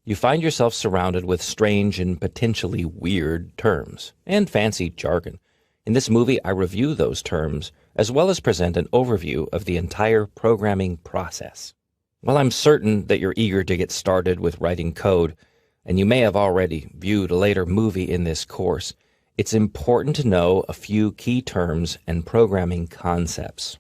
you find yourself surrounded with strange and potentially weird terms and fancy jargon. In this movie, I review those terms, as well as present an overview of the entire programming process. While I'm certain that you're eager to get started with writing code, and you may have already viewed a later movie in this course, it's important to know a few key terms and programming concepts.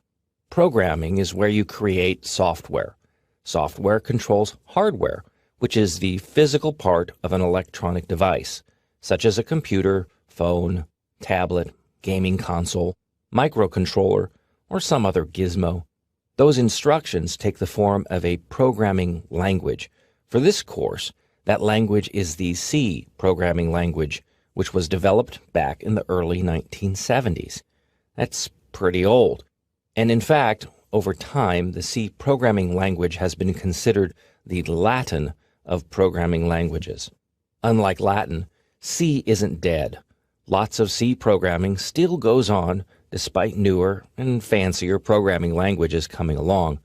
Programming is where you create software. Software controls hardware, which is the physical part of an electronic device, such as a computer, phone, tablet, gaming console, microcontroller, or some other gizmo. Those instructions take the form of a programming language. For this course, that language is the C programming language, which was developed back in the early 1970s. That's pretty old. And in fact, over time, the C programming language has been considered the Latin of programming languages. Unlike Latin, C isn't dead. Lots of C programming still goes on despite newer and fancier programming languages coming along.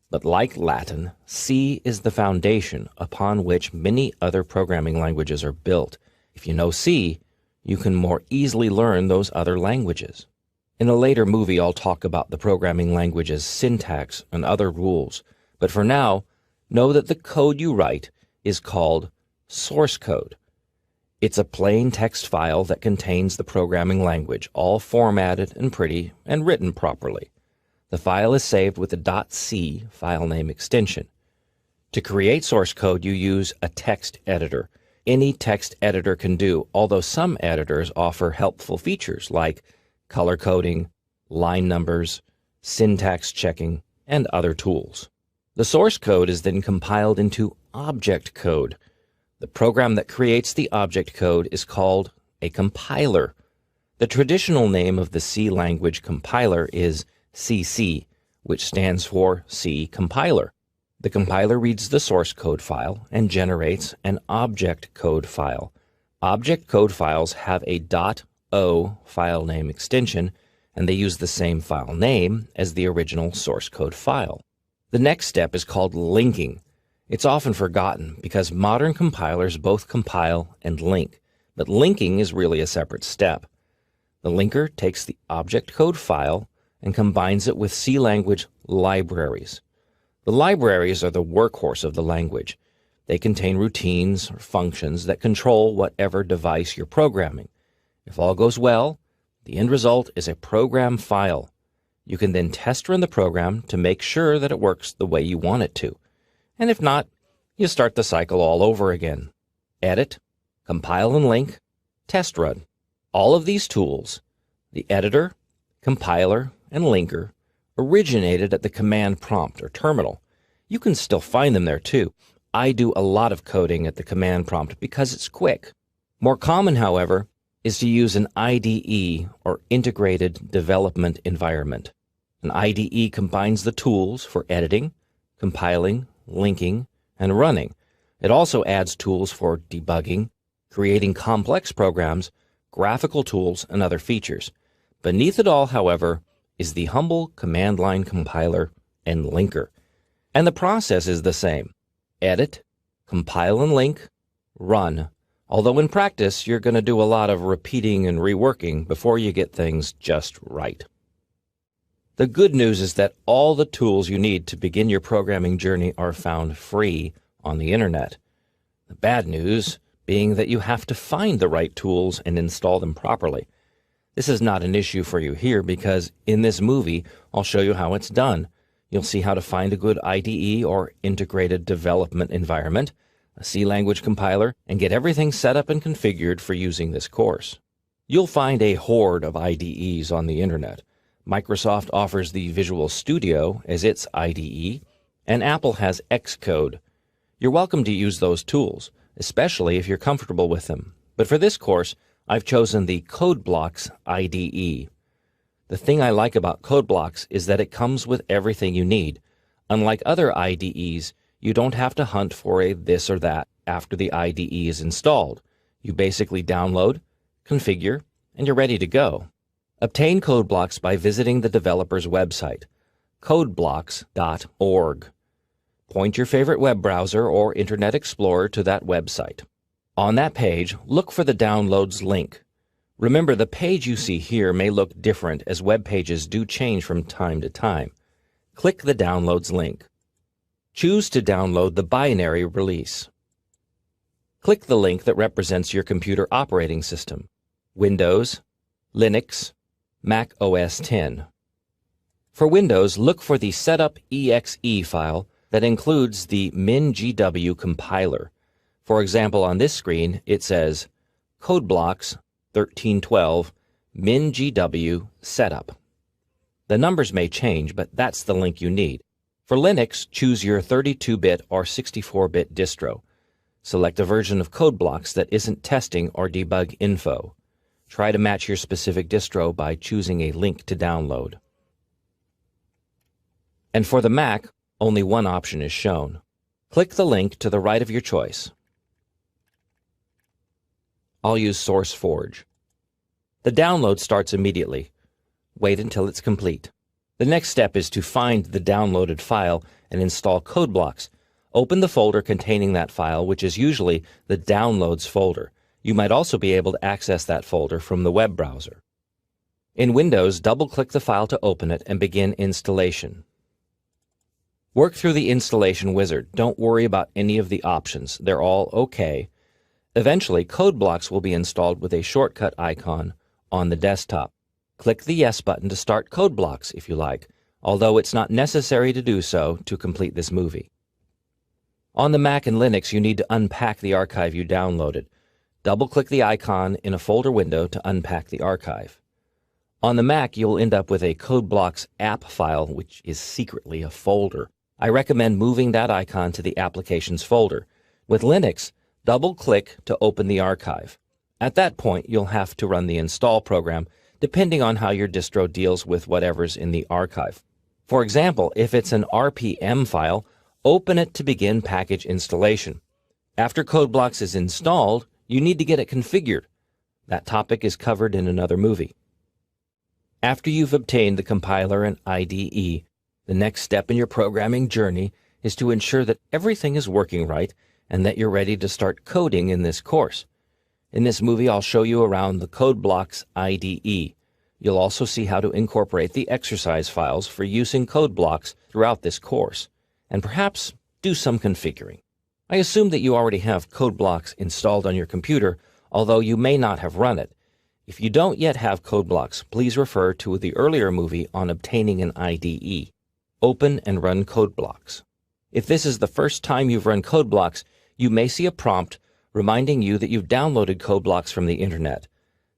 But like Latin, C is the foundation upon which many other programming languages are built. If you know C, you can more easily learn those other languages. In a later movie, I'll talk about the programming language's syntax and other rules. But for now, know that the code you write is called source code. It's a plain text file that contains the programming language, all formatted and pretty and written properly. The file is saved with the .c file name extension. To create source code, you use a text editor. Any text editor can do, although some editors offer helpful features like color coding, line numbers, syntax checking, and other tools. The source code is then compiled into object code. The program that creates the object code is called a compiler. The traditional name of the C language compiler is CC, which stands for C compiler. The compiler reads the source code file and generates an object code file. Object code files have a .o file name extension, and they use the same file name as the original source code file. The next step is called linking. It's often forgotten because modern compilers both compile and link, but linking is really a separate step. The linker takes the object code file and combines it with C language libraries. The libraries are the workhorse of the language. They contain routines or functions that control whatever device you're programming. If all goes well, the end result is a program file. You can then test run the program to make sure that it works the way you want it to. And if not, you start the cycle all over again. Edit, compile and link, test run. All of these tools, the editor, compiler, and linker, originated at the command prompt or terminal. You can still find them there too. I do a lot of coding at the command prompt because it's quick. More common, however, is to use an IDE or integrated development environment. An IDE combines the tools for editing, compiling, linking, and running. It also adds tools for debugging, creating complex programs, graphical tools, and other features. Beneath it all, however, is the humble command line compiler and linker. And the process is the same. Edit, compile and link, run. Although in practice, you're going to do a lot of repeating and reworking before you get things just right. The good news is that all the tools you need to begin your programming journey are found free on the internet. The bad news being that you have to find the right tools and install them properly. This is not an issue for you here because in this movie, I'll show you how it's done. You'll see how to find a good IDE or integrated development environment, a C language compiler, and get everything set up and configured for using this course. You'll find a horde of IDEs on the internet. Microsoft offers the Visual Studio as its IDE, and Apple has Xcode. You're welcome to use those tools, especially if you're comfortable with them. But for this course, I've chosen the CodeBlocks IDE. The thing I like about CodeBlocks is that it comes with everything you need. Unlike other IDEs, you don't have to hunt for a this or that after the IDE is installed. You basically download, configure, and you're ready to go. Obtain CodeBlocks by visiting the developer's website, codeblocks.org. Point your favorite web browser or Internet Explorer to that website. On that page, look for the Downloads link. Remember, the page you see here may look different as web pages do change from time to time. Click the Downloads link. Choose to download the binary release. Click the link that represents your computer operating system: Windows, Linux, Mac OS X. For Windows, look for the setup.exe file that includes the MinGW compiler. For example, on this screen, it says CodeBlocks 1312 MinGW setup. The numbers may change, but that's the link you need. For Linux, choose your 32-bit or 64-bit distro. Select a version of CodeBlocks that isn't testing or debug info. Try to match your specific distro by choosing a link to download. And for the Mac, only one option is shown. Click the link to the right of your choice. I'll use SourceForge. The download starts immediately. Wait until it's complete. The next step is to find the downloaded file and install CodeBlocks. Open the folder containing that file, which is usually the Downloads folder. You might also be able to access that folder from the web browser. In Windows, double-click the file to open it and begin installation. Work through the installation wizard. Don't worry about any of the options. They're all okay. Eventually, CodeBlocks will be installed with a shortcut icon on the desktop. Click the Yes button to start CodeBlocks if you like, although it's not necessary to do so to complete this movie. On the Mac and Linux, you need to unpack the archive you downloaded. Double-click the icon in a folder window to unpack the archive. On the Mac, you'll end up with a CodeBlocks app file, which is secretly a folder. I recommend moving that icon to the Applications folder. With Linux, double-click to open the archive. At that point, you'll have to run the install program, depending on how your distro deals with whatever's in the archive. For example, if it's an RPM file, open it to begin package installation. After CodeBlocks is installed, you need to get it configured. That topic is covered in another movie. After you've obtained the compiler and IDE, the next step in your programming journey is to ensure that everything is working right and that you're ready to start coding in this course. In this movie, I'll show you around the CodeBlocks IDE. You'll also see how to incorporate the exercise files for use in CodeBlocks throughout this course, and perhaps do some configuring. I assume that you already have CodeBlocks installed on your computer, although you may not have run it. If you don't yet have CodeBlocks, please refer to the earlier movie on obtaining an IDE. Open and run CodeBlocks. If this is the first time you've run CodeBlocks, you may see a prompt reminding you that you've downloaded CodeBlocks from the internet.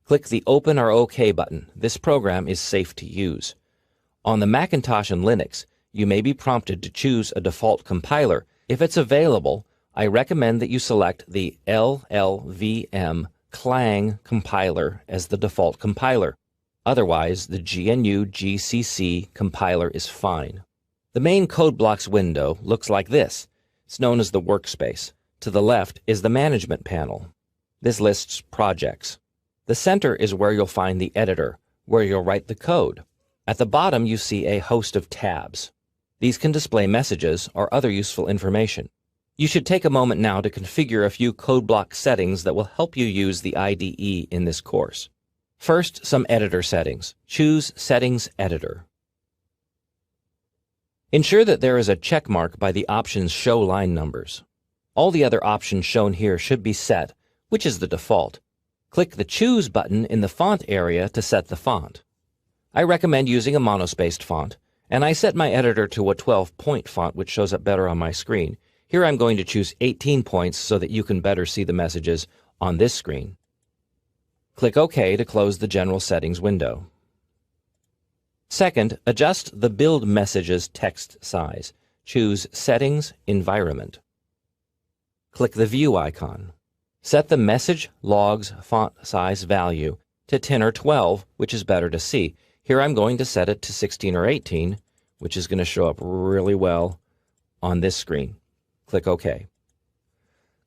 Click the Open or OK button. This program is safe to use. On the Macintosh and Linux, you may be prompted to choose a default compiler. If it's available, I recommend that you select the LLVM Clang compiler as the default compiler. Otherwise, the GNU GCC compiler is fine. The main CodeBlocks window looks like this. It's known as the workspace. To the left is the management panel. This lists projects. The center is where you'll find the editor, where you'll write the code. At the bottom, you see a host of tabs. These can display messages or other useful information. You should take a moment now to configure a few CodeBlock settings that will help you use the IDE in this course. First, some editor settings. Choose Settings Editor. Ensure that there is a check mark by the options Show Line Numbers. All the other options shown here should be set, which is the default. Click the Choose button in the font area to set the font. I recommend using a monospaced font, and I set my editor to a 12-point font, which shows up better on my screen. Here I'm going to choose 18 points so that you can better see the messages on this screen. Click OK to close the General Settings window. Second, adjust the Build Messages text size. Choose Settings, Environment. Click the View icon. Set the Message Logs font size value to 10 or 12, which is better to see. Here I'm going to set it to 16 or 18, which is going to show up really well on this screen. Click OK.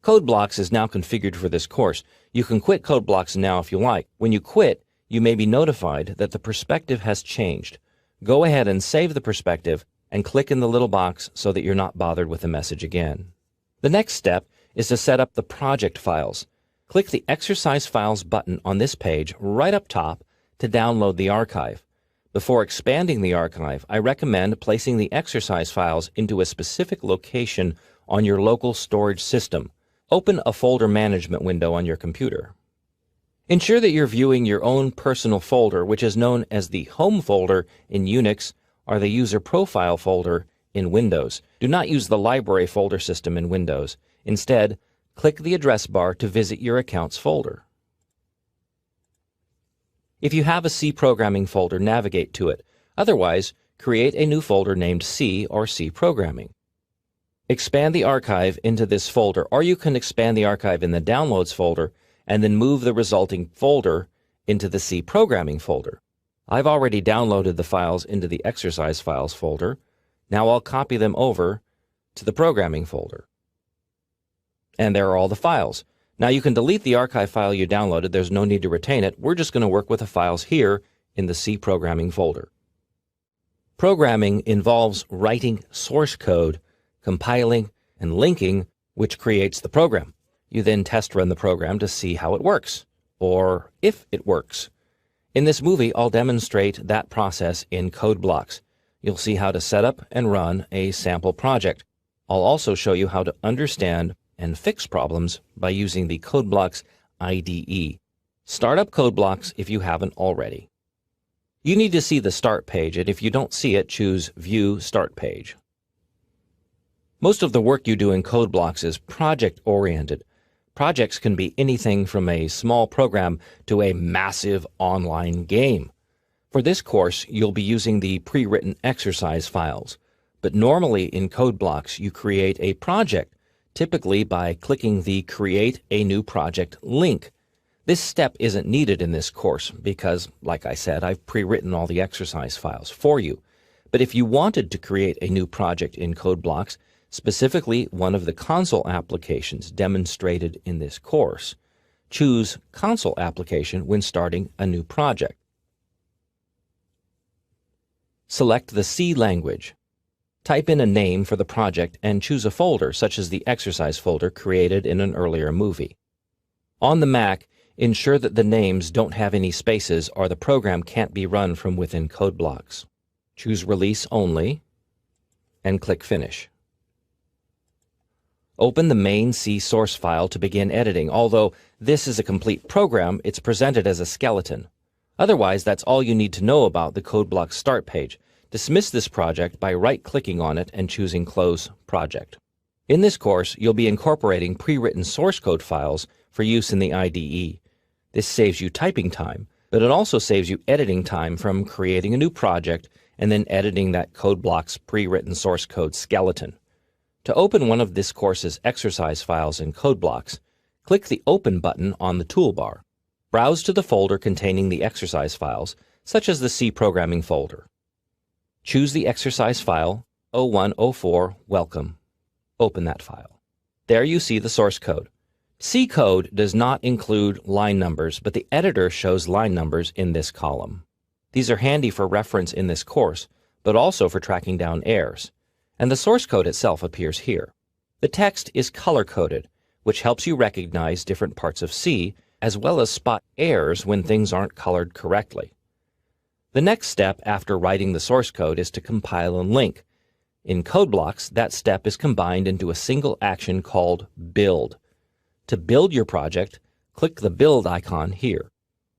CodeBlocks is now configured for this course. You can quit CodeBlocks now if you like. When you quit, you may be notified that the perspective has changed. Go ahead and save the perspective and click in the little box so that you're not bothered with the message again. The next step is to set up the project files. Click the Exercise Files button on this page right up top to download the archive. Before expanding the archive, I recommend placing the exercise files into a specific location on your local storage system. Open a folder management window on your computer. Ensure that you're viewing your own personal folder, which is known as the Home folder in Unix or the User Profile folder in Windows. Do not use the Library folder system in Windows. Instead, click the address bar to visit your account's folder. If you have a C programming folder, navigate to it. Otherwise, create a new folder named C or C Programming. Expand the archive into this folder, or you can expand the archive in the Downloads folder and then move the resulting folder into the C Programming folder. I've already downloaded the files into the Exercise Files folder. Now I'll copy them over to the Programming folder. And there are all the files. Now you can delete the archive file you downloaded. There's no need to retain it. We're just going to work with the files here in the C Programming folder. Programming involves writing source code, compiling, and linking, which creates the program. You then test run the program to see how it works, or if it works. In this movie, I'll demonstrate that process in code blocks. You'll see how to set up and run a sample project. I'll also show you how to understand and fix problems by using the CodeBlocks IDE. Start up CodeBlocks if you haven't already. You need to see the Start page, and if you don't see it, choose View Start Page. Most of the work you do in CodeBlocks is project-oriented. Projects can be anything from a small program to a massive online game. For this course, you'll be using the pre-written exercise files. But normally in CodeBlocks, you create a project, typically by clicking the Create a New Project link. This step isn't needed in this course because, like I said, I've pre-written all the exercise files for you. But if you wanted to create a new project in CodeBlocks, specifically one of the console applications demonstrated in this course, choose Console Application when starting a new project. Select the C language. Type in a name for the project and choose a folder, such as the exercise folder created in an earlier movie. On the Mac, ensure that the names don't have any spaces or the program can't be run from within CodeBlocks. Choose Release Only and click Finish. Open the main C source file to begin editing. Although this is a complete program, it's presented as a skeleton. Otherwise, that's all you need to know about the CodeBlocks Start page. Dismiss this project by right-clicking on it and choosing Close Project. In this course, you'll be incorporating pre-written source code files for use in the IDE. This saves you typing time, but it also saves you editing time from creating a new project and then editing that CodeBlocks pre-written source code skeleton. To open one of this course's exercise files in CodeBlocks, click the Open button on the toolbar. Browse to the folder containing the exercise files, such as the C Programming folder. Choose the exercise file 0104 Welcome. Open that file. There you see the source code. C code does not include line numbers, but the editor shows line numbers in this column. These are handy for reference in this course, but also for tracking down errors. And the source code itself appears here. The text is color-coded, which helps you recognize different parts of C, as well as spot errors when things aren't colored correctly. The next step after writing the source code is to compile and link. In CodeBlocks, that step is combined into a single action called Build. To build your project, click the Build icon here.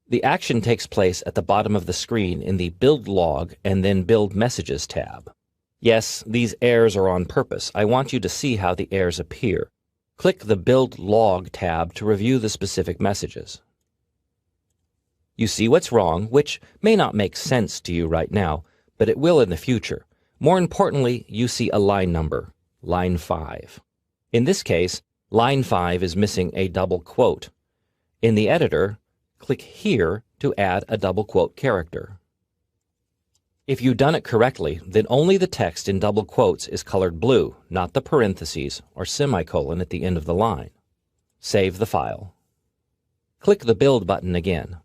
The action takes place at the bottom of the screen in the Build Log and then Build Messages tab. Yes, these errors are on purpose. I want you to see how the errors appear. Click the Build Log tab to review the specific messages. You see what's wrong, which may not make sense to you right now, but it will in the future. More importantly, you see a line number, line 5. In this case, line 5 is missing a double quote. In the editor, click here to add a double quote character. If you've done it correctly, then only the text in double quotes is colored blue, not the parentheses or semicolon at the end of the line. Save the file. Click the Build button again.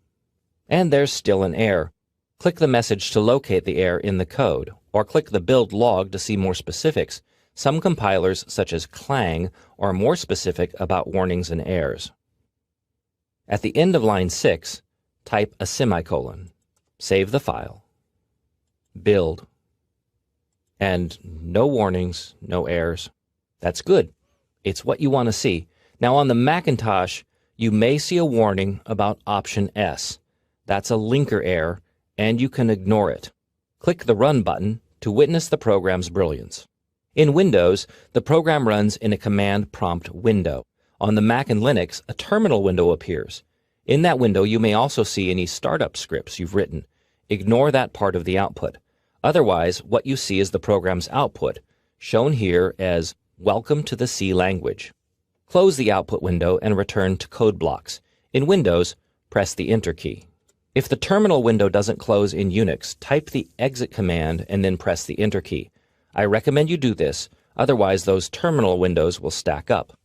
And there's still an error. Click the message to locate the error in the code, or click the build log to see more specifics. Some compilers, such as Clang, are more specific about warnings and errors. At the end of line 6, type a semicolon. Save the file. Build. And no warnings, no errors. That's good. It's what you want to see. Now on the Macintosh, you may see a warning about option S. That's a linker error, and you can ignore it. Click the Run button to witness the program's brilliance. In Windows, the program runs in a command prompt window. On the Mac and Linux, a terminal window appears. In that window, you may also see any startup scripts you've written. Ignore that part of the output. Otherwise, what you see is the program's output, shown here as Welcome to the C language. Close the output window and return to code blocks. In Windows, press the Enter key. If the terminal window doesn't close in Unix, type the exit command and then press the Enter key. I recommend you do this, otherwise those terminal windows will stack up.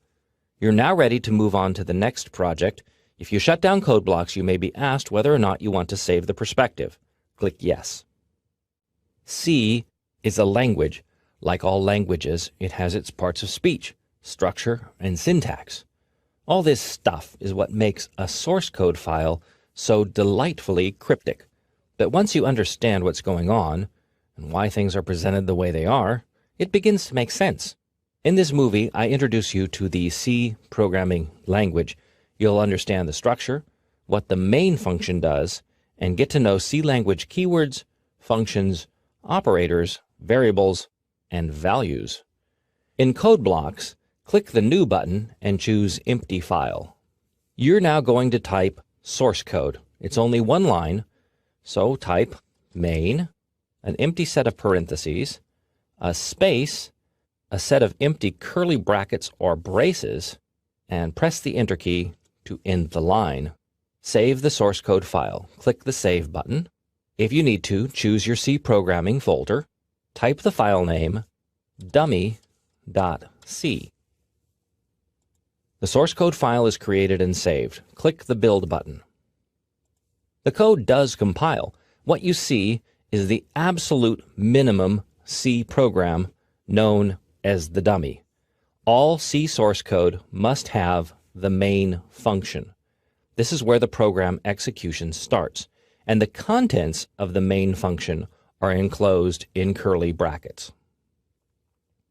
You're now ready to move on to the next project. If you shut down code blocks, you may be asked whether or not you want to save the perspective. Click Yes. C is a language. Like all languages, it has its parts of speech, structure, and syntax. All this stuff is what makes a source code file so delightfully cryptic. But once you understand what's going on and why things are presented the way they are, it begins to make sense. In this movie, I introduce you to the C programming language. You'll understand the structure, what the main function does, and get to know C language keywords, functions, operators, variables, and values. In code blocks, click the New button and choose Empty File. You're now going to type source code. It's only one line, so type main, an empty set of parentheses, a space, a set of empty curly brackets or braces, and press the Enter key to end the line. Save the source code file. Click the Save button. If you need to, choose your C programming folder. Type the file name dummy.c. The source code file is created and saved. Click the Build button. The code does compile. What you see is the absolute minimum C program known as the dummy. All C source code must have the main function. This is where the program execution starts, and the contents of the main function are enclosed in curly brackets.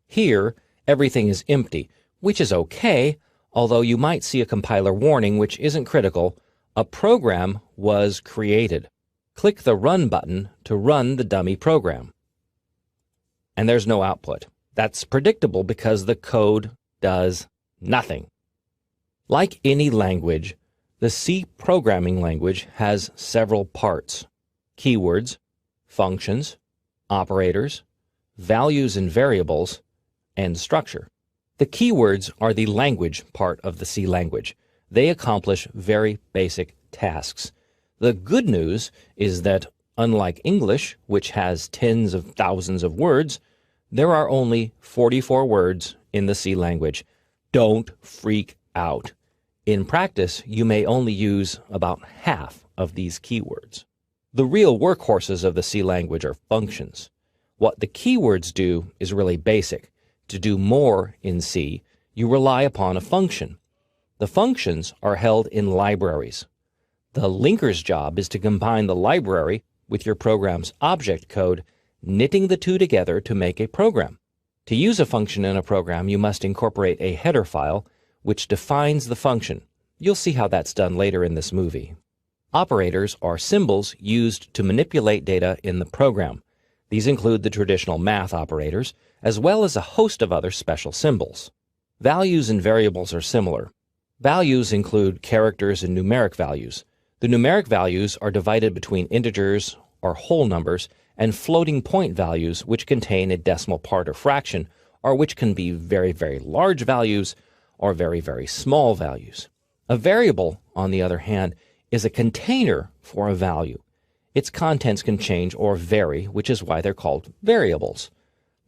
Here, everything is empty, which is okay, although you might see a compiler warning which isn't critical. A program was created. Click the Run button to run the dummy program. And there's no output. That's predictable because the code does nothing. Like any language, the C programming language has several parts: keywords, functions, operators, values and variables, and structure. The keywords are the language part of the C language. They accomplish very basic tasks. The good news is that, unlike English, which has tens of thousands of words, there are only 44 words in the C language. Don't freak out. In practice, you may only use about half of these keywords. The real workhorses of the C language are functions. What the keywords do is really basic. To do more in C, you rely upon a function. The functions are held in libraries. The linker's job is to combine the library with your program's object code, knitting the two together to make a program. To use a function in a program, you must incorporate a header file which defines the function. You'll see how that's done later in this movie. Operators are symbols used to manipulate data in the program. These include the traditional math operators, as well as a host of other special symbols. Values and variables are similar. Values include characters and numeric values. The numeric values are divided between integers or whole numbers and floating point values, which contain a decimal part or fraction, or which can be very, very large values or very, very small values. A variable, on the other hand, is a container for a value. Its contents can change or vary, which is why they're called variables.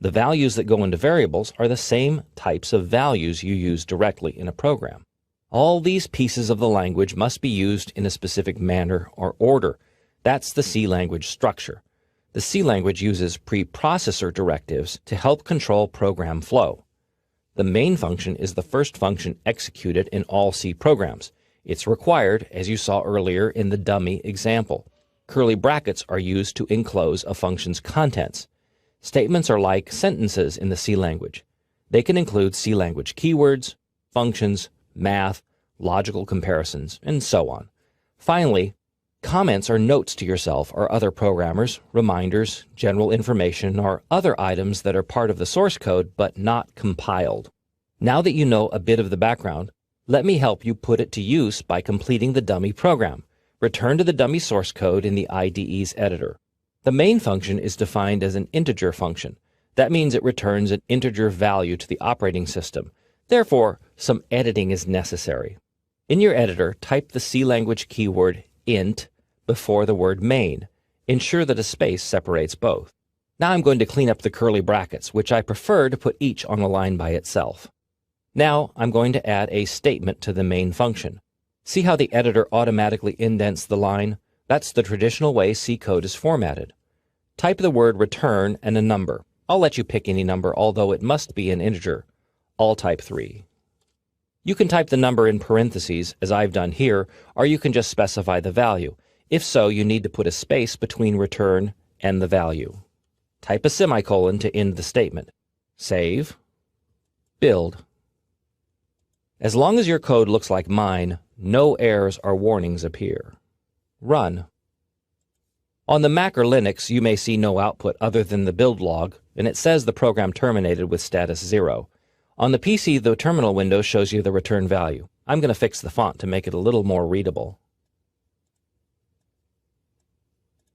The values that go into variables are the same types of values you use directly in a program. All these pieces of the language must be used in a specific manner or order. That's the C language structure. The C language uses preprocessor directives to help control program flow. The main function is the first function executed in all C programs. It's required, as you saw earlier in the dummy example. Curly brackets are used to enclose a function's contents. Statements are like sentences in the C language. They can include C language keywords, functions, math, logical comparisons, and so on. Finally, comments are notes to yourself or other programmers, reminders, general information, or other items that are part of the source code but not compiled. Now that you know a bit of the background, let me help you put it to use by completing the dummy program. Return to the dummy source code in the IDE's editor. The main function is defined as an integer function. That means it returns an integer value to the operating system. Therefore, some editing is necessary. In your editor, type the C language keyword int before the word main. Ensure that a space separates both. Now I'm going to clean up the curly brackets, which I prefer to put each on a line by itself. Now I'm going to add a statement to the main function. See how the editor automatically indents the line? That's the traditional way C code is formatted. Type the word return and a number. I'll let you pick any number, although it must be an integer. I'll type 3. You can type the number in parentheses, as I've done here, or you can just specify the value. If so, you need to put a space between return and the value. Type a semicolon to end the statement. Save. Build. As long as your code looks like mine, no errors or warnings appear. Run. On the Mac or Linux, you may see no output other than the build log, and it says the program terminated with status 0. On the PC, the terminal window shows you the return value. I'm going to fix the font to make it a little more readable.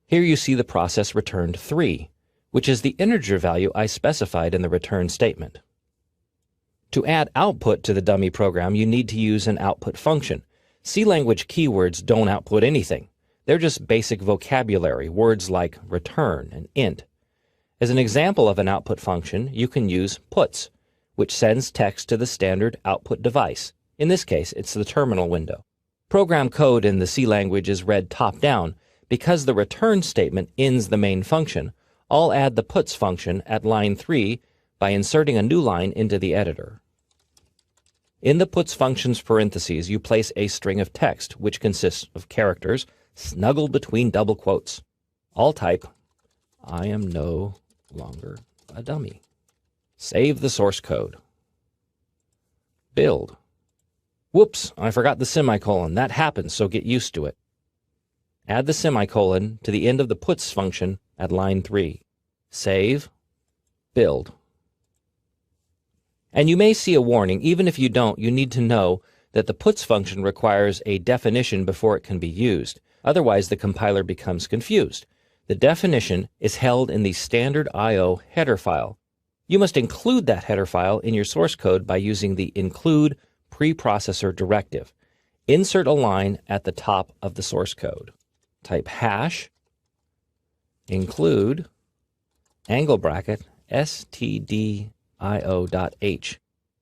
Here you see the process returned 3, which is the integer value I specified in the return statement. To add output to the dummy program, you need to use an output function. C language keywords don't output anything. They're just basic vocabulary, words like return and int. As an example of an output function, you can use puts, which sends text to the standard output device. In this case, it's the terminal window. Program code in the C language is read top-down. Because the return statement ends the main function, I'll add the puts function at line 3 by inserting a new line into the editor. In the puts function's parentheses, you place a string of text, which consists of characters snuggled between double quotes. I'll type, "I am no longer a dummy." Save the source code. Build. Whoops, I forgot the semicolon. That happens, so get used to it. Add the semicolon to the end of the puts function at line 3. Save. Build. And you may see a warning. Even if you don't, you need to know that the puts function requires a definition before it can be used. Otherwise, the compiler becomes confused. The definition is held in the standard I/O header file. You must include that header file in your source code by using the include preprocessor directive. Insert a line at the top of the source code. Type hash include angle bracket stdio.h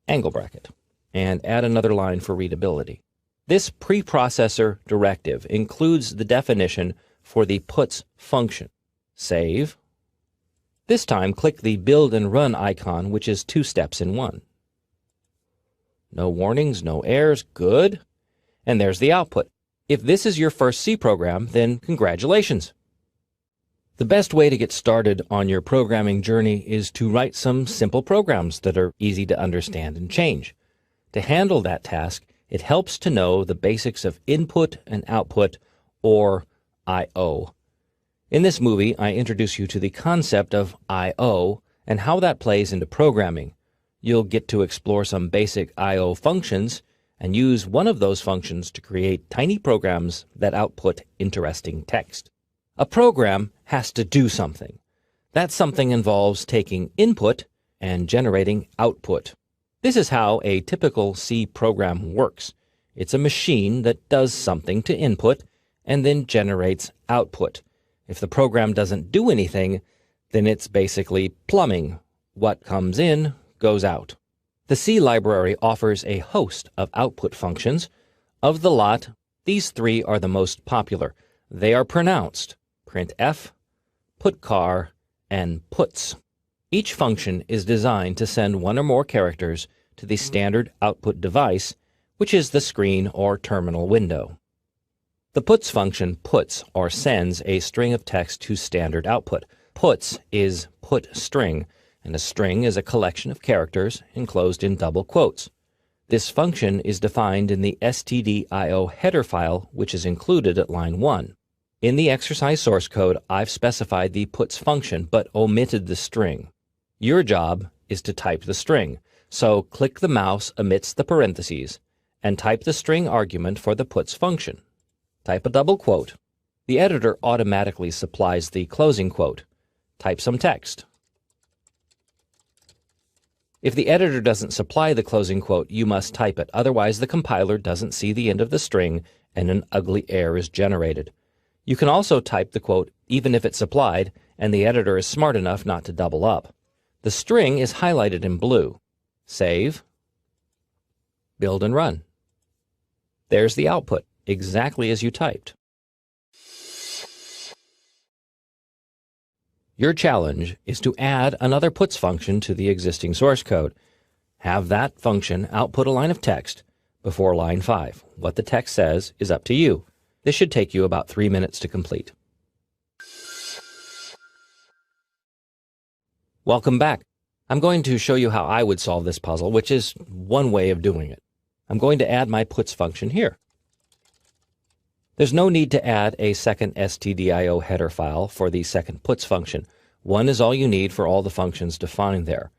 angle bracket, and add another line for readability. This preprocessor directive includes the definition for the puts function. Save. This time, click the build and run icon, which is 2 steps in one. No warnings, no errors, good. And there's the output. If this is your first C program, then congratulations. The best way to get started on your programming journey is to write some simple programs that are easy to understand and change. To handle that task, it helps to know the basics of input and output, or I/O. In this movie, I introduce you to the concept of I/O and how that plays into programming. You'll get to explore some basic I/O functions and use one of those functions to create tiny programs that output interesting text. A program has to do something. That something involves taking input and generating output. This is how a typical C program works. It's a machine that does something to input and then generates output. If the program doesn't do anything, then it's basically plumbing. What comes in goes out. The C library offers a host of output functions. Of the lot, these 3 are the most popular. They are pronounced: printf, putchar, and puts. Each function is designed to send one or more characters to the standard output device, which is the screen or terminal window. The puts function puts or sends a string of text to standard output. Puts is put string, and a string is a collection of characters enclosed in double quotes. This function is defined in the stdio header file, which is included at line 1. In the exercise source code, I've specified the puts function but omitted the string. Your job is to type the string, so click the mouse amidst the parentheses and type the string argument for the puts function. Type a double quote. The editor automatically supplies the closing quote. Type some text. If the editor doesn't supply the closing quote, you must type it. Otherwise, the compiler doesn't see the end of the string and an ugly error is generated. You can also type the quote even if it's supplied and the editor is smart enough not to double up. The string is highlighted in blue. Save, build and run. There's the output, exactly as you typed. Your challenge is to add another puts function to the existing source code. Have that function output a line of text before line 5. What the text says is up to you. This should take you about 3 minutes to complete. Welcome back. I'm going to show you how I would solve this puzzle, which is one way of doing it. I'm going to add my puts function here. There's no need to add a second stdio header file for the second puts function. One is all you need for all the functions defined there.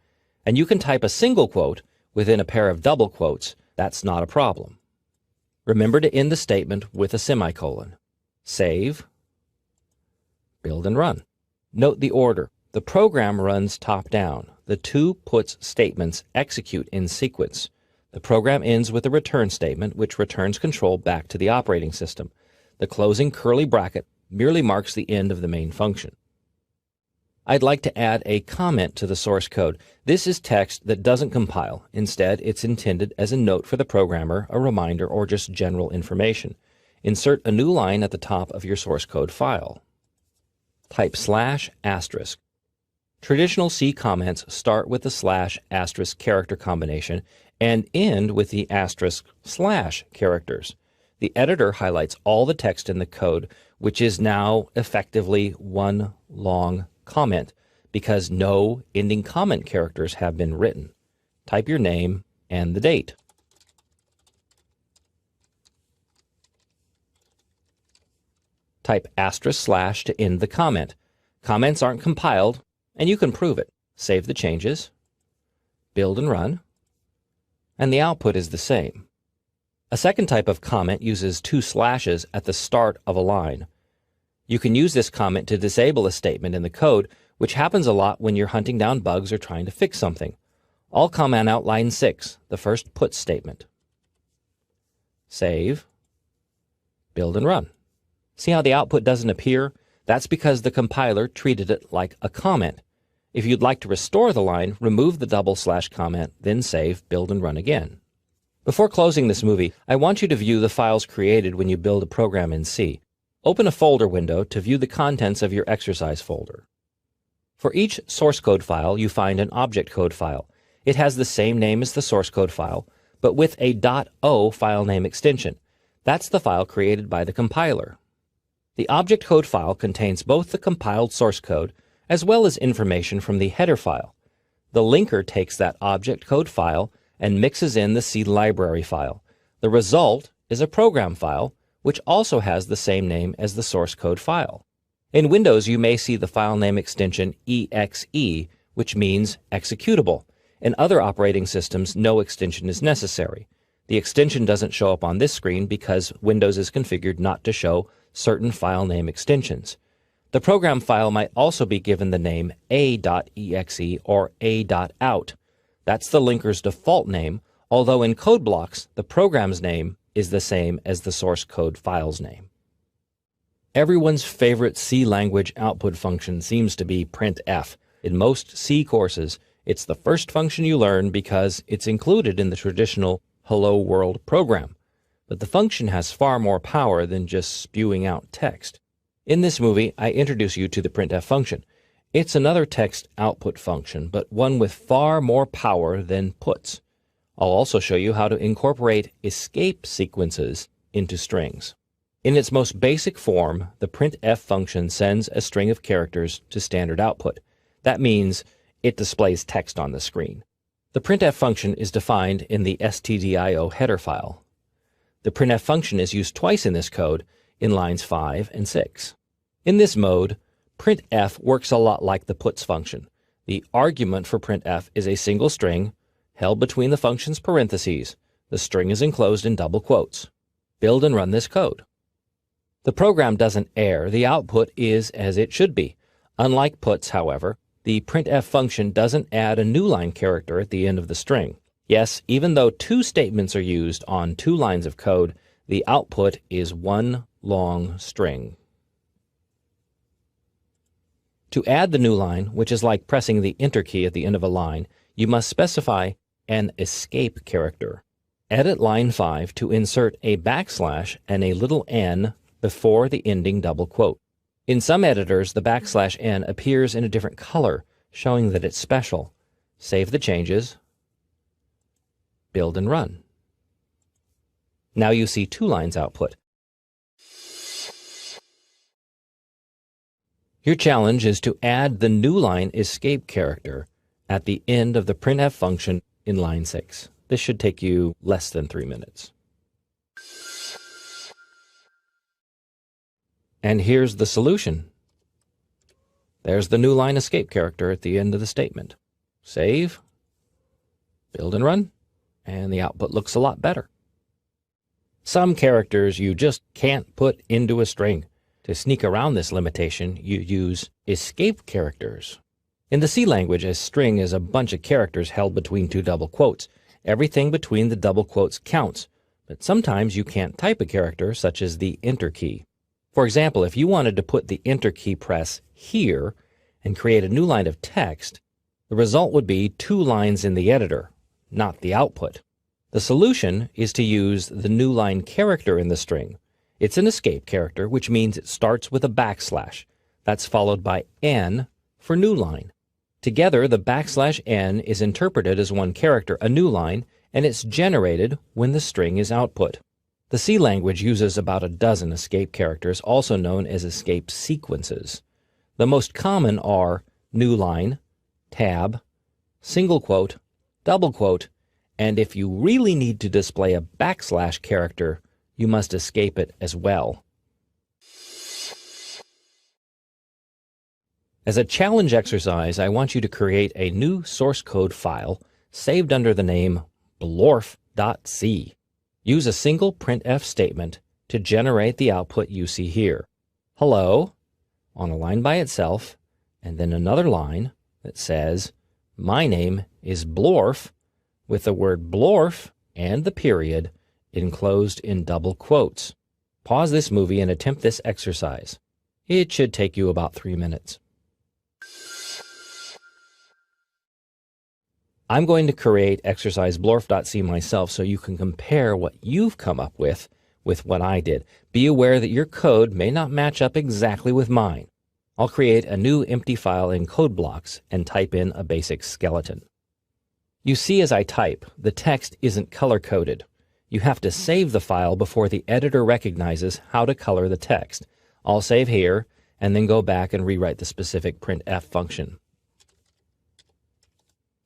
And you can type a single quote within a pair of double quotes. That's not a problem. Remember to end the statement with a semicolon. Save, build and run. Note the order. The program runs top down. The two puts statements execute in sequence. The program ends with a return statement, which returns control back to the operating system. The closing curly bracket merely marks the end of the main function. I'd like to add a comment to the source code. This is text that doesn't compile. Instead, it's intended as a note for the programmer, a reminder, or just general information. Insert a new line at the top of your source code file. Type /*. Traditional C comments start with the /* character combination and end with the */ characters. The editor highlights all the text in the code, which is now effectively one long comment because no ending comment characters have been written. Type your name and the date. Type */ to end the comment. Comments aren't compiled, and you can prove it. Save the changes, build and run, and the output is the same. A second type of comment uses 2 slashes at the start of a line. You can use this comment to disable a statement in the code, which happens a lot when you're hunting down bugs or trying to fix something. I'll comment out line 6, the first puts statement. Save, build and run. See how the output doesn't appear? That's because the compiler treated it like a comment. If you'd like to restore the line, remove the / comment, then save, build and run again. Before closing this movie, I want you to view the files created when you build a program in C. Open a folder window to view the contents of your exercise folder. For each source code file, you find an object code file. It has the same name as the source code file, but with a .o file name extension. That's the file created by the compiler. The object code file contains both the compiled source code as well as information from the header file. The linker takes that object code file and mixes in the C library file. The result is a program file, which also has the same name as the source code file. In Windows, you may see the file name extension exe, which means executable. In other operating systems, no extension is necessary. The extension doesn't show up on this screen because Windows is configured not to show certain file name extensions. The program file might also be given the name a.exe or a.out. That's the linker's default name, although in code blocks, the program's name is the same as the source code file's name. Everyone's favorite C language output function seems to be printf. In most C courses, it's the first function you learn because it's included in the traditional Hello World program. But the function has far more power than just spewing out text. In this movie, I introduce you to the printf function. It's another text output function, but one with far more power than puts. I'll also show you how to incorporate escape sequences into strings. In its most basic form, the printf function sends a string of characters to standard output. That means it displays text on the screen. The printf function is defined in the stdio header file. The printf function is used twice in this code, in lines 5 and 6. In this mode, printf works a lot like the puts function. The argument for printf is a single string held between the function's parentheses. The string is enclosed in double quotes. Build and run this code. The program doesn't err. The output is as it should be. Unlike puts, however, the printf function doesn't add a new line character at the end of the string. Yes, even though two statements are used on two lines of code, the output is one long string. To add the new line, which is like pressing the Enter key at the end of a line, you must specify an escape character. Edit line 5 to insert a backslash and a little n before the ending double quote. In some editors, the backslash n appears in a different color, showing that it's special. Save the changes, build and run. Now you see two lines output. Your challenge is to add the new line escape character at the end of the printf function in line 6. This should take you less than 3 minutes. And here's the solution. There's the new line escape character at the end of the statement. Save, build and run, and the output looks a lot better. Some characters you just can't put into a string. To sneak around this limitation, you use escape characters. In the C language, a string is a bunch of characters held between two double quotes. Everything between the double quotes counts, but sometimes you can't type a character, such as the Enter key. For example, if you wanted to put the Enter key press here and create a new line of text, the result would be two lines in the editor, not the output. The solution is to use the new line character in the string. It's an escape character, which means it starts with a backslash. That's followed by n for new line. Together, the backslash n is interpreted as one character, a new line, and it's generated when the string is output. The C language uses about a dozen escape characters, also known as escape sequences. The most common are new line, tab, single quote, double quote, and if you really need to display a backslash character, you must escape it as well. As a challenge exercise, I want you to create a new source code file saved under the name blorf.c. Use a single printf statement to generate the output you see here. Hello, on a line by itself, and then another line that says, my name is Blorf, with the word Blorf and the period enclosed in double quotes. Pause this movie and attempt this exercise. It should take you about 3 minutes. I'm going to create exercise blorf.c myself so you can compare what you've come up with what I did. Be aware that your code may not match up exactly with mine. I'll create a new empty file in code blocks and type in a basic skeleton. You see as I type, the text isn't color-coded. You have to save the file before the editor recognizes how to color the text. I'll save here and then go back and rewrite the specific printf function.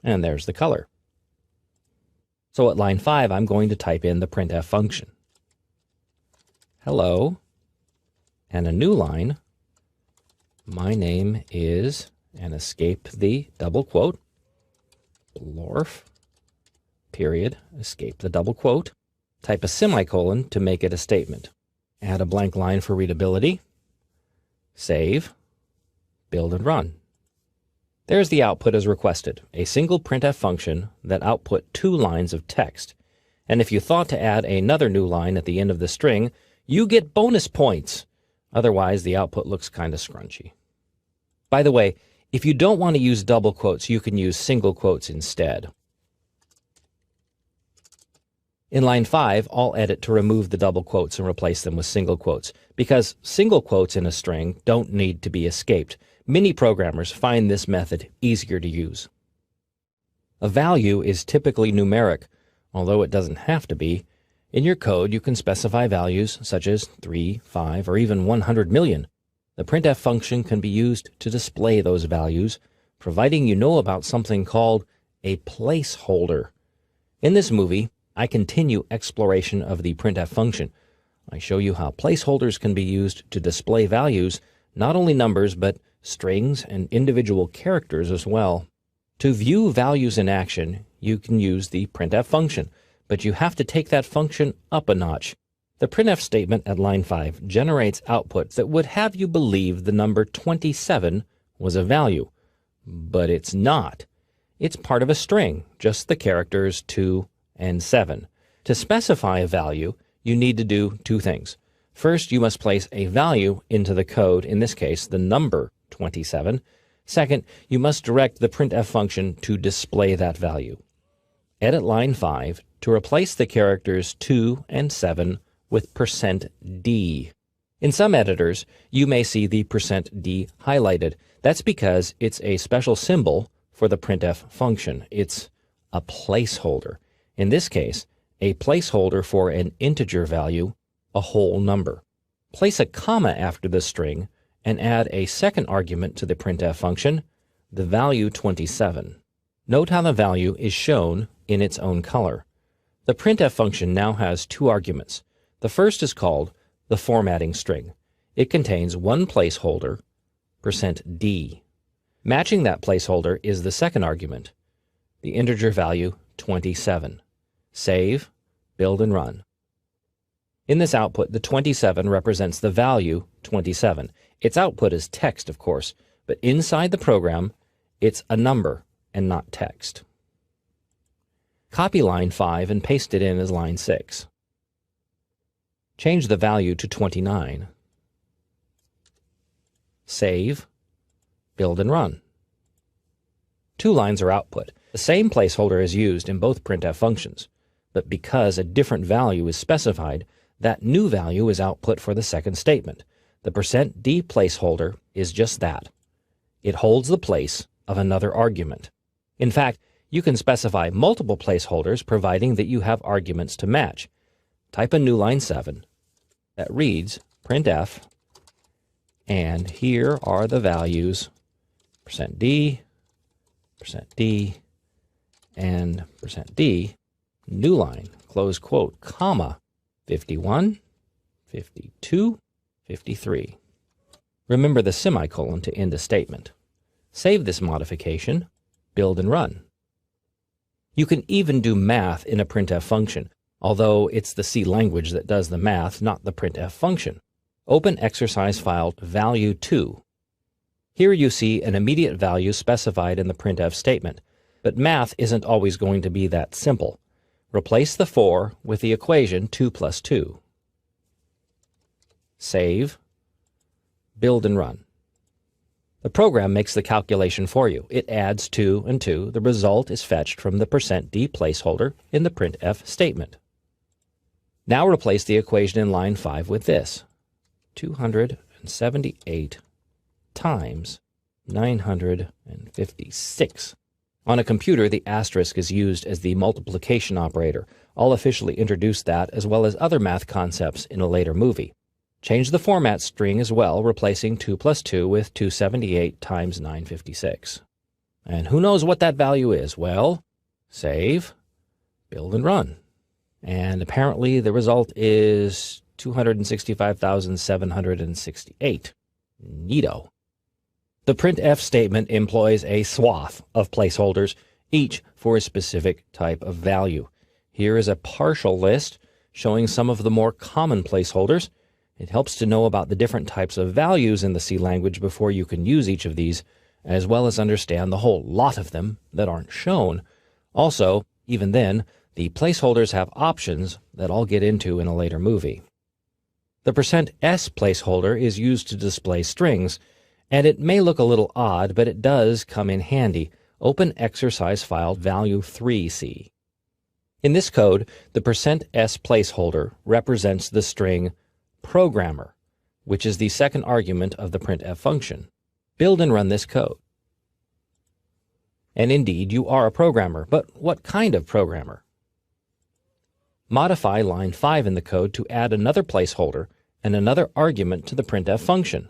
And there's the color. So at line 5, I'm going to type in the printf function. Hello, and a new line. My name is, and escape the double quote, Blorf, period, escape the double quote. Type a semicolon to make it a statement. Add a blank line for readability. Save, build and run. There's the output as requested, a single printf function that output 2 lines of text. And if you thought to add another new line at the end of the string, you get bonus points. Otherwise, the output looks kind of scrunchy. By the way, if you don't want to use double quotes, you can use single quotes instead. In line 5, I'll edit to remove the double quotes and replace them with single quotes, because single quotes in a string don't need to be escaped. Many programmers find this method easier to use. A value is typically numeric, although it doesn't have to be. In your code, you can specify values such as 3, 5, or even 100 million. The printf function can be used to display those values, providing you know about something called a placeholder. In this movie, I continue exploration of the printf function. I show you how placeholders can be used to display values, not only numbers, but strings and individual characters as well. To view values in action, you can use the printf function, but you have to take that function up a notch. The printf statement at line 5 generates output that would have you believe the number 27 was a value, but it's not. It's part of a string, just the characters 2 and 7. To specify a value, you need to do two things. First, you must place a value into the code, in this case, the number 27. Second, you must direct the printf function to display that value. Edit line 5 to replace the characters 2 and 7 with %d. In some editors, you may see the %d highlighted. That's because it's a special symbol for the printf function. It's a placeholder. In this case, a placeholder for an integer value, a whole number. Place a comma after the string and add a second argument to the printf function, the value 27. Note how the value is shown in its own color. The printf function now has two arguments. The first is called the formatting string. It contains one placeholder, %d. Matching that placeholder is the second argument, the integer value 27. Save, build, and run. In this output, the 27 represents the value 27. Its output is text, of course, but inside the program, it's a number and not text. Copy line 5 and paste it in as line 6. Change the value to 29. Save, build, and run. Two lines are output. The same placeholder is used in both printf functions, but because a different value is specified, that new value is output for the second statement. The %d placeholder is just that. It holds the place of another argument. In fact, you can specify multiple placeholders providing that you have arguments to match. Type a new line 7 that reads printf, and here are the values %d, %d, and %d, new line, close quote, comma, 51, 52, 53. Remember the semicolon to end a statement. Save this modification, build and run. You can even do math in a printf function, although it's the C language that does the math, not the printf function. Open exercise file value2. Here you see an immediate value specified in the printf statement, but math isn't always going to be that simple. Replace the 4 with the equation 2 plus 2. Save, build and run. The program makes the calculation for you. It adds 2 and 2. The result is fetched from the %d placeholder in the printf statement. Now replace the equation in line 5 with this. 278 times 956. On a computer, the asterisk is used as the multiplication operator. I'll officially introduce that as well as other math concepts in a later movie. Change the format string as well, replacing 2 plus 2 with 278 times 956. And who knows what that value is? Well, save, build and run. And apparently the result is 265,768. Neato. The printf statement employs a swath of placeholders, each for a specific type of value. Here is a partial list showing some of the more common placeholders. It helps to know about the different types of values in the C language before you can use each of these, as well as understand the whole lot of them that aren't shown. Also, even then, the placeholders have options that I'll get into in a later movie. The %s placeholder is used to display strings, and it may look a little odd, but it does come in handy. Open exercise file value3c. In this code, the %s placeholder represents the string programmer, which is the second argument of the printf function. Build and run this code. And indeed, you are a programmer, but what kind of programmer? Modify line 5 in the code to add another placeholder and another argument to the printf function.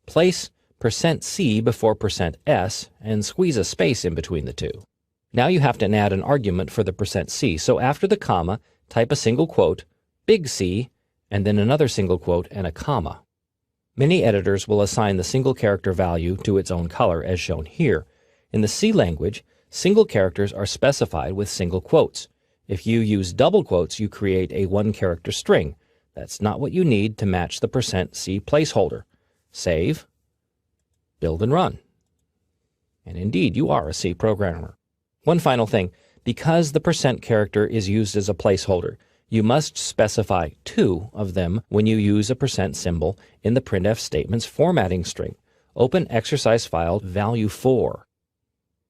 Place %c before %s and squeeze a space in between the two. Now you have to add an argument for the %c, so after the comma, type a single quote, big C, and then another single quote and a comma. Many editors will assign the single character value to its own color, as shown here. In the C language, single characters are specified with single quotes. If you use double quotes, you create a one-character string. That's not what you need to match the %c placeholder. Save, build and run. And indeed, you are a C programmer. One final thing, because the % character is used as a placeholder, you must specify 2 of them when you use a % symbol in the printf statement's formatting string. Open exercise file value 4.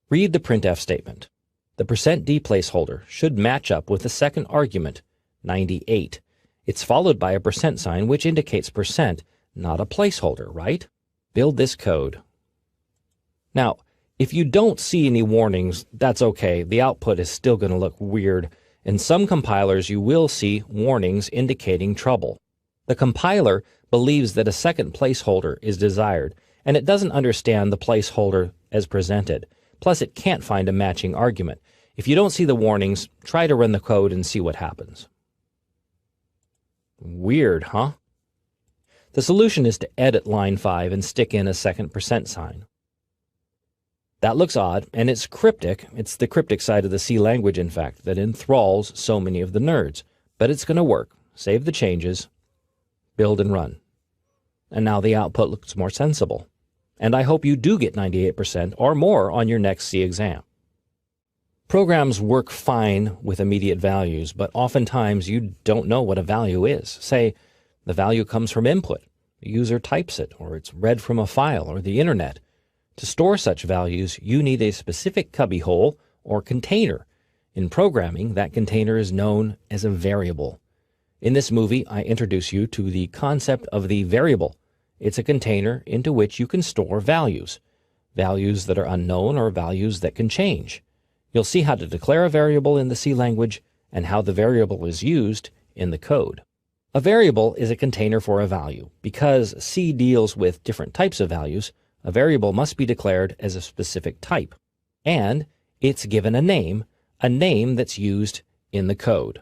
Read the printf statement. The %d placeholder should match up with the second argument, 98. It's followed by a % which indicates %, not a placeholder, right? Build this code. Now, if you don't see any warnings, that's okay. The output is still going to look weird. In some compilers, you will see warnings indicating trouble. The compiler believes that a second placeholder is desired, and it doesn't understand the placeholder as presented. Plus, it can't find a matching argument. If you don't see the warnings, try to run the code and see what happens. Weird, huh? The solution is to edit line 5 and stick in a second %. That looks odd, and it's cryptic. It's the cryptic side of the C language, in fact, that enthralls so many of the nerds. But it's going to work. Save the changes, build and run. And now the output looks more sensible. And I hope you do get 98% or more on your next C exam. Programs work fine with immediate values, but oftentimes you don't know what a value is. Say, the value comes from input. The user types it, or it's read from a file or the internet. To store such values, you need a specific cubbyhole or container. In programming, that container is known as a variable. In this movie, I introduce you to the concept of the variable. It's a container into which you can store values, values that are unknown or values that can change. You'll see how to declare a variable in the C language and how the variable is used in the code. A variable is a container for a value. Because C deals with different types of values, a variable must be declared as a specific type, and it's given a name that's used in the code.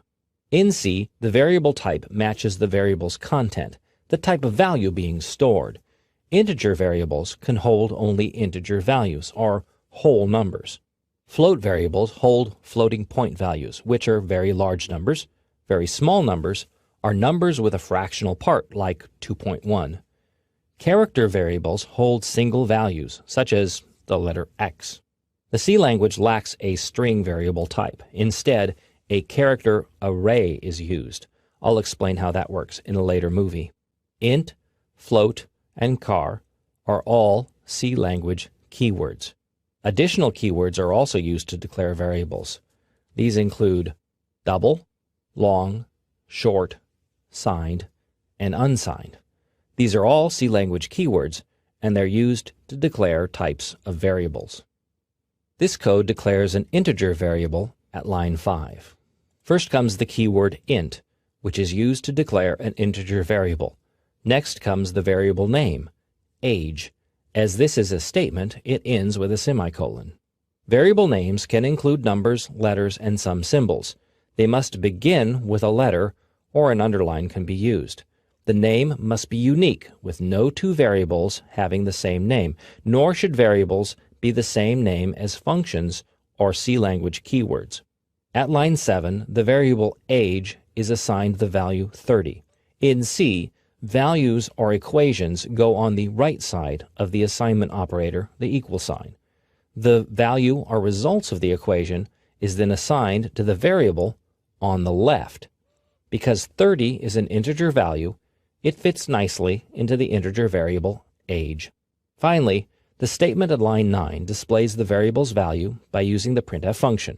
In C, the variable type matches the variable's content, the type of value being stored. Integer variables can hold only integer values, or whole numbers. Float variables hold floating point values, which are very large numbers. Very small numbers are numbers with a fractional part, like 2.1. Character variables hold single values, such as the letter X. The C language lacks a string variable type. Instead, a character array is used. I'll explain how that works in a later movie. Int, float, and char are all C language keywords. Additional keywords are also used to declare variables. These include double, long, short, signed, and unsigned. These are all C language keywords, and they're used to declare types of variables. This code declares an integer variable at line 5. First comes the keyword int, which is used to declare an integer variable. Next comes the variable name, age. As this is a statement, it ends with a semicolon. Variable names can include numbers, letters, and some symbols. They must begin with a letter, or an underline can be used. The name must be unique, with no two variables having the same name, nor should variables be the same name as functions or C language keywords. At line 7, the variable age is assigned the value 30. In C, values or equations go on the right side of the assignment operator, the equal sign. The value or results of the equation is then assigned to the variable on the left. Because 30 is an integer value, it fits nicely into the integer variable age. Finally, the statement at line 9 displays the variable's value by using the printf function.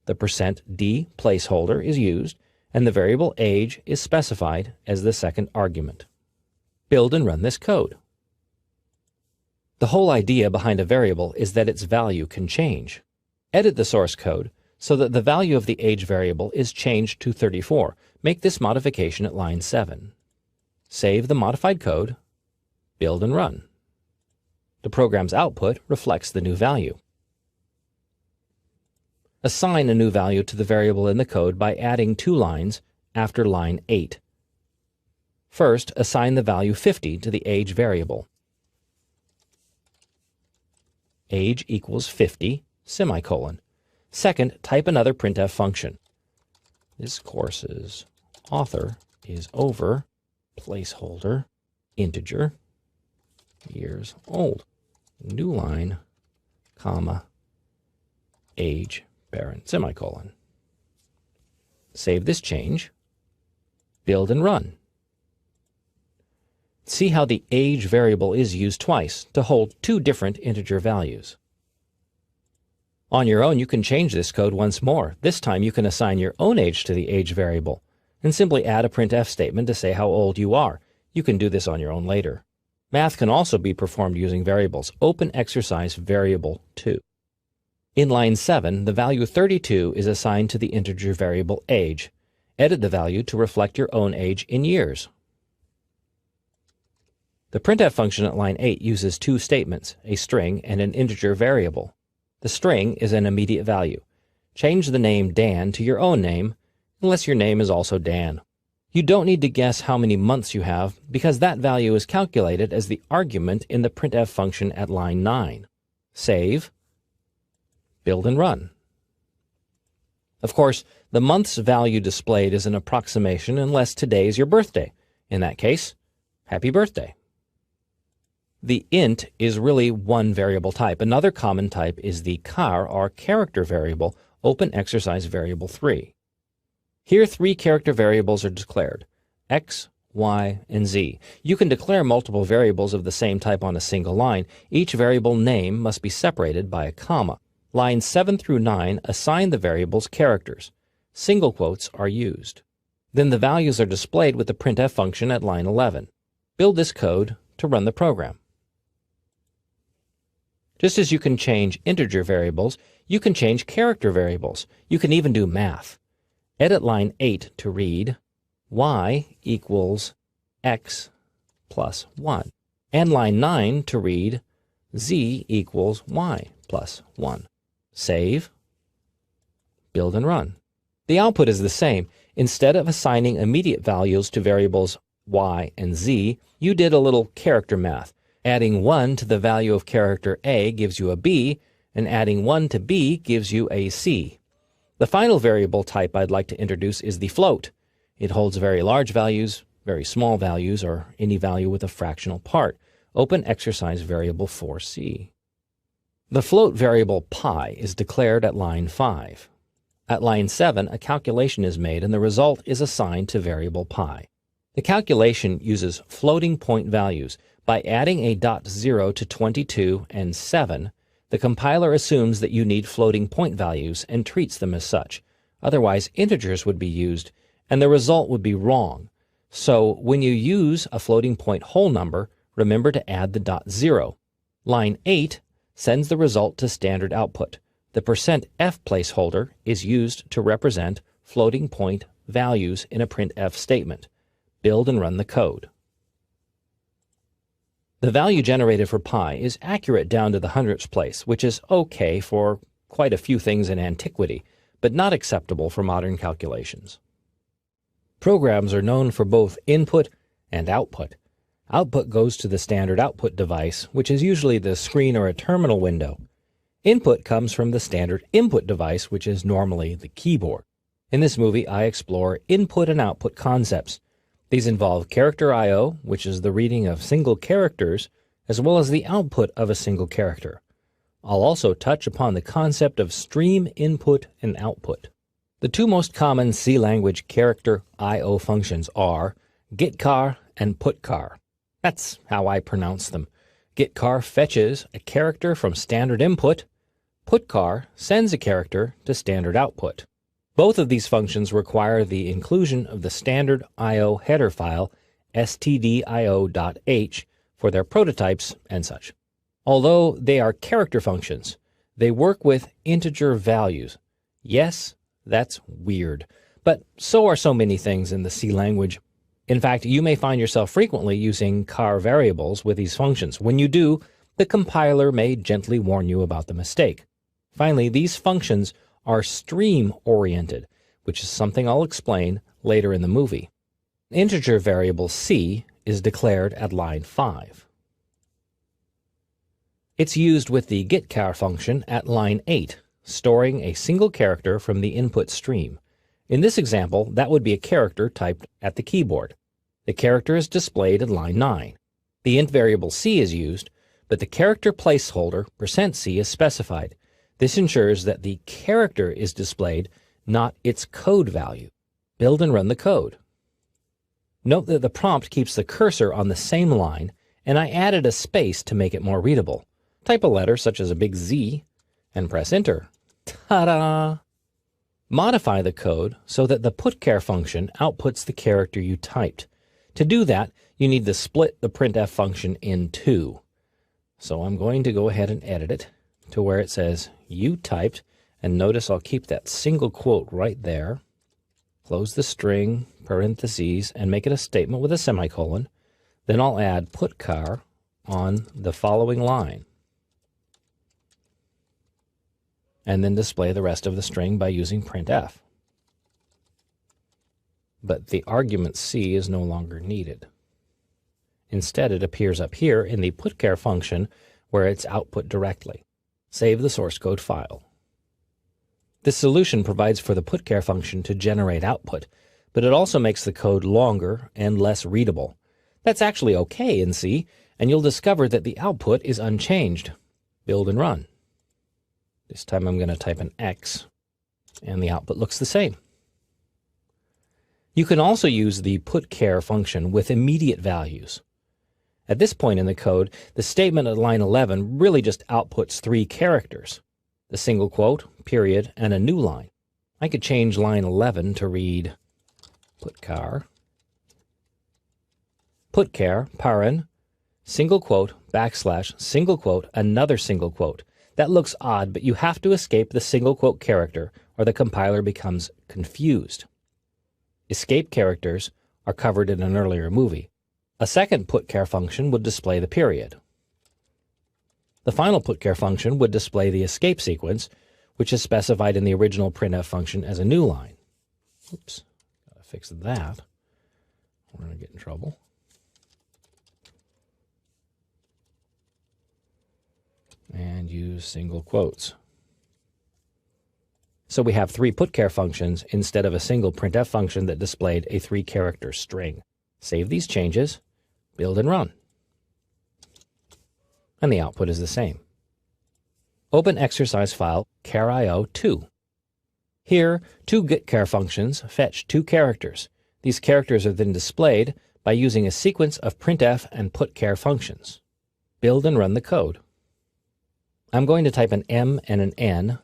The %d placeholder is used, and the variable age is specified as the second argument. Build and run this code. The whole idea behind a variable is that its value can change. Edit the source code so that the value of the age variable is changed to 34. Make this modification at line 7. Save the modified code, build and run. The program's output reflects the new value. Assign a new value to the variable in the code by adding 2 lines after line 8. First, assign the value 50 to the age variable. Age equals 50, semicolon. Second, type another printf function. This course's author is over, placeholder, integer, years old. New line, comma, age, parent, semicolon. Save this change, build and run. See how the age variable is used twice to hold 2 different integer values. On your own, you can change this code once more. This time you can assign your own age to the age variable and simply add a printf statement to say how old you are. You can do this on your own later. Math can also be performed using variables. Open exercise variable 2. In line 7, the value 32 is assigned to the integer variable age. Edit the value to reflect your own age in years. The printf function at line 8 uses 2 statements, a string and an integer variable. The string is an immediate value. Change the name Dan to your own name, unless your name is also Dan. You don't need to guess how many months you have, because that value is calculated as the argument in the printf function at line 9. Save, build and run. Of course, the month's value displayed is an approximation unless today is your birthday. In that case, happy birthday. The int is really one variable type. Another common type is the char, or character variable. Open exercise variable 3. Here 3 character variables are declared, x, y, and z. You can declare multiple variables of the same type on a single line. Each variable name must be separated by a comma. Lines 7 through 9 assign the variables characters. Single quotes are used. Then the values are displayed with the printf function at line 11. Build this code to run the program. Just as you can change integer variables, you can change character variables. You can even do math. Edit line 8 to read y equals x plus 1, and line 9 to read z equals y plus 1. Save, build and run. The output is the same. Instead of assigning immediate values to variables y and z, you did a little character math. Adding 1 to the value of character A gives you a B, and adding 1 to B gives you a C. The final variable type I'd like to introduce is the float. It holds very large values, very small values, or any value with a fractional part. Open exercise variable 4C. The float variable pi is declared at line 5. At line 7, a calculation is made and the result is assigned to variable pi. The calculation uses floating point values. By adding a .0 to 22 and 7, the compiler assumes that you need floating point values and treats them as such. Otherwise, integers would be used, and the result would be wrong. So, when you use a floating point whole number, remember to add the .0. Line 8 sends the result to standard output. The %f placeholder is used to represent floating point values in a printf statement. Build and run the code. The value generated for pi is accurate down to the hundredths place, which is okay for quite a few things in antiquity, but not acceptable for modern calculations. Programs are known for both input and output. Output goes to the standard output device, which is usually the screen or a terminal window. Input comes from the standard input device, which is normally the keyboard. In this movie, I explore input and output concepts. These involve character I/O, which is the reading of single characters, as well as the output of a single character. I'll also touch upon the concept of stream input and output. The 2 most common C language character I/O functions are getChar and putChar. That's how I pronounce them. getChar fetches a character from standard input, Putchar sends a character to standard output. Both of these functions require the inclusion of the standard I/O header file stdio.h for their prototypes and such. Although they are character functions, they work with integer values. Yes, that's weird, but so are so many things in the C language. In fact, you may find yourself frequently using char variables with these functions. When you do, the compiler may gently warn you about the mistake. Finally, these functions are stream-oriented, which is something I'll explain later in the movie. Integer variable c is declared at line 5. It's used with the getChar function at line 8, storing a single character from the input stream. In this example, that would be a character typed at the keyboard. The character is displayed at line 9. The int variable c is used, but the character placeholder %c is specified. This ensures that the character is displayed, not its code value. Build and run the code. Note that the prompt keeps the cursor on the same line, and I added a space to make it more readable. Type a letter such as a big Z and press enter. Ta-da! Modify the code so that the putchar function outputs the character you typed. To do that, you need to split the printf function in two. So I'm going to go ahead and edit it to where it says you typed, and notice I'll keep that single quote right there. Close the string, parentheses, and make it a statement with a semicolon. Then I'll add putchar on the following line, and then display the rest of the string by using printf. But the argument c is no longer needed. Instead, it appears up here in the putchar function where it's output directly. Save the source code file. This solution provides for the putchar function to generate output, but it also makes the code longer and less readable. That's actually okay in C, and you'll discover that the output is unchanged. Build and run. This time I'm going to type an X, and the output looks the same. You can also use the putchar function with immediate values. At this point in the code, the statement at line 11 really just outputs 3 characters, the single quote, period, and a new line. I could change line 11 to read putchar, paren, single quote, backslash, single quote, another single quote. That looks odd, but you have to escape the single quote character or the compiler becomes confused. Escape characters are covered in an earlier movie. A second putchar function would display the period. The final putchar function would display the escape sequence, which is specified in the original printf function as a new line. Oops, gotta fix that. We're gonna get in trouble. And use single quotes. So we have 3 putchar functions instead of a single printf function that displayed a 3-character string. Save these changes, build and run. And the output is the same. Open exercise file char.io2. Here, 2 getChar functions fetch 2 characters. These characters are then displayed by using a sequence of printf and putchar functions. Build and run the code. I'm going to type an M and an N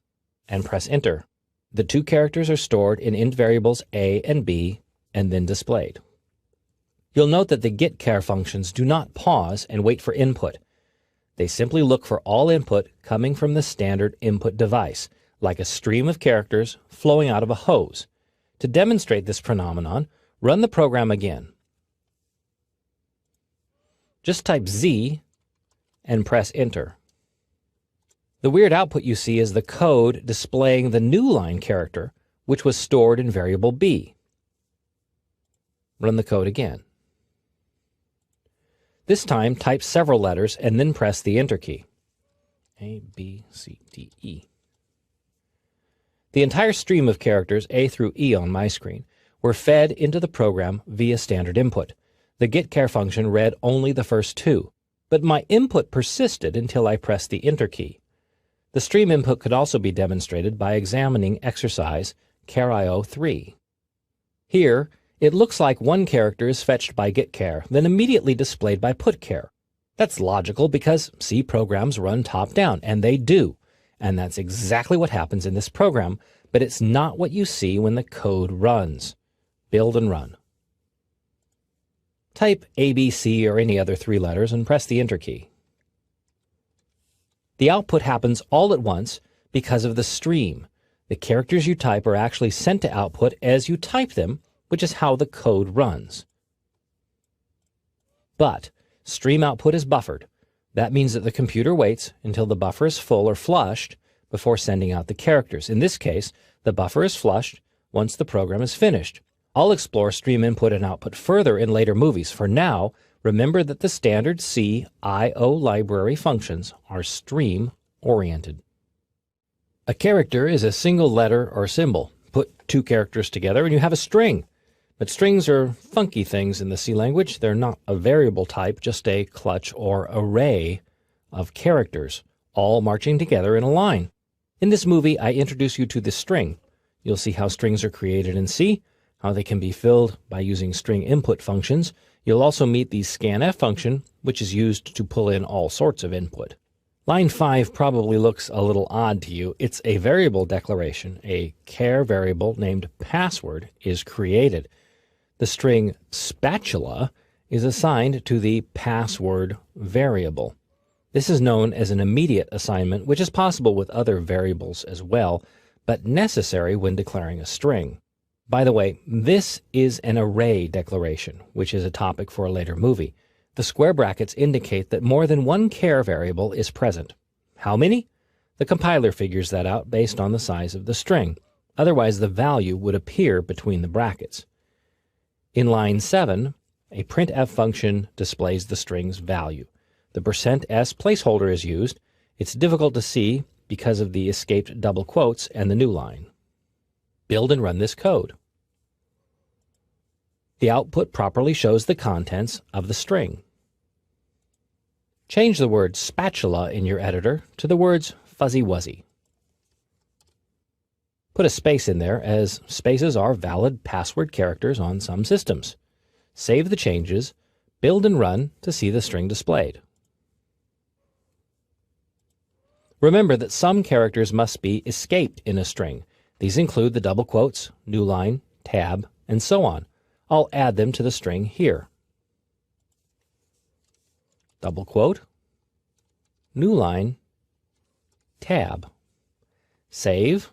and press enter. The 2 characters are stored in int variables A and B and then displayed. You'll note that the getChar functions do not pause and wait for input. They simply look for all input coming from the standard input device, like a stream of characters flowing out of a hose. To demonstrate this phenomenon, run the program again. Just type Z and press enter. The weird output you see is the code displaying the new line character, which was stored in variable B. Run the code again. This time, type several letters and then press the enter key. A, B, C, D, E. The entire stream of characters A through E on my screen were fed into the program via standard input. The getChar function read only the first 2, but my input persisted until I pressed the enter key. The stream input could also be demonstrated by examining exercise char.io3. Here, it looks like 1 character is fetched by getChar, then immediately displayed by putchar. That's logical because C programs run top-down, and they do. And that's exactly what happens in this program, but it's not what you see when the code runs. Build and run. Type A, B, C, or any other 3 letters and press the Enter key. The output happens all at once because of the stream. The characters you type are actually sent to output as you type them, which is how the code runs. But stream output is buffered. That means that the computer waits until the buffer is full or flushed before sending out the characters. In this case, the buffer is flushed once the program is finished. I'll explore stream input and output further in later movies. For now, remember that the standard C I/O library functions are stream-oriented. A character is a single letter or symbol. Put 2 characters together and you have a string. But strings are funky things in the C language. They're not a variable type, just a clutch or array of characters, all marching together in a line. In this movie, I introduce you to the string. You'll see how strings are created in C, how they can be filled by using string input functions. You'll also meet the scanf function, which is used to pull in all sorts of input. Line 5 probably looks a little odd to you. It's a variable declaration. A char variable named password is created. The string spatula is assigned to the password variable. This is known as an immediate assignment, which is possible with other variables as well, but necessary when declaring a string. By the way, this is an array declaration, which is a topic for a later movie. The square brackets indicate that more than one char variable is present. How many? The compiler figures that out based on the size of the string. Otherwise, the value would appear between the brackets. In line 7, a printf function displays the string's value. The %s placeholder is used. It's difficult to see because of the escaped double quotes and the new line. Build and run this code. The output properly shows the contents of the string. Change the word spatula in your editor to the words fuzzy wuzzy. Put a space in there, as spaces are valid password characters on some systems. Save the changes, build and run to see the string displayed. Remember that some characters must be escaped in a string. These include the double quotes, new line, tab, and so on. I'll add them to the string here. Double quote, new line, tab. Save,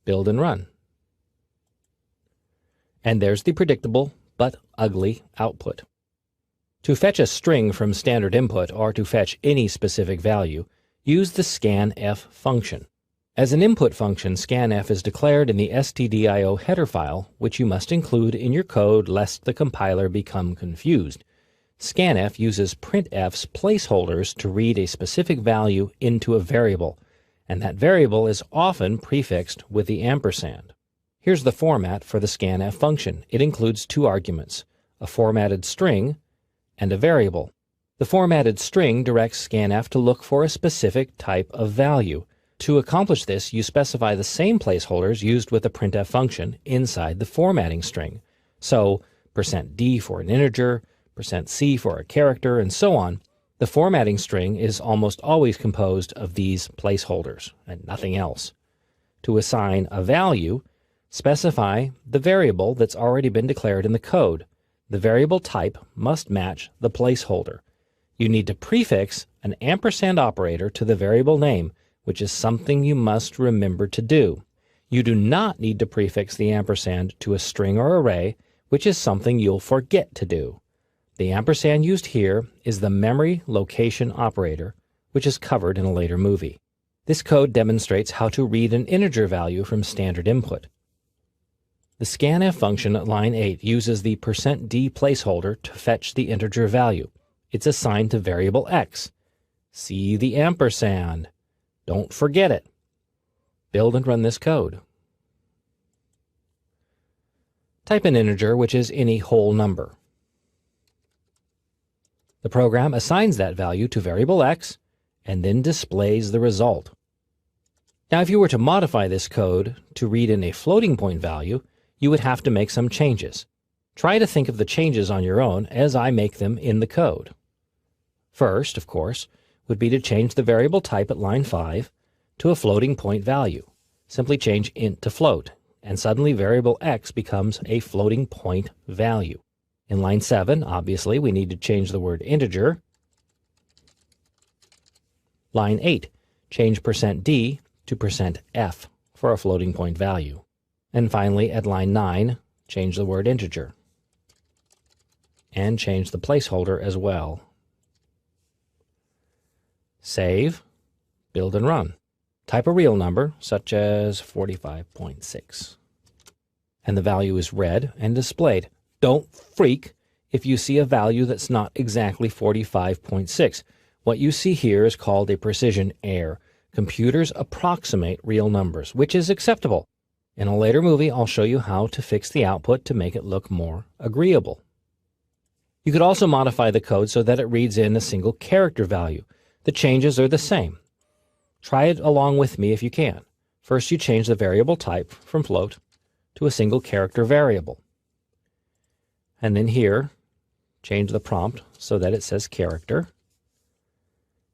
build and run. And there's the predictable but ugly output. To fetch a string from standard input or to fetch any specific value, use the scanf function. As an input function, scanf is declared in the stdio header file, which you must include in your code lest the compiler become confused. Scanf uses printf's placeholders to read a specific value into a variable, and that variable is often prefixed with the ampersand. Here's the format for the scanf function. It includes 2 arguments, a formatted string and a variable. The formatted string directs scanf to look for a specific type of value. To accomplish this, you specify the same placeholders used with the printf function inside the formatting string. So, %d for an integer, %c for a character, and so on. The formatting string is almost always composed of these placeholders and nothing else. To assign a value, specify the variable that's already been declared in the code. The variable type must match the placeholder. You need to prefix an ampersand operator to the variable name, which is something you must remember to do. You do not need to prefix the ampersand to a string or array, which is something you'll forget to do. The ampersand used here is the memory location operator, which is covered in a later movie. This code demonstrates how to read an integer value from standard input. The scanf function at line 8 uses the %d placeholder to fetch the integer value. It's assigned to variable x. See the ampersand. Don't forget it. Build and run this code. Type an integer, which is any whole number. The program assigns that value to variable x and then displays the result. Now, if you were to modify this code to read in a floating point value, you would have to make some changes. Try to think of the changes on your own as I make them in the code. First, of course, would be to change the variable type at line 5 to a floating point value. Simply change int to float, and suddenly variable x becomes a floating point value. In line 7, obviously, we need to change the word integer. Line 8, change %d to %f for a floating point value. And finally, at line 9, change the word integer. And change the placeholder as well. Save, build and run. Type a real number, such as 45.6. And the value is read and displayed. Don't freak if you see a value that's not exactly 45.6. What you see here is called a precision error. Computers approximate real numbers, which is acceptable. In a later movie, I'll show you how to fix the output to make it look more agreeable. You could also modify the code so that it reads in a single character value. The changes are the same. Try it along with me if you can. First, you change the variable type from float to a single character variable. And then here, change the prompt so that it says character.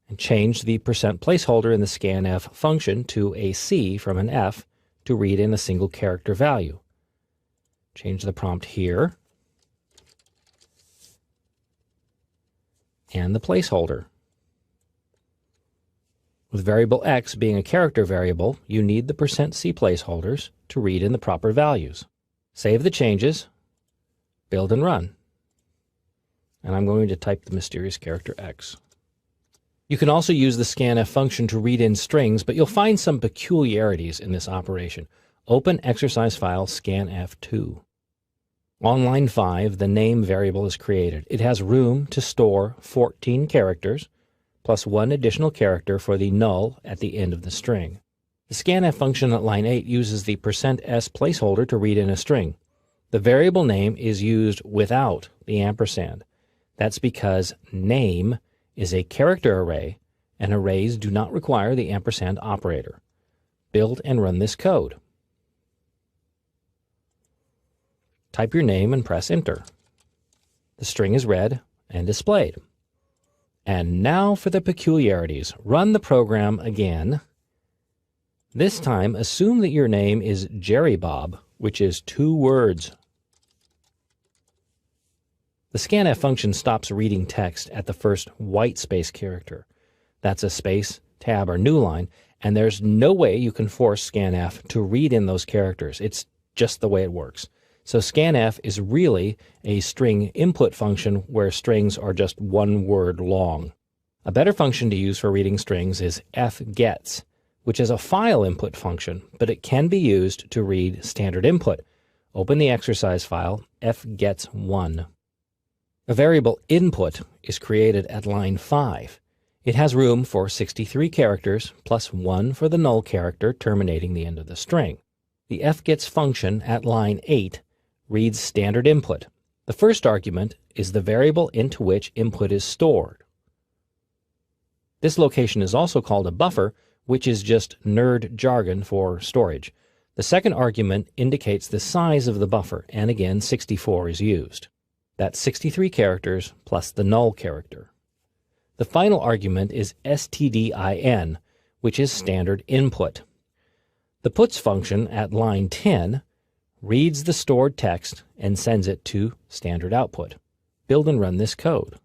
And change the % placeholder in the scanf function to a C from an F to read in a single character value. Change the prompt here. And the placeholder. With variable x being a character variable, you need the %c placeholders to read in the proper values. Save the changes, build and run. And I'm going to type the mysterious character x. You can also use the scanf function to read in strings, but you'll find some peculiarities in this operation. Open exercise file scanf2. On line 5, the name variable is created. It has room to store 14 characters, plus one additional character for the null at the end of the string. The scanf function at line 8 uses the %s placeholder to read in a string. The variable name is used without the ampersand. That's because name is a character array, and arrays do not require the ampersand operator. Build and run this code. Type your name and press enter. The string is read and displayed. And now for the peculiarities. Run the program again. This time, assume that your name is Jerry Bob, which is 2 words. The scanf function stops reading text at the first white space character. That's a space, tab, or new line, and there's no way you can force scanf to read in those characters. It's just the way it works. So scanf is really a string input function where strings are just 1 word long. A better function to use for reading strings is fgets, which is a file input function, but it can be used to read standard input. Open the exercise file fgets1. A variable input is created at line 5. It has room for 63 characters plus 1 for the null character terminating the end of the string. The fgets function at line 8 reads standard input. The first argument is the variable into which input is stored. This location is also called a buffer, which is just nerd jargon for storage. The second argument indicates the size of the buffer, and again 64 is used. That's 63 characters plus the null character. The final argument is stdin, which is standard input. The puts function at line 10 reads the stored text and sends it to standard output. Build and run this code.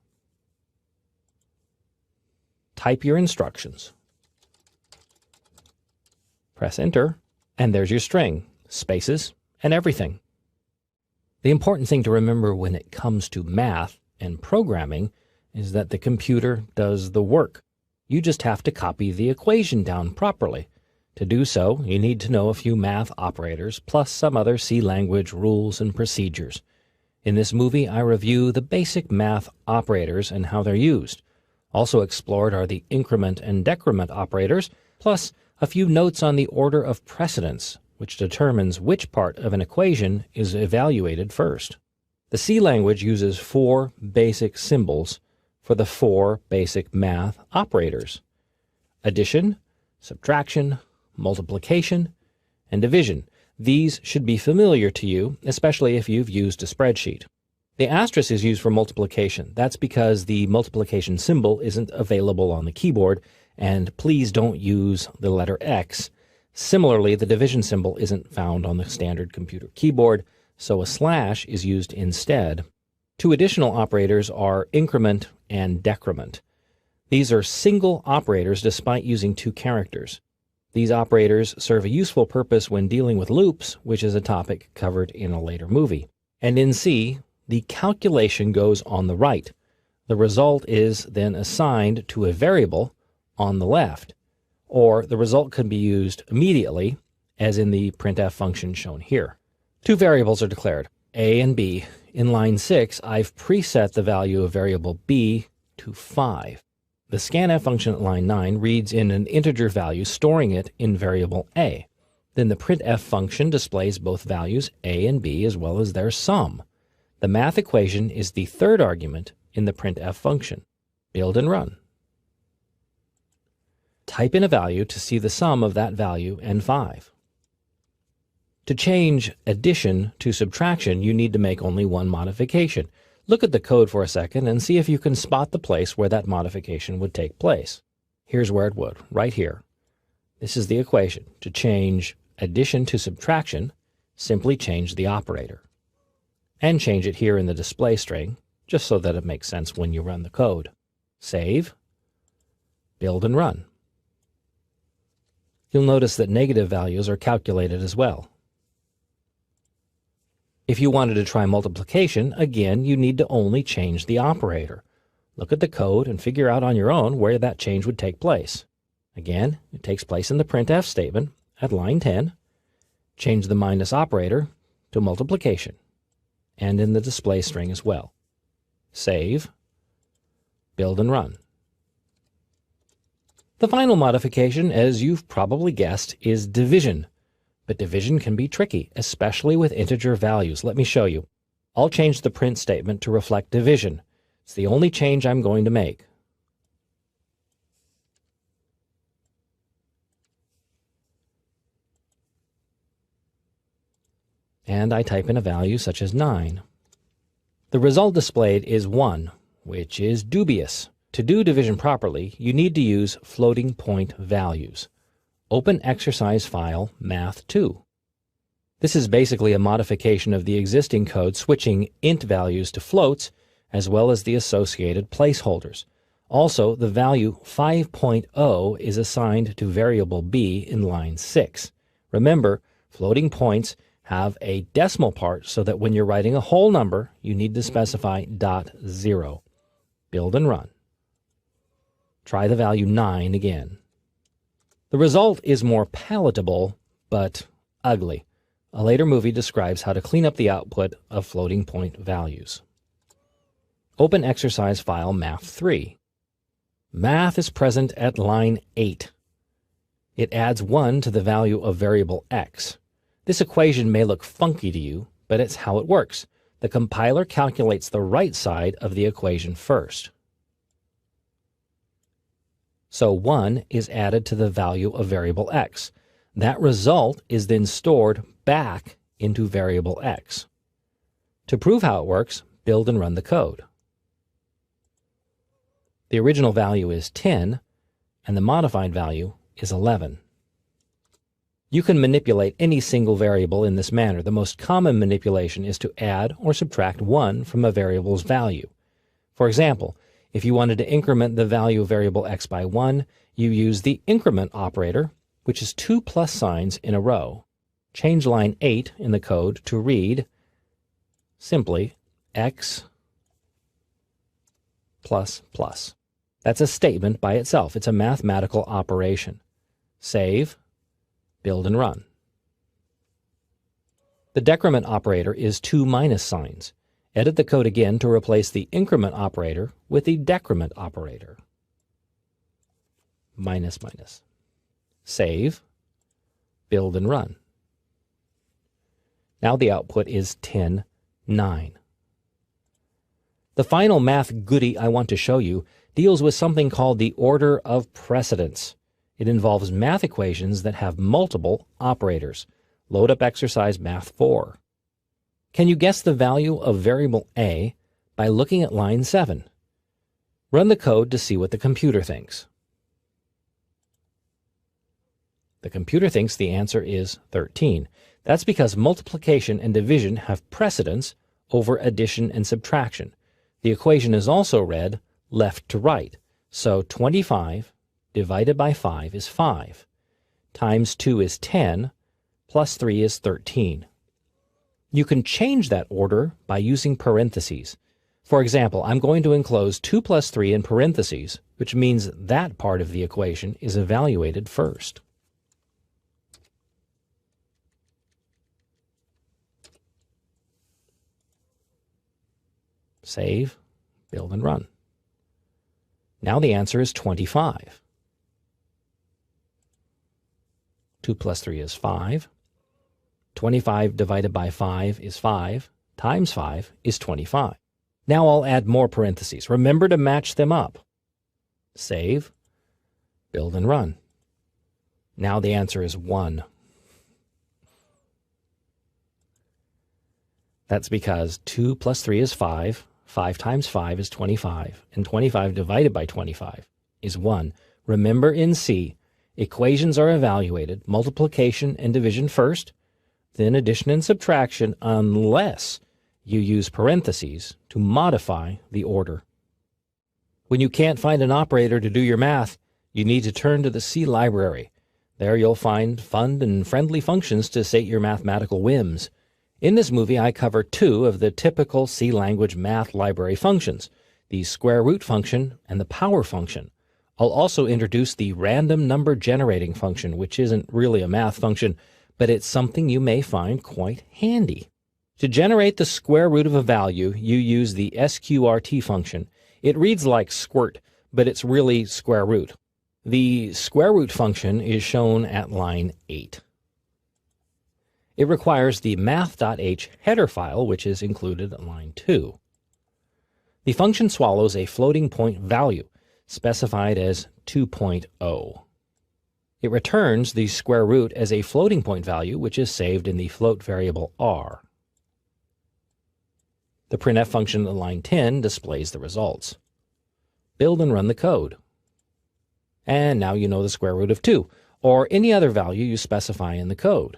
Type your instructions. Press enter, and there's your string, spaces, and everything. The important thing to remember when it comes to math and programming is that the computer does the work. You just have to copy the equation down properly. To do so, you need to know a few math operators, plus some other C language rules and procedures. In this movie, I review the basic math operators and how they're used. Also explored are the increment and decrement operators, plus a few notes on the order of precedence, which determines which part of an equation is evaluated first. The C language uses 4 basic symbols for the 4 basic math operators: addition, subtraction, multiplication, and division. These should be familiar to you, especially if you've used a spreadsheet. The asterisk is used for multiplication. That's because the multiplication symbol isn't available on the keyboard, and please don't use the letter X. Similarly, the division symbol isn't found on the standard computer keyboard, so a slash is used instead. Two additional operators are increment and decrement. These are single operators despite using two characters. These operators serve a useful purpose when dealing with loops, which is a topic covered in a later movie. And in C, the calculation goes on the right. The result is then assigned to a variable on the left, or the result can be used immediately, as in the printf function shown here. Two variables are declared, a and b. In line 6, I've preset the value of variable b to 5. The scanf function at line 9 reads in an integer value, storing it in variable a. Then the printf function displays both values a and b as well as their sum. The math equation is the third argument in the printf function. Build and run. Type in a value to see the sum of that value and 5. To change addition to subtraction, you need to make only one modification. Look at the code for a second and see if you can spot the place where that modification would take place. Here's where it would, right here. This is the equation. To change addition to subtraction, simply change the operator. And change it here in the display string, just so that it makes sense when you run the code. Save, build and run. You'll notice that negative values are calculated as well. If you wanted to try multiplication, again, you need to only change the operator. Look at the code and figure out on your own where that change would take place. Again, it takes place in the printf statement at line 10. Change the minus operator to multiplication, and in the display string as well. Save, build and run. The final modification, as you've probably guessed, is division. But division can be tricky, especially with integer values. Let me show you. I'll change the print statement to reflect division. It's the only change I'm going to make. And I type in a value such as 9. The result displayed is 1, which is dubious. To do division properly, you need to use floating point values. Open exercise file math2. This is basically a modification of the existing code switching int values to floats, as well as the associated placeholders. Also, the value 5.0 is assigned to variable b in line 6. Remember, floating points have a decimal part so that when you're writing a whole number, you need to specify .0. Build and run. Try the value 9 again. The result is more palatable, but ugly. A later movie describes how to clean up the output of floating point values. Open exercise file math3. Math is present at line 8. It adds 1 to the value of variable x. This equation may look funky to you, but it's how it works. The compiler calculates the right side of the equation first. So 1 is added to the value of variable x. That result is then stored back into variable x. To prove how it works, build and run the code. The original value is 10, and the modified value is 11. You can manipulate any single variable in this manner. The most common manipulation is to add or subtract 1 from a variable's value. For example, if you wanted to increment the value of variable x by 1, you use the increment operator, which is 2 plus signs in a row. Change line 8 in the code to read simply x plus plus. That's a statement by itself. It's a mathematical operation. Save, build and run. The decrement operator is 2 minus signs. Edit the code again to replace the increment operator with the decrement operator. Minus, minus. Save, build and run. Now the output is 10, 9. The final math goodie I want to show you deals with something called the order of precedence. It involves math equations that have multiple operators. Load up exercise math 4. Can you guess the value of variable a by looking at line 7? Run the code to see what the computer thinks. The computer thinks the answer is 13. That's because multiplication and division have precedence over addition and subtraction. The equation is also read left to right. So 25 divided by 5 is 5. Times 2 is 10, plus 3 is 13. You can change that order by using parentheses. For example, I'm going to enclose 2 plus 3 in parentheses, which means that part of the equation is evaluated first. Save, build, and run. Now the answer is 25. 2 plus 3 is 5. 25 divided by 5 is 5. Times 5 is 25. Now I'll add more parentheses. Remember to match them up. Save, build, and run. Now the answer is 1. That's because 2 plus 3 is 5. 5 times 5 is 25, and 25 divided by 25 is 1. Remember in C, equations are evaluated multiplication and division first, then addition and subtraction unless you use parentheses to modify the order. When you can't find an operator to do your math, you need to turn to the C library. There you'll find fun and friendly functions to sate your mathematical whims. In this movie, I cover 2 of the typical C language math library functions, the square root function and the power function. I'll also introduce the random number generating function, which isn't really a math function, but it's something you may find quite handy. To generate the square root of a value, you use the sqrt function. It reads like squirt, but it's really square root. The square root function is shown at line 8. It requires the math.h header file, which is included at line 2. The function swallows a floating point value, specified as 2.0. It returns the square root as a floating point value, which is saved in the float variable r. The printf function at line 10 displays the results. Build and run the code. And now you know the square root of 2, or any other value you specify in the code.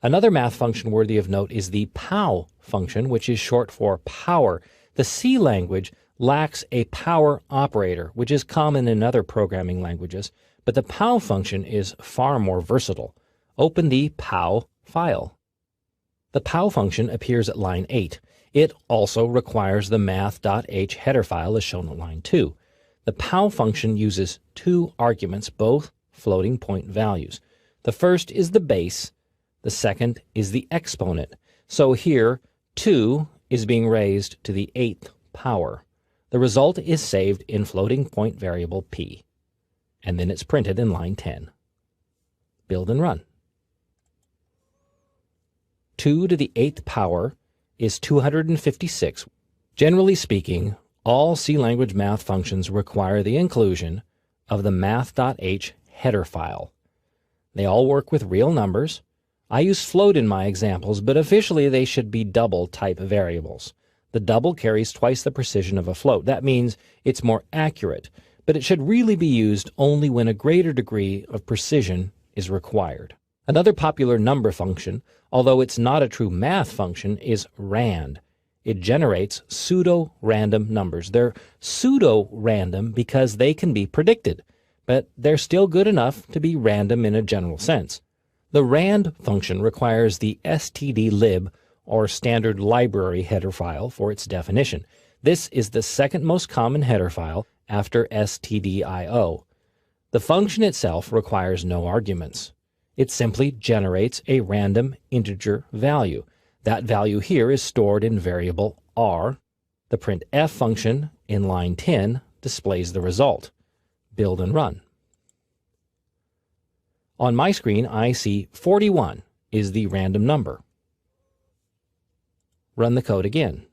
Another math function worthy of note is the pow function, which is short for power. The C language lacks a power operator, which is common in other programming languages, but the pow function is far more versatile. Open the pow file. The pow function appears at line 8. It also requires the math.h header file as shown at line 2. The pow function uses 2 arguments, both floating point values. The first is the base. The second is the exponent. So here, 2 is being raised to the 8th power. The result is saved in floating point variable p, and then it's printed in line 10. Build and run. 2 to the 8th power is 256. Generally speaking, all C language math functions require the inclusion of the math.h header file. They all work with real numbers. I use float in my examples, but officially they should be double type variables. The double carries twice the precision of a float. That means it's more accurate, but it should really be used only when a greater degree of precision is required. Another popular number function, although it's not a true math function, is rand. It generates pseudo-random numbers. They're pseudo-random because they can be predicted, but they're still good enough to be random in a general sense. The rand function requires the stdlib, or standard library header file, for its definition. This is the second most common header file after stdio. The function itself requires no arguments. It simply generates a random integer value. That value here is stored in variable r. The printf function in line 10 displays the result. Build and run. On my screen, I see 41 is the random number. Run the code again.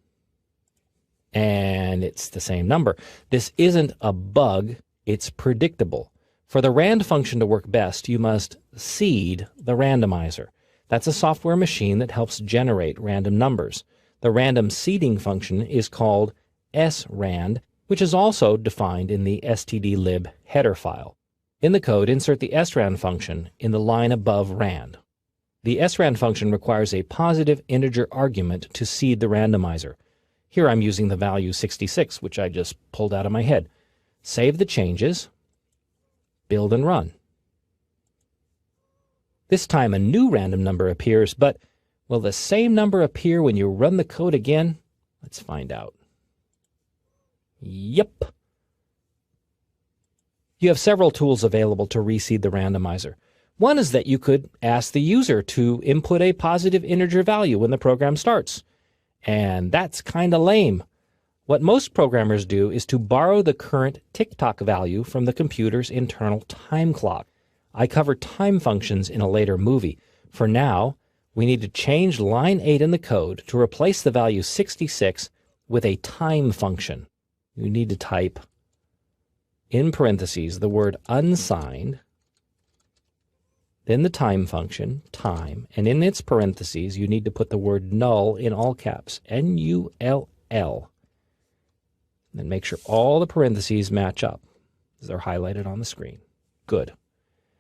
And it's the same number. This isn't a bug, it's predictable. For the rand function to work best, you must seed the randomizer. That's a software machine that helps generate random numbers. The random seeding function is called srand, which is also defined in the stdlib header file. In the code, insert the srand function in the line above rand. The srand function requires a positive integer argument to seed the randomizer. Here I'm using the value 66, which I just pulled out of my head. Save the changes, build and run. This time a new random number appears, but will the same number appear when you run the code again? Let's find out. Yep. You have several tools available to reseed the randomizer. One is that you could ask the user to input a positive integer value when the program starts. And that's kind of lame. What most programmers do is to borrow the current tick-tock value from the computer's internal time clock. I cover time functions in a later movie. For now, we need to change line 8 in the code to replace the value 66 with a time function. You need to type in parentheses the word unsigned, then the time function, time, and in its parentheses you need to put the word null in all caps, N-U-L-L. Then make sure all the parentheses match up as they're highlighted on the screen. Good.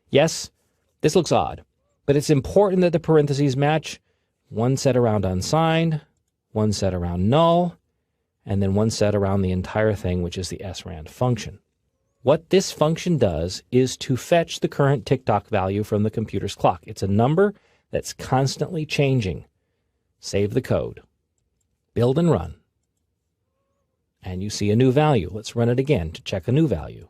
Yes, this looks odd, but it's important that the parentheses match. One set around unsigned, one set around null, and then one set around the entire thing, which is the srand function. What this function does is to fetch the current tick-tock value from the computer's clock. It's a number that's constantly changing. Save the code. Build and run. And you see a new value. Let's run it again to check a new value.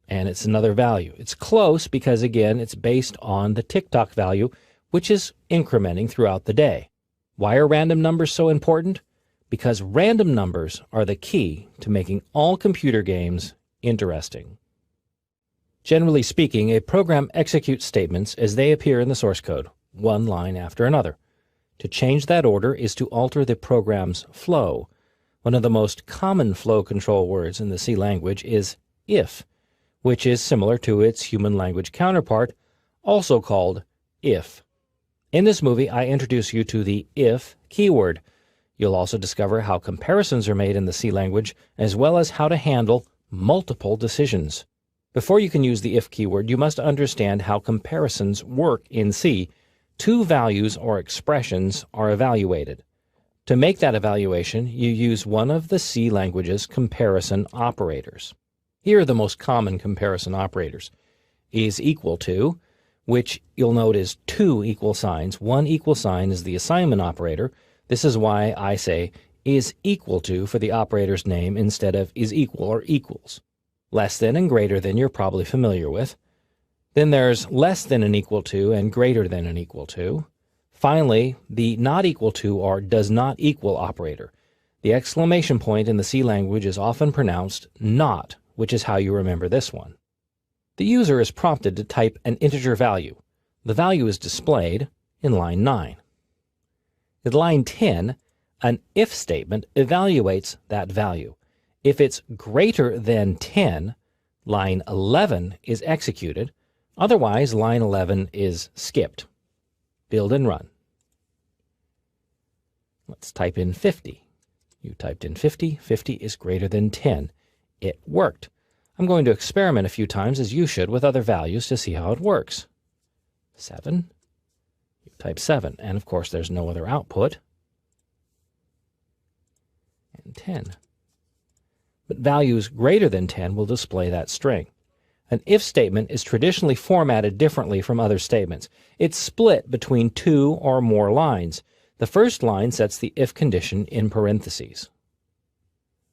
And it's another value. It's close because, again, it's based on the tick-tock value, which is incrementing throughout the day. Why are random numbers so important? Because random numbers are the key to making all computer games interesting. Generally speaking, a program executes statements as they appear in the source code, one line after another. To change that order is to alter the program's flow. One of the most common flow control words in the C language is if, which is similar to its human language counterpart, also called if. In this movie, I introduce you to the if keyword. You'll also discover how comparisons are made in the C language, as well as how to handle multiple decisions. Before you can use the if keyword, you must understand how comparisons work in C. Two values or expressions are evaluated. To make that evaluation, you use one of the C language's comparison operators. Here are the most common comparison operators. Is equal to, which you'll note is two equal signs. One equal sign is the assignment operator. This is why I say is equal to for the operator's name instead of is equal or equals. Less than and greater than you're probably familiar with. Then there's less than and equal to and greater than and equal to. Finally, the not equal to or does not equal operator. The exclamation point in the C language is often pronounced not, which is how you remember this one. The user is prompted to type an integer value. The value is displayed in line 9. At line 10, an if statement evaluates that value. If it's greater than 10, line 11 is executed. Otherwise, line 11 is skipped. Build and run. Let's type in 50. You typed in 50. 50 is greater than 10. It worked. I'm going to experiment a few times, as you should, with other values to see how it works. 7. You type 7, and of course there's no other output. And 10. But values greater than 10 will display that string. An if statement is traditionally formatted differently from other statements. It's split between two or more lines. The first line sets the if condition in parentheses.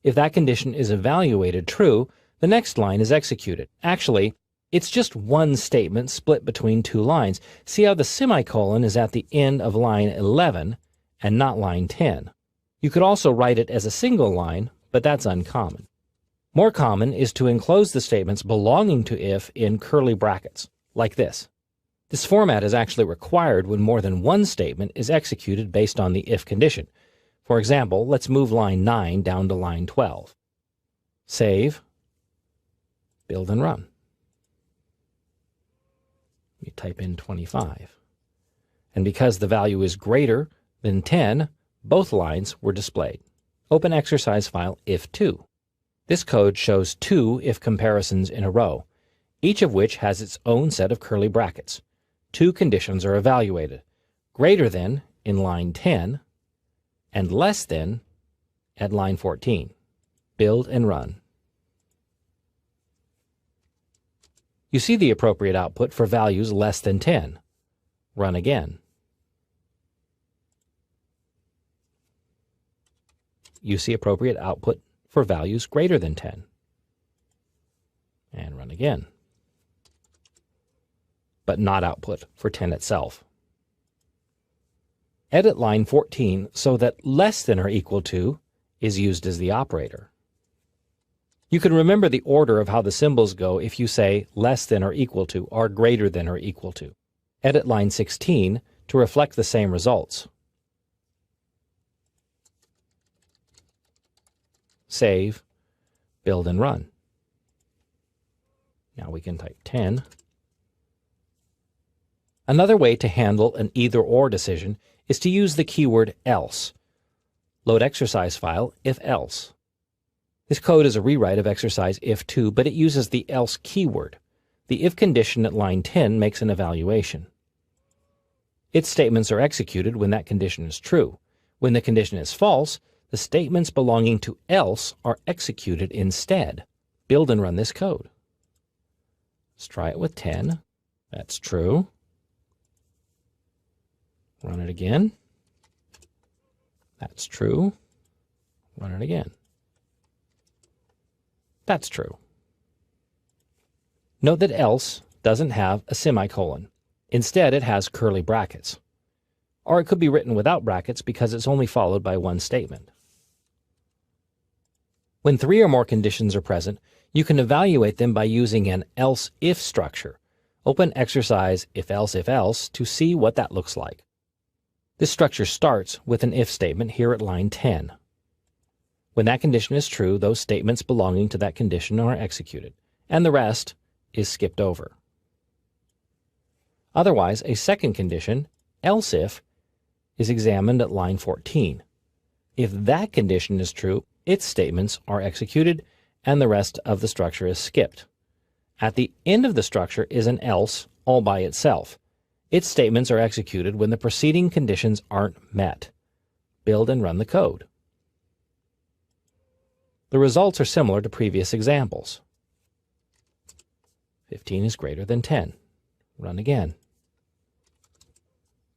If that condition is evaluated true, the next line is executed. Actually, it's just one statement split between two lines. See how the semicolon is at the end of line 11 and not line 10. You could also write it as a single line, but that's uncommon. More common is to enclose the statements belonging to if in curly brackets, like this. This format is actually required when more than one statement is executed based on the if condition. For example, let's move line 9 down to line 12. Save, build and run. You type in 25. And because the value is greater than 10, both lines were displayed. Open exercise file if2. This code shows two if comparisons in a row, each of which has its own set of curly brackets. Two conditions are evaluated: greater than in line 10 and less than at line 14. Build and run. You see the appropriate output for values less than 10. Run again. You see appropriate output for values greater than 10. And run again. But not output for 10 itself. Edit line 14 so that less than or equal to is used as the operator. You can remember the order of how the symbols go if you say less than or equal to or greater than or equal to. Edit line 16 to reflect the same results. Save, build and run. Now we can type 10. Another way to handle an either-or decision is to use the keyword else. Load exercise file if else. This code is a rewrite of exercise if2, but it uses the else keyword. The if condition at line 10 makes an evaluation. Its statements are executed when that condition is true. When the condition is false, the statements belonging to else are executed instead. Build and run this code. Let's try it with 10. That's true. Run it again. That's true. Run it again. That's true. Note that else doesn't have a semicolon. Instead, it has curly brackets. Or it could be written without brackets because it's only followed by one statement. When three or more conditions are present, you can evaluate them by using an else-if structure. Open exercise if-else to see what that looks like. This structure starts with an if statement here at line 10. When that condition is true, those statements belonging to that condition are executed, and the rest is skipped over. Otherwise, a second condition, else if, is examined at line 14. If that condition is true, its statements are executed, and the rest of the structure is skipped. At the end of the structure is an else all by itself. Its statements are executed when the preceding conditions aren't met. Build and run the code. The results are similar to previous examples. 15 is greater than 10. Run again.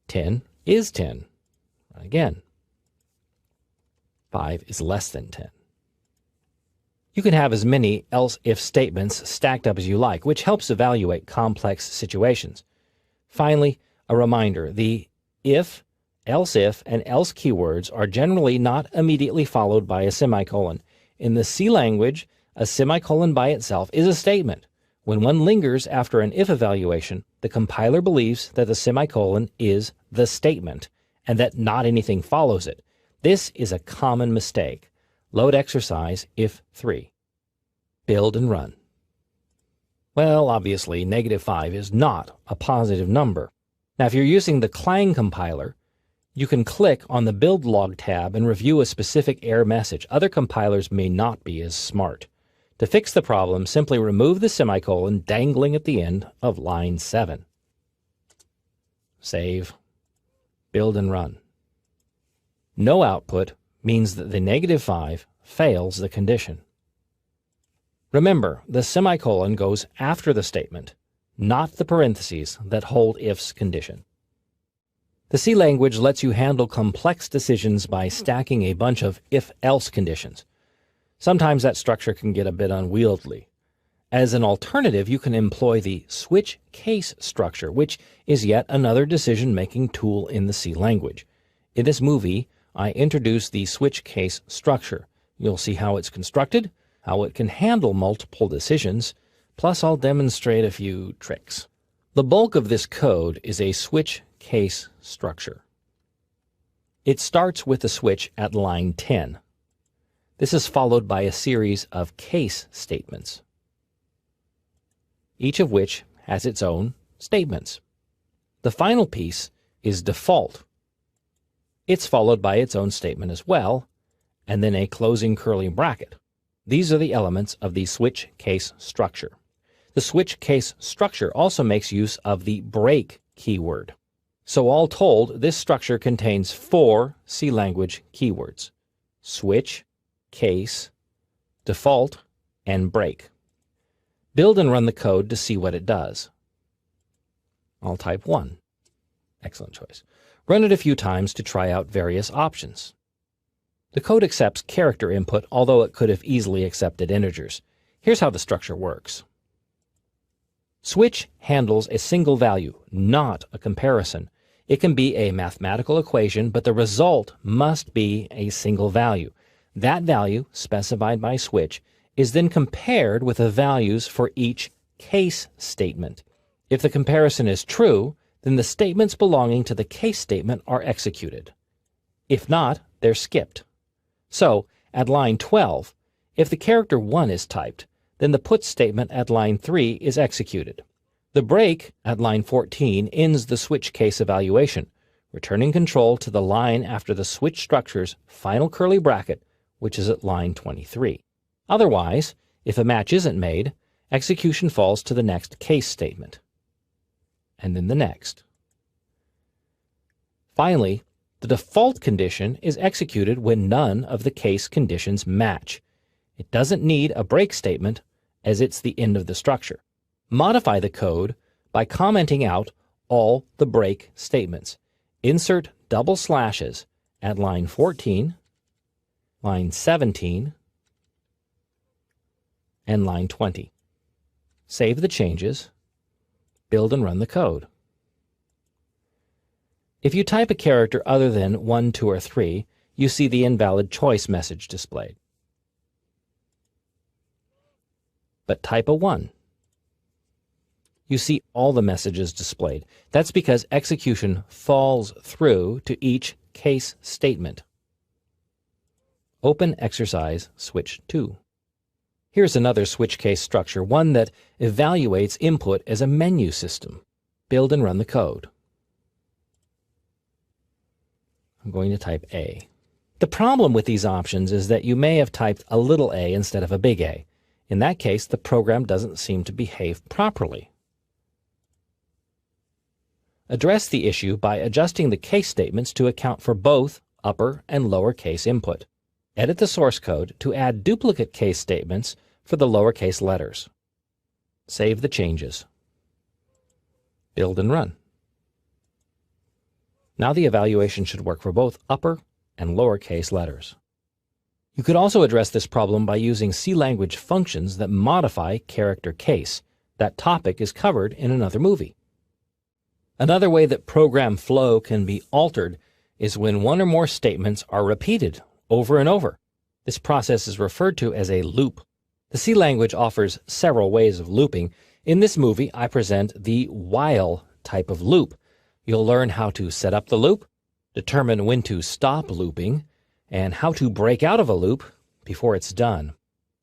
10 is 10. Run again. 5 is less than 10. You can have as many else-if statements stacked up as you like, which helps evaluate complex situations. Finally, a reminder, the if, else-if, and else keywords are generally not immediately followed by a semicolon. In the C language, a semicolon by itself is a statement. When one lingers after an if evaluation, the compiler believes that the semicolon is the statement, and that not anything follows it. This is a common mistake. Load exercise if3. Build and run. Well, obviously, -5 is not a positive number. Now, if you're using the Clang compiler, you can click on the Build Log tab and review a specific error message. Other compilers may not be as smart. To fix the problem, simply remove the semicolon dangling at the end of line 7. Save. Build and run. No output means that the -5 fails the condition. Remember, the semicolon goes after the statement, not the parentheses that hold if's condition. The C language lets you handle complex decisions by stacking a bunch of if-else conditions. Sometimes that structure can get a bit unwieldy. As an alternative, you can employ the switch case structure, which is yet another decision-making tool in the C language. In this movie, I introduce the switch case structure. You'll see how it's constructed, how it can handle multiple decisions, plus I'll demonstrate a few tricks. The bulk of this code is a switch case structure. It starts with the switch at line 10. This is followed by a series of case statements, each of which has its own statements. The final piece is default. It's followed by its own statement as well, and then a closing curly bracket. These are the elements of the switch case structure. The switch case structure also makes use of the break keyword. So all told, this structure contains 4 C language keywords: switch, case, default, and break. Build and run the code to see what it does. I'll type 1. Excellent choice. Run it a few times to try out various options. The code accepts character input, although it could have easily accepted integers. Here's how the structure works. Switch handles a single value, not a comparison. It can be a mathematical equation, but the result must be a single value. That value, specified by switch, is then compared with the values for each case statement. If the comparison is true, then the statements belonging to the case statement are executed. If not, they're skipped. So, at line 12, if the character 1 is typed, then the put statement at line 3 is executed. The break at line 14 ends the switch case evaluation, returning control to the line after the switch structure's final curly bracket, which is at line 23. Otherwise, if a match isn't made, execution falls to the next case statement, and then the next. Finally, the default condition is executed when none of the case conditions match. It doesn't need a break statement, as it's the end of the structure. Modify the code by commenting out all the break statements. Insert double slashes at line 14, line 17, and line 20. Save the changes, build and run the code. If you type a character other than 1, 2, or 3, you see the invalid choice message displayed. But type a 1. You see all the messages displayed. That's because execution falls through to each case statement. Open exercise switch 2. Here's another switch case structure, one that evaluates input as a menu system. Build and run the code. I'm going to type A. The problem with these options is that you may have typed a little a instead of a big A. In that case, the program doesn't seem to behave properly. Address the issue by adjusting the case statements to account for both upper and lower case input. Edit the source code to add duplicate case statements for the lowercase letters. Save the changes. Build and run. Now the evaluation should work for both upper and lowercase letters. You could also address this problem by using C language functions that modify character case. That topic is covered in another movie. Another way that program flow can be altered is when one or more statements are repeated over and over. This process is referred to as a loop. The C language offers several ways of looping. In this movie, I present the while type of loop. You'll learn how to set up the loop, determine when to stop looping, and how to break out of a loop before it's done.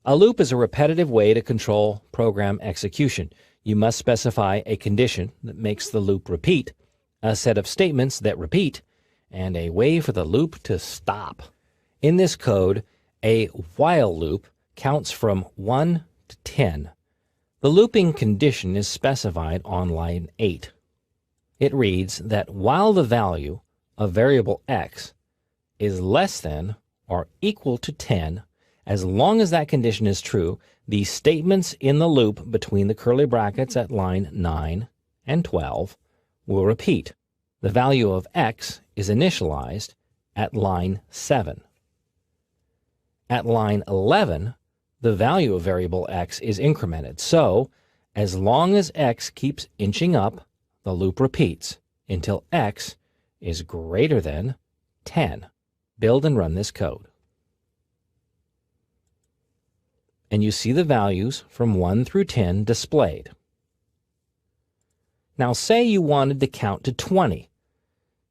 A loop is a repetitive way to control program execution. You must specify a condition that makes the loop repeat, a set of statements that repeat, and a way for the loop to stop. In this code, a while loop counts from 1 to 10. The looping condition is specified on line 8. It reads that while the value of variable x is less than or equal to 10, as long as that condition is true, the statements in the loop between the curly brackets at line 9 and 12 will repeat. The value of x is initialized at line 7. At line 11, the value of variable x is incremented. So, as long as x keeps inching up, the loop repeats until x is greater than 10. Build and run this code. And you see the values from 1 through 10 displayed. Now say you wanted to count to 20.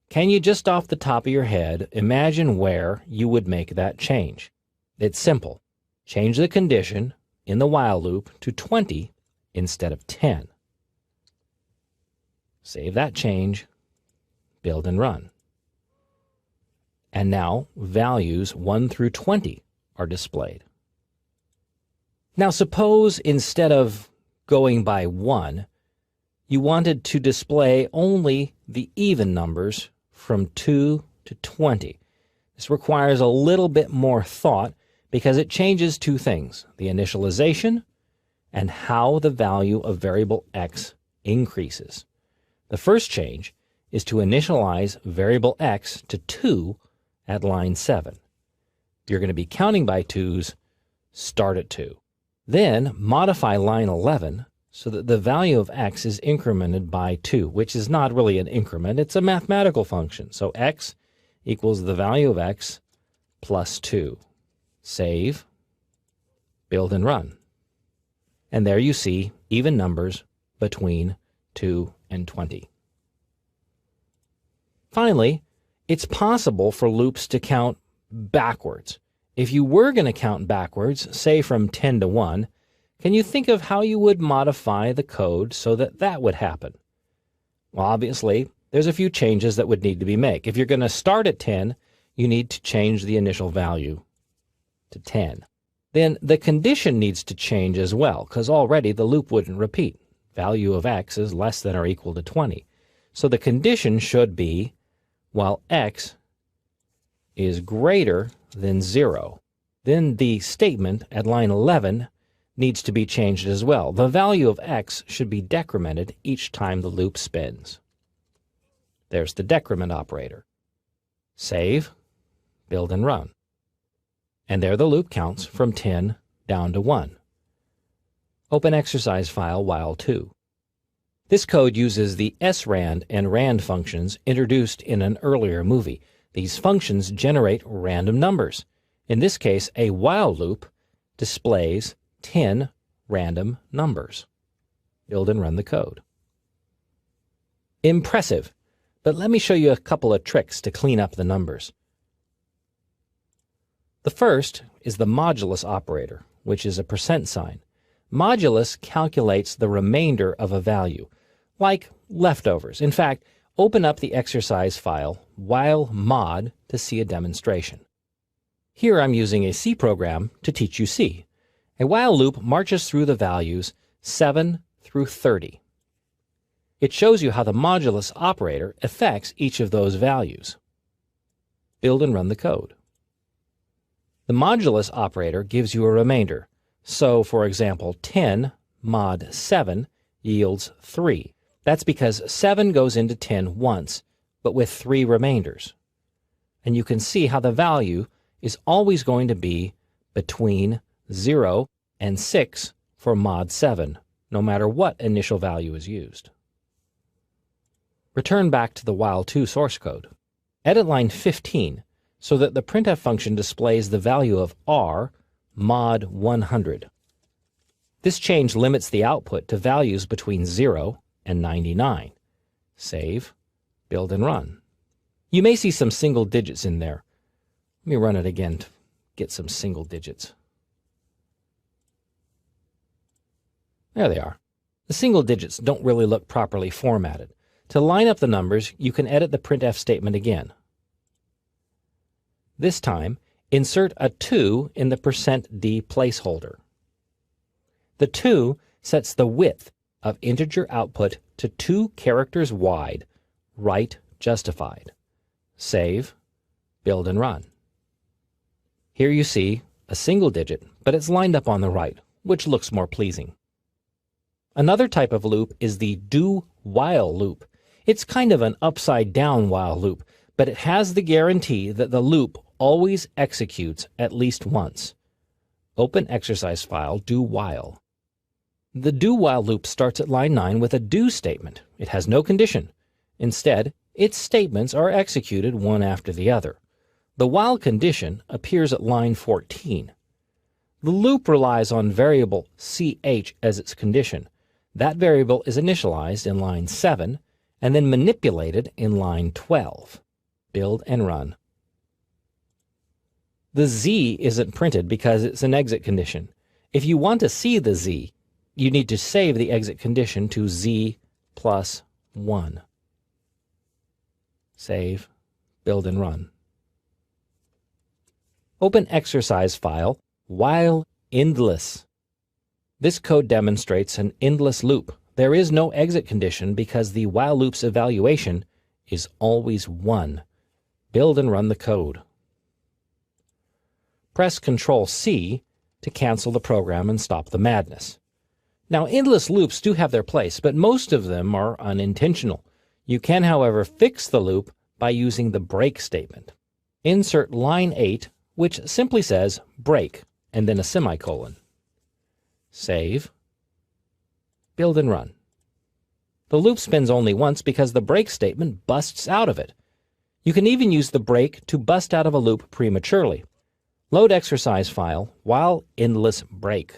Can you just off the top of your head imagine where you would make that change? It's simple. Change the condition in the while loop to 20 instead of 10. Save that change, build and run. And now values 1 through 20 are displayed. Now suppose instead of going by 1, you wanted to display only the even numbers from 2 to 20. This requires a little bit more thought because it changes two things: the initialization and how the value of variable x increases. The first change is to initialize variable x to 2 at line 7. If you're going to be counting by 2's, start at 2. Then modify line 11 so that the value of x is incremented by 2, which is not really an increment, it's a mathematical function. So x equals the value of x plus 2. Save, build and run. And there you see even numbers between 2 and 20. Finally, it's possible for loops to count backwards. If you were going to count backwards, say from 10 to 1, can you think of how you would modify the code so that that would happen? Well, obviously, there's a few changes that would need to be made. If you're going to start at 10, you need to change the initial value to 10. Then the condition needs to change as well, because already the loop wouldn't repeat. Value of x is less than or equal to 20. So the condition should be while x is greater than 0. Then the statement at line 11 needs to be changed as well. The value of x should be decremented each time the loop spins. There's the decrement operator. Save, build and run. And there the loop counts from 10 down to 1. Open exercise file while 2. This code uses the srand and rand functions introduced in an earlier movie. These functions generate random numbers. In this case, a while loop displays 10 random numbers. Build and run the code. Impressive, but let me show you a couple of tricks to clean up the numbers. The first is the modulus operator, which is a percent sign. Modulus calculates the remainder of a value, like leftovers. In fact, open up the exercise file while mod to see a demonstration. Here I'm using a C program to teach you C. A while loop marches through the values 7 through 30. It shows you how the modulus operator affects each of those values. Build and run the code. The modulus operator gives you a remainder. So, for example, 10 mod 7 yields 3. That's because 7 goes into 10 once, but with 3 remainders. And you can see how the value is always going to be between 0 and 6 for mod 7, no matter what initial value is used. Return back to the while2 source code. Edit line 15 so that the printf function displays the value of r mod 100. This change limits the output to values between 0 and 99. Save, build and run. You may see some single digits in there. Let me run it again to get some single digits. There they are. The single digits don't really look properly formatted. To line up the numbers, you can edit the printf statement again. This time, insert a 2 in the %d placeholder. The 2 sets the width of integer output to 2 characters wide, right justified. Save, build and run. Here you see a single digit, but it's lined up on the right, which looks more pleasing. Another type of loop is the do-while loop. It's kind of an upside-down while loop, but it has the guarantee that the loop always executes at least once. Open exercise file do-while. The do-while loop starts at line 9 with a do statement. It has no condition. Instead, its statements are executed one after the other. The while condition appears at line 14. The loop relies on variable ch as its condition. That variable is initialized in line 7 and then manipulated in line 12. Build and run. The z isn't printed because it's an exit condition. If you want to see the z, you need to save the exit condition to z plus 1. Save, build and run. Open exercise file while endless. This code demonstrates an endless loop. There is no exit condition because the while loop's evaluation is always 1. Build and run the code. Press Ctrl-C to cancel the program and stop the madness. Now, endless loops do have their place, but most of them are unintentional. You can, however, fix the loop by using the break statement. Insert line 8, which simply says break, and then a semicolon. Save. Build and run. The loop spins only once because the break statement busts out of it. You can even use the break to bust out of a loop prematurely. Load exercise file while endless break.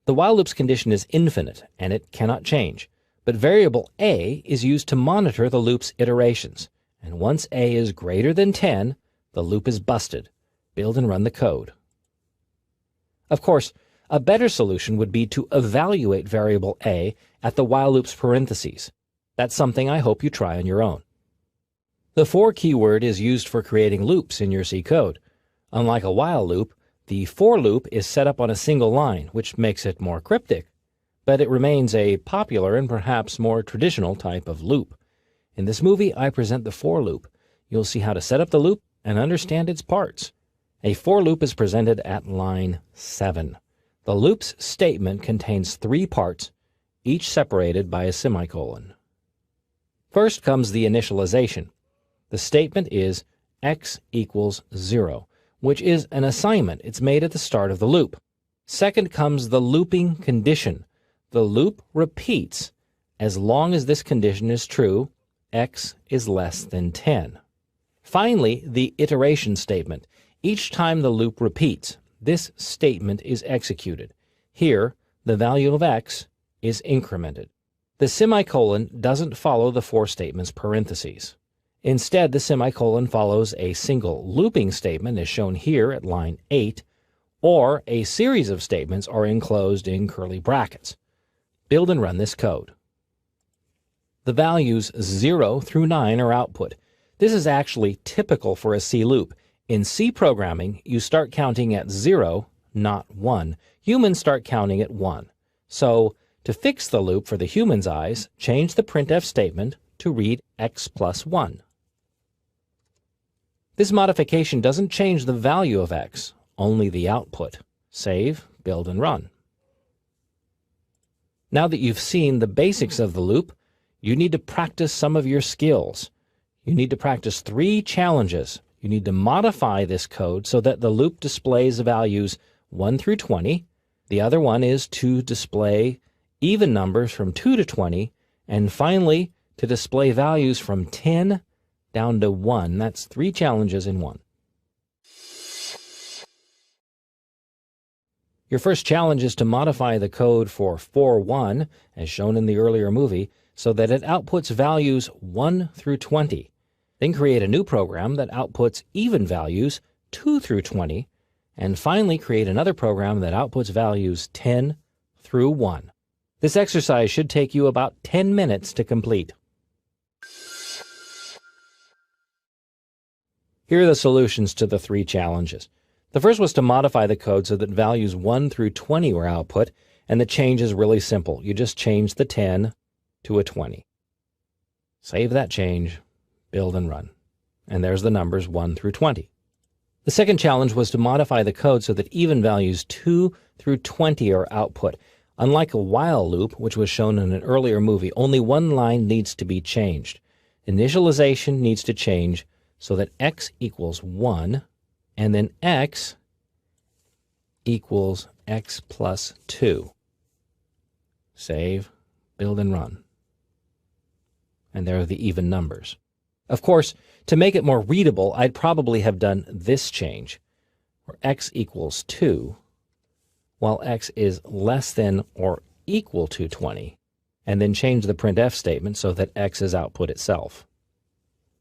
The while loop's condition is infinite, and it cannot change, but variable a is used to monitor the loop's iterations, and once a is greater than 10, the loop is busted. Build and run the code. Of course, a better solution would be to evaluate variable a at the while loop's parentheses. That's something I hope you try on your own. The for keyword is used for creating loops in your C code. Unlike a while loop, the for loop is set up on a single line, which makes it more cryptic, but it remains a popular and perhaps more traditional type of loop. In this movie, I present the for loop. You'll see how to set up the loop and understand its parts. A for loop is presented at line 7. The loop's statement contains 3 parts, each separated by a semicolon. First comes the initialization. The statement is x equals 0. Which is an assignment. It's made at the start of the loop. Second comes the looping condition. The loop repeats as long as this condition is true, x is less than 10. Finally, the iteration statement. Each time the loop repeats, this statement is executed. Here, the value of x is incremented. The semicolon doesn't follow the for statement's parentheses. Instead, the semicolon follows a single looping statement as shown here at line 8, or a series of statements are enclosed in curly brackets. Build and run this code. The values 0 through 9 are output. This is actually typical for a C loop. In C programming, you start counting at 0, not 1. Humans start counting at 1. So, to fix the loop for the human's eyes, change the printf statement to read x plus 1. This modification doesn't change the value of x, only the output. Save, build, and run. Now that you've seen the basics of the loop, you need to practice some of your skills. You need to practice 3 challenges. You need to modify this code so that the loop displays values 1 through 20. The other one is to display even numbers from 2 to 20. And finally, to display values from 10 down to 1. That's 3 challenges in one. Your first challenge is to modify the code for 4.1, as shown in the earlier movie, so that it outputs values 1 through 20. Then create a new program that outputs even values 2 through 20, and finally create another program that outputs values 10 through 1. This exercise should take you about 10 minutes to complete. Here are the solutions to the 3 challenges. The first was to modify the code so that values 1 through 20 were output, and the change is really simple. You just change the 10 to a 20. Save that change, build and run. And there's the numbers 1 through 20. The second challenge was to modify the code so that even values 2 through 20 are output. Unlike a while loop, which was shown in an earlier movie, only one line needs to be changed. Initialization needs to change so that x equals 1, and then x equals x plus 2. Save, build, and run. And there are the even numbers. Of course, to make it more readable, I'd probably have done this change, where x equals 2, while x is less than or equal to 20, and then change the printf statement so that x is output itself.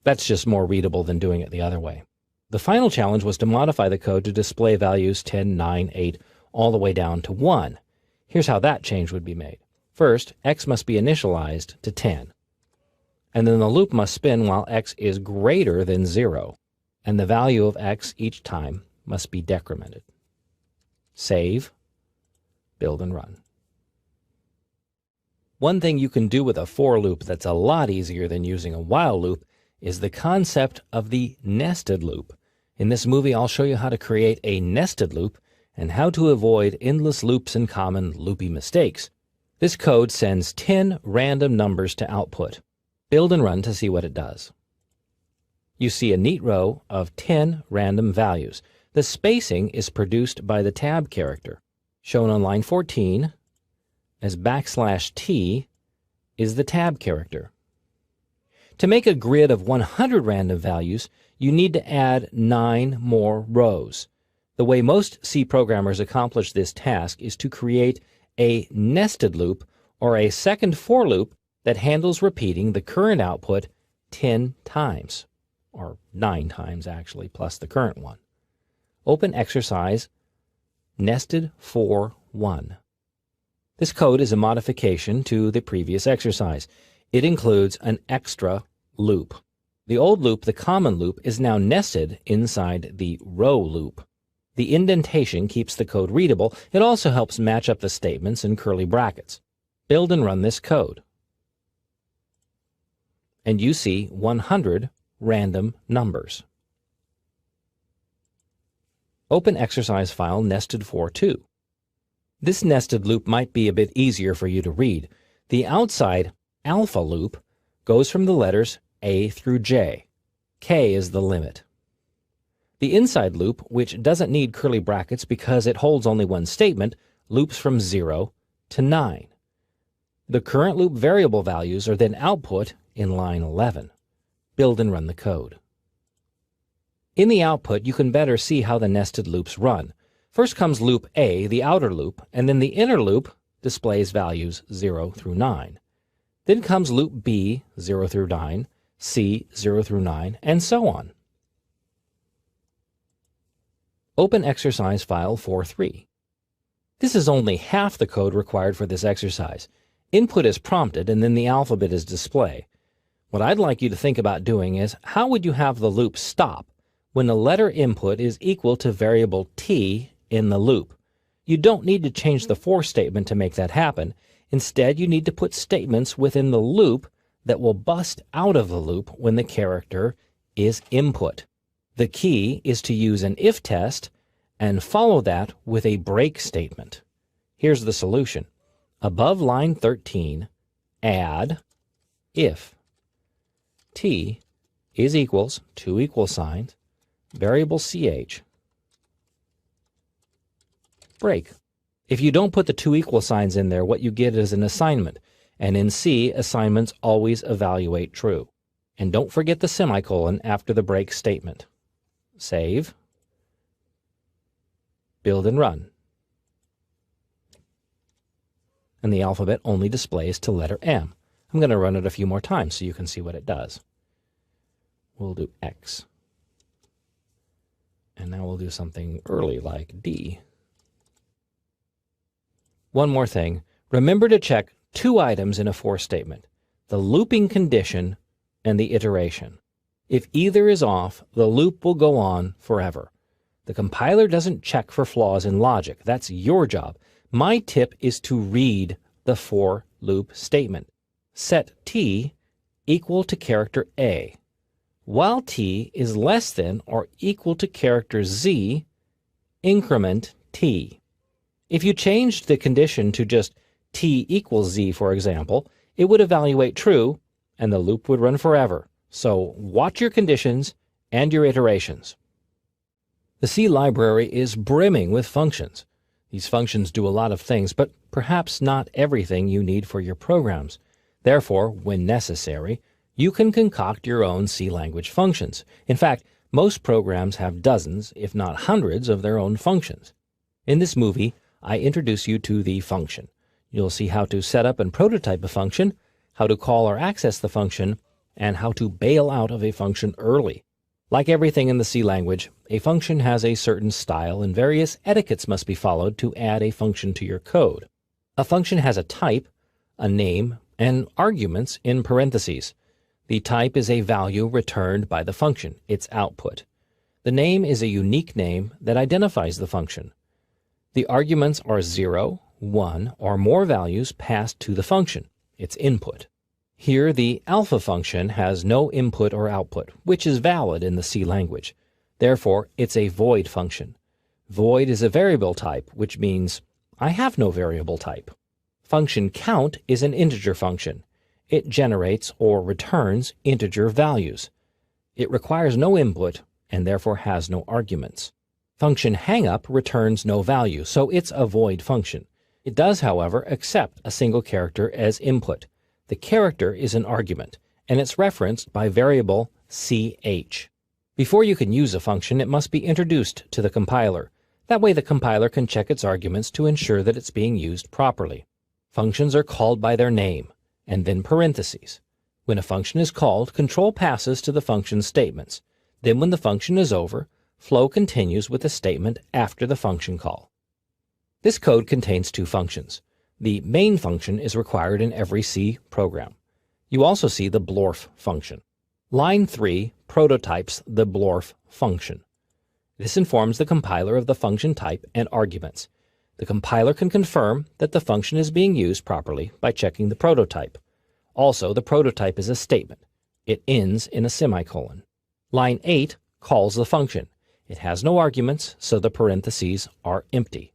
That's just more readable than doing it the other way. The final challenge was to modify the code to display values 10, 9, 8, all the way down to 1. Here's how that change would be made. First, x must be initialized to 10. And then the loop must spin while x is greater than 0. And the value of x each time must be decremented. Save, Build and run. One thing you can do with a for loop that's a lot easier than using a while loop is the concept of the nested loop. In this movie, I'll show you how to create a nested loop and how to avoid endless loops and common loopy mistakes. This code sends 10 random numbers to output. Build and run to see what it does. You see a neat row of 10 random values. The spacing is produced by the tab character. Shown on line 14 as \t is the tab character. To make a grid of 100 random values, you need to add 9 more rows. The way most C programmers accomplish this task is to create a nested loop or a second for loop that handles repeating the current output 10 times, or 9 times actually, plus the current one. Open exercise nested for 1. This code is a modification to the previous exercise. It includes an extra loop. The old loop, the common loop, is now nested inside the row loop. The indentation keeps the code readable. It also helps match up the statements in curly brackets. Build and run this code. And you see 100 random numbers. Open exercise file nested for 2. This nested loop might be a bit easier for you to read. The outside alpha loop goes from the letters A through J. K is the limit. The inside loop, which doesn't need curly brackets because it holds only one statement, loops from 0 to 9. The current loop variable values are then output in line 11. Build and run the code. In the output, you can better see how the nested loops run. First comes loop A, the outer loop, and then the inner loop displays values 0 through 9. Then comes loop B, 0 through 9, C, 0 through 9, and so on. Open exercise file 4.3. This is only half the code required for this exercise. Input is prompted and then the alphabet is displayed. What I'd like you to think about doing is, how would you have the loop stop when the letter input is equal to variable t in the loop? You don't need to change the for statement to make that happen. Instead, you need to put statements within the loop that will bust out of the loop when the character is input. The key is to use an if test and follow that with a break statement. Here's the solution. Above line 13, add if t is equals, 2 equal signs, variable ch, break. If you don't put the 2 equal signs in there, what you get is an assignment. And in C, assignments always evaluate true. And don't forget the semicolon after the break statement. Save. Build and run. And the alphabet only displays to letter M. I'm going to run it a few more times so you can see what it does. We'll do X. And now we'll do something early like D. One more thing. Remember to check 2 items in a for statement: the looping condition and the iteration. If either is off, the loop will go on forever. The compiler doesn't check for flaws in logic. That's your job. My tip is to read the for loop statement. Set t equal to character A. While t is less than or equal to character z, increment t. If you changed the condition to just t equals z, for example, it would evaluate true and the loop would run forever. So watch your conditions and your iterations. The C library is brimming with functions. These functions do a lot of things, but perhaps not everything you need for your programs. Therefore, when necessary, you can concoct your own C language functions. In fact, most programs have dozens, if not hundreds, of their own functions. In this movie, I introduce you to the function. You'll see how to set up and prototype a function, how to call or access the function, and how to bail out of a function early. Like everything in the C language, a function has a certain style and various etiquettes must be followed to add a function to your code. A function has a type, a name, and arguments in parentheses. The type is a value returned by the function, its output. The name is a unique name that identifies the function. The arguments are 0, one, or more values passed to the function, its input. Here, the alpha function has no input or output, which is valid in the C language. Therefore, it's a void function. Void is a variable type, which means I have no variable type. Function count is an integer function. It generates or returns integer values. It requires no input and therefore has no arguments. Function hangup returns no value, so it's a void function. It does, however, accept a single character as input. The character is an argument, and it's referenced by variable ch. Before you can use a function, it must be introduced to the compiler. That way the compiler can check its arguments to ensure that it's being used properly. Functions are called by their name, and then parentheses. When a function is called, control passes to the function's statements. Then when the function is over, flow continues with the statement after the function call. This code contains two functions. The main function is required in every C program. You also see the blorf function. Line 3 prototypes the blorf function. This informs the compiler of the function type and arguments. The compiler can confirm that the function is being used properly by checking the prototype. Also, the prototype is a statement. It ends in a semicolon. Line 8 calls the function. It has no arguments, so the parentheses are empty.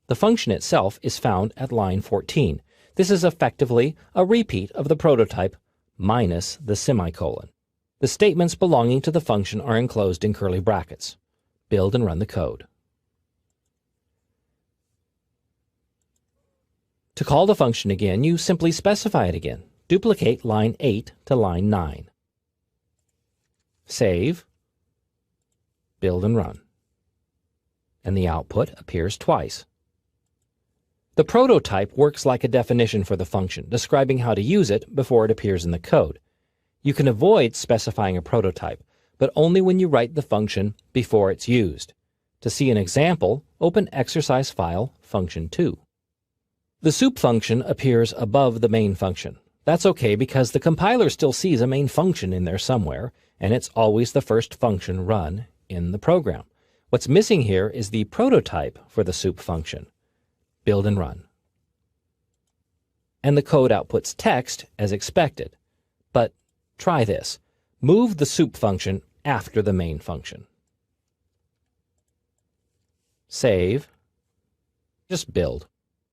The function itself is found at line 14. This is effectively a repeat of the prototype minus the semicolon. The statements belonging to the function are enclosed in curly brackets. Build and run the code. To call the function again, you simply specify it again. Duplicate line 8 to line 9. Save, build and run. And the output appears twice. The prototype works like a definition for the function, describing how to use it before it appears in the code. You can avoid specifying a prototype, but only when you write the function before it's used. To see an example, open exercise file function2. The soup function appears above the main function. That's okay because the compiler still sees a main function in there somewhere, and it's always the first function run in the program. What's missing here is the prototype for the soup function. Build and run. And the code outputs text as expected. But try this. Move the soup function after the main function. Save. Just build.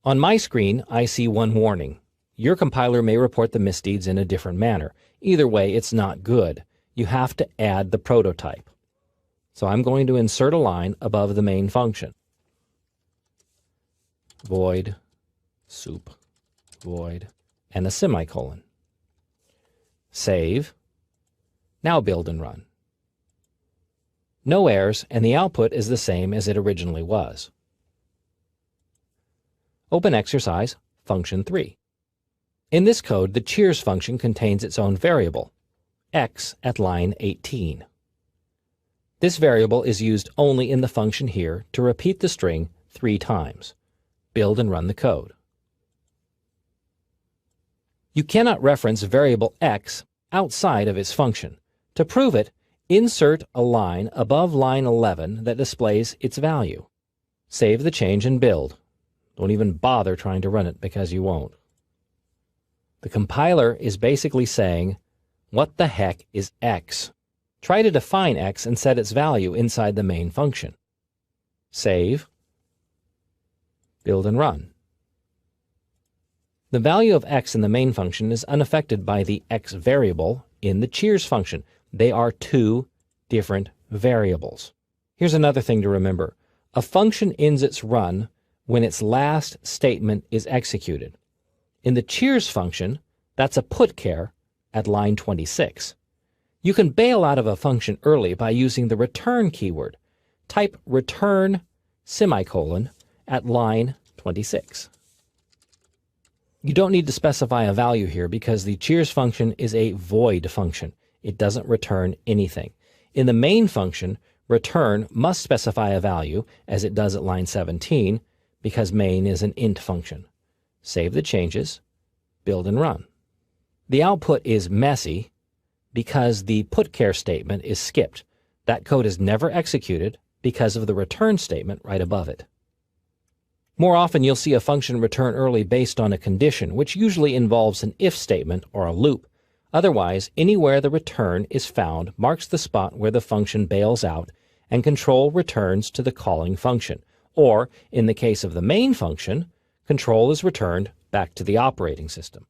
On my screen, I see one warning. Your compiler may report the misdeeds in a different manner. Either way, it's not good. You have to add the prototype. So I'm going to insert a line above the main function. Void, soup, void, and a semicolon. Save. Now build and run. No errors, and the output is the same as it originally was. Open exercise function 3. In this code, the cheers function contains its own variable, x at line 18. This variable is used only in the function here to repeat the string 3 times. Build and run the code. You cannot reference variable x outside of its function. To prove it, insert a line above line 11 that displays its value. Save the change and build. Don't even bother trying to run it because you won't. The compiler is basically saying, what the heck is x? Try to define x and set its value inside the main function. Save. Build and run. The value of x in the main function is unaffected by the x variable in the cheers function. They are two different variables. Here's another thing to remember. A function ends its run when its last statement is executed. In the cheers function, that's a putchar at line 26. You can bail out of a function early by using the return keyword. Type return semicolon at line 26. You don't need to specify a value here because the cheers function is a void function. It doesn't return anything. In the main function, return must specify a value, as it does at line 17, because main is an int function. Save the changes, build and run. The output is messy because the putchar statement is skipped. That code is never executed because of the return statement right above it. More often you'll see a function return early based on a condition, which usually involves an if statement or a loop. Otherwise, anywhere the return is found marks the spot where the function bails out and control returns to the calling function. Or, in the case of the main function, control is returned back to the operating system.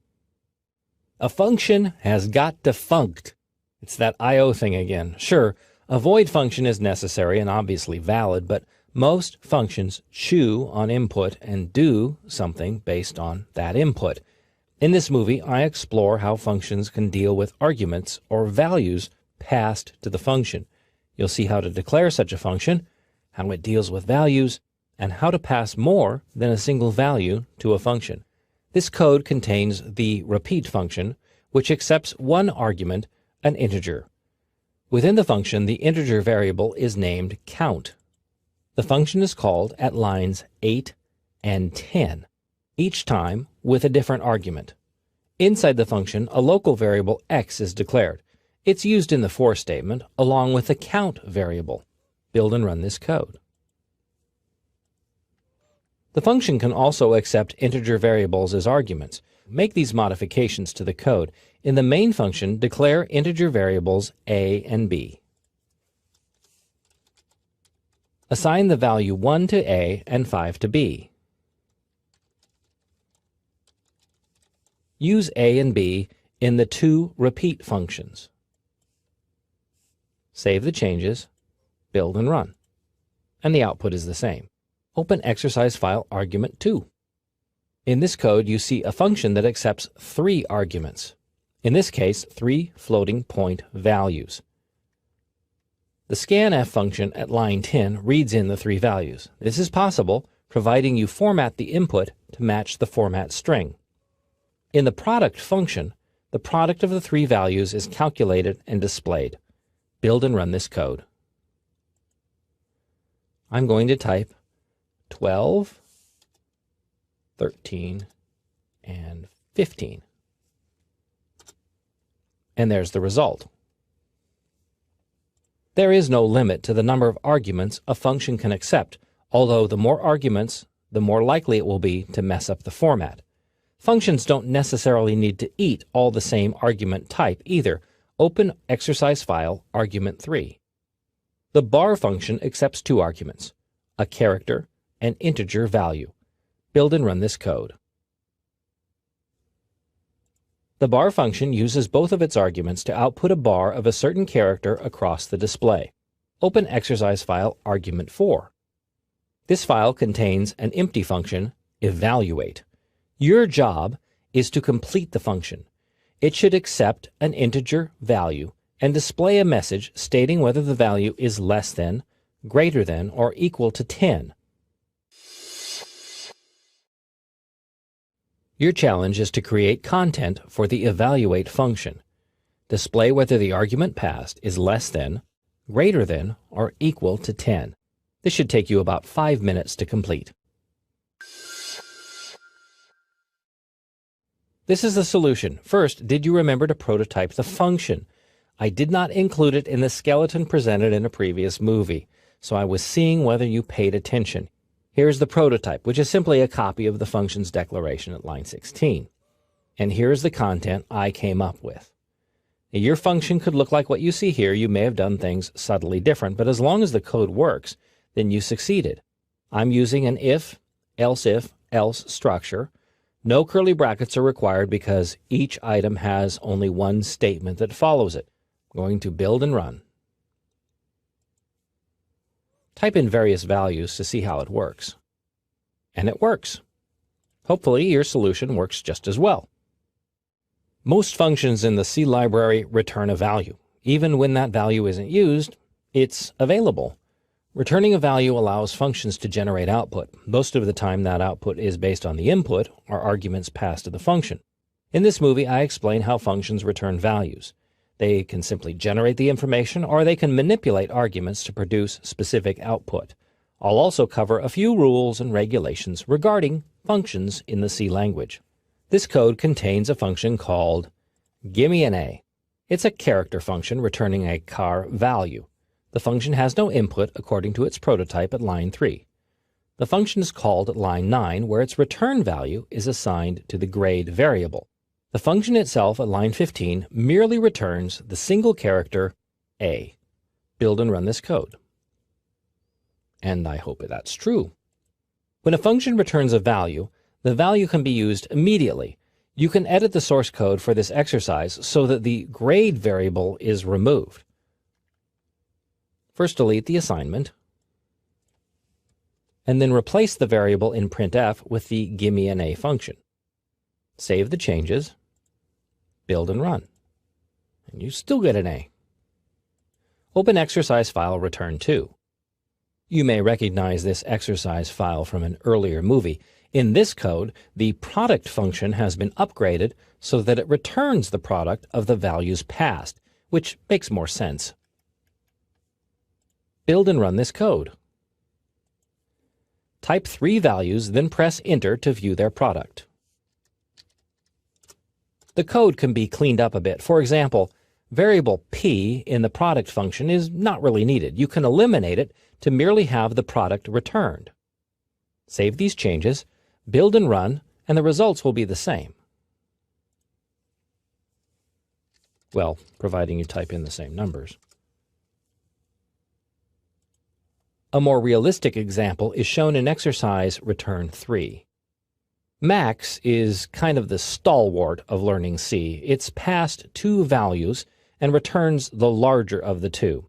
A function has got defunct. It's that I/O thing again. Sure, a void function is necessary and obviously valid, but most functions chew on input and do something based on that input. In this movie, I explore how functions can deal with arguments or values passed to the function. You'll see how to declare such a function, how it deals with values, and how to pass more than a single value to a function. This code contains the repeat function, which accepts one argument, an integer. Within the function, the integer variable is named count. The function is called at lines 8 and 10, each time with a different argument. Inside the function, a local variable x is declared. It's used in the for statement along with the count variable. Build and run this code. The function can also accept integer variables as arguments. Make these modifications to the code. In the main function, declare integer variables a and b. Assign the value 1 to a and 5 to b. Use a and b in the two repeat functions. Save the changes, build and run. And the output is the same. Open exercise file argument 2. In this code, you see a function that accepts 3 arguments. In this case, 3 floating point values. The scanf function at line 10 reads in the 3 values. This is possible providing you format the input to match the format string. In the product function, the product of the 3 values is calculated and displayed. Build and run this code. I'm going to type 12, 13, and 15. And there's the result. There is no limit to the number of arguments a function can accept, although the more arguments, the more likely it will be to mess up the format. Functions don't necessarily need to eat all the same argument type either. Open exercise file argument 3. The bar function accepts 2 arguments, a character and integer value. Build and run this code. The bar function uses both of its arguments to output a bar of a certain character across the display. Open exercise file argument 4. This file contains an empty function, evaluate. Your job is to complete the function. It should accept an integer value and display a message stating whether the value is less than, greater than, or equal to 10. Your challenge is to create content for the evaluate function. Display whether the argument passed is less than, greater than, or equal to 10. This should take you about 5 minutes to complete. This is the solution. First, did you remember to prototype the function? I did not include it in the skeleton presented in a previous movie, so I was seeing whether you paid attention. Here's the prototype, which is simply a copy of the function's declaration at line 16. And here's the content I came up with. Your function could look like what you see here. You may have done things subtly different, but as long as the code works, then you succeeded. I'm using an if, else structure. No curly brackets are required because each item has only one statement that follows it. I'm going to build and run. Type in various values to see how it works. And it works. Hopefully your solution works just as well. Most functions in the C library return a value. Even when that value isn't used, it's available. Returning a value allows functions to generate output. Most of the time that output is based on the input or arguments passed to the function. In this movie, I explain how functions return values. They can simply generate the information, or they can manipulate arguments to produce specific output. I'll also cover a few rules and regulations regarding functions in the C language. This code contains a function called gimme an A. It's a character function returning a char value. The function has no input according to its prototype at line 3. The function is called at line 9, where its return value is assigned to the grade variable. The function itself at line 15 merely returns the single character A. Build and run this code. And I hope that's true. When a function returns a value, the value can be used immediately. You can edit the source code for this exercise so that the grade variable is removed. First, delete the assignment, and then replace the variable in printf with the gimme an A function. Save the changes, build and run, and you still get an A. Open exercise file return 2. You may recognize this exercise file from an earlier movie. In this code, the product function has been upgraded so that it returns the product of the values passed, which makes more sense. Build and run this code. Type 3 values, then press Enter to view their product. The code can be cleaned up a bit. For example, variable p in the product function is not really needed. You can eliminate it to merely have the product returned. Save these changes, build and run, and the results will be the same. Well, providing you type in the same numbers. A more realistic example is shown in exercise return 3. Max is kind of the stalwart of learning C. It's passed 2 values and returns the larger of the 2.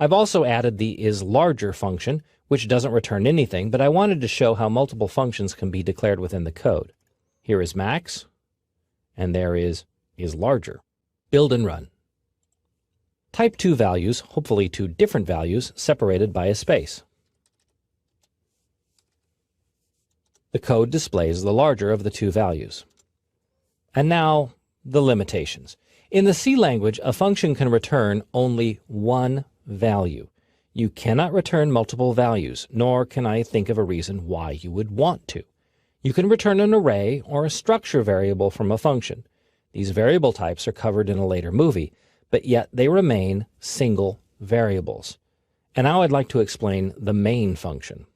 I've also added the isLarger function, which doesn't return anything, but I wanted to show how multiple functions can be declared within the code. Here is max, and there is isLarger. Build and run. Type 2 values, hopefully 2 different values, separated by a space. The code displays the larger of the 2 values. And now, the limitations. In the C language, a function can return only one value. You cannot return multiple values, nor can I think of a reason why you would want to. You can return an array or a structure variable from a function. These variable types are covered in a later movie, but yet they remain single variables. And now I'd like to explain the main function.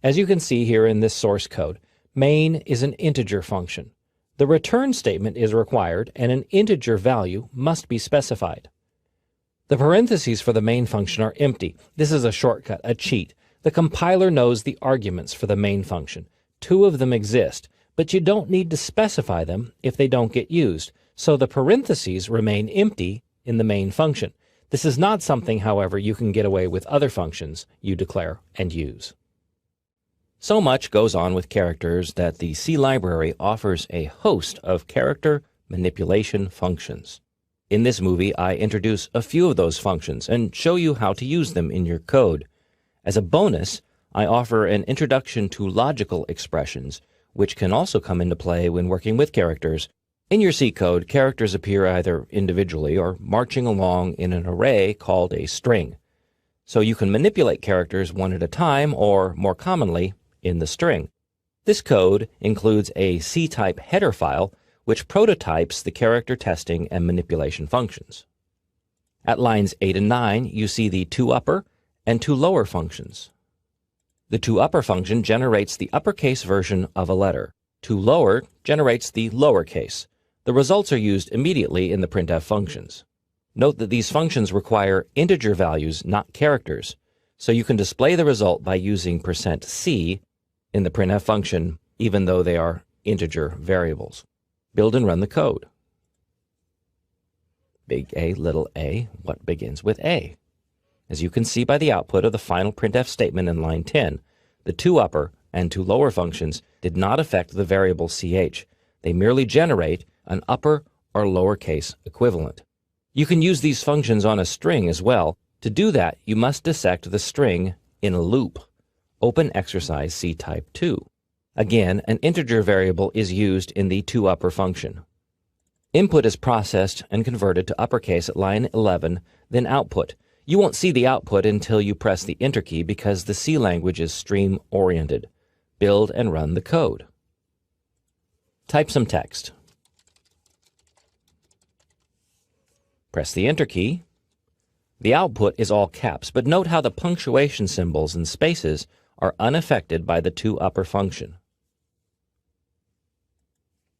As you can see here in this source code, main is an integer function. The return statement is required, and an integer value must be specified. The parentheses for the main function are empty. This is a shortcut, a cheat. The compiler knows the arguments for the main function. 2 of them exist, but you don't need to specify them if they don't get used, so the parentheses remain empty in the main function. This is not something, however, you can get away with other functions you declare and use. So much goes on with characters that the C library offers a host of character manipulation functions. In this movie, I introduce a few of those functions and show you how to use them in your code. As a bonus, I offer an introduction to logical expressions, which can also come into play when working with characters. In your C code, characters appear either individually or marching along in an array called a string. So you can manipulate characters one at a time, or more commonly, in the string. This code includes a C-type header file which prototypes the character testing and manipulation functions. At lines 8 and 9, you see the toUpper and toLower functions. The toUpper function generates the uppercase version of a letter. toLower generates the lowercase. The results are used immediately in the printf functions. Note that these functions require integer values, not characters, so you can display the result by using %c in the printf function, even though they are integer variables. Build and run the code. Big A, little a, what begins with A? As you can see by the output of the final printf statement in line 10, the toUpper and toLower functions did not affect the variable ch. They merely generate an upper or lowercase equivalent. You can use these functions on a string as well. To do that, you must dissect the string in a loop. Open exercise C type 2. Again, an integer variable is used in the toUpper function. Input is processed and converted to uppercase at line 11, then output. You won't see the output until you press the Enter key because the C language is stream-oriented. Build and run the code. Type some text. Press the Enter key. The output is all caps, but note how the punctuation symbols and spaces are unaffected by the toUpper function.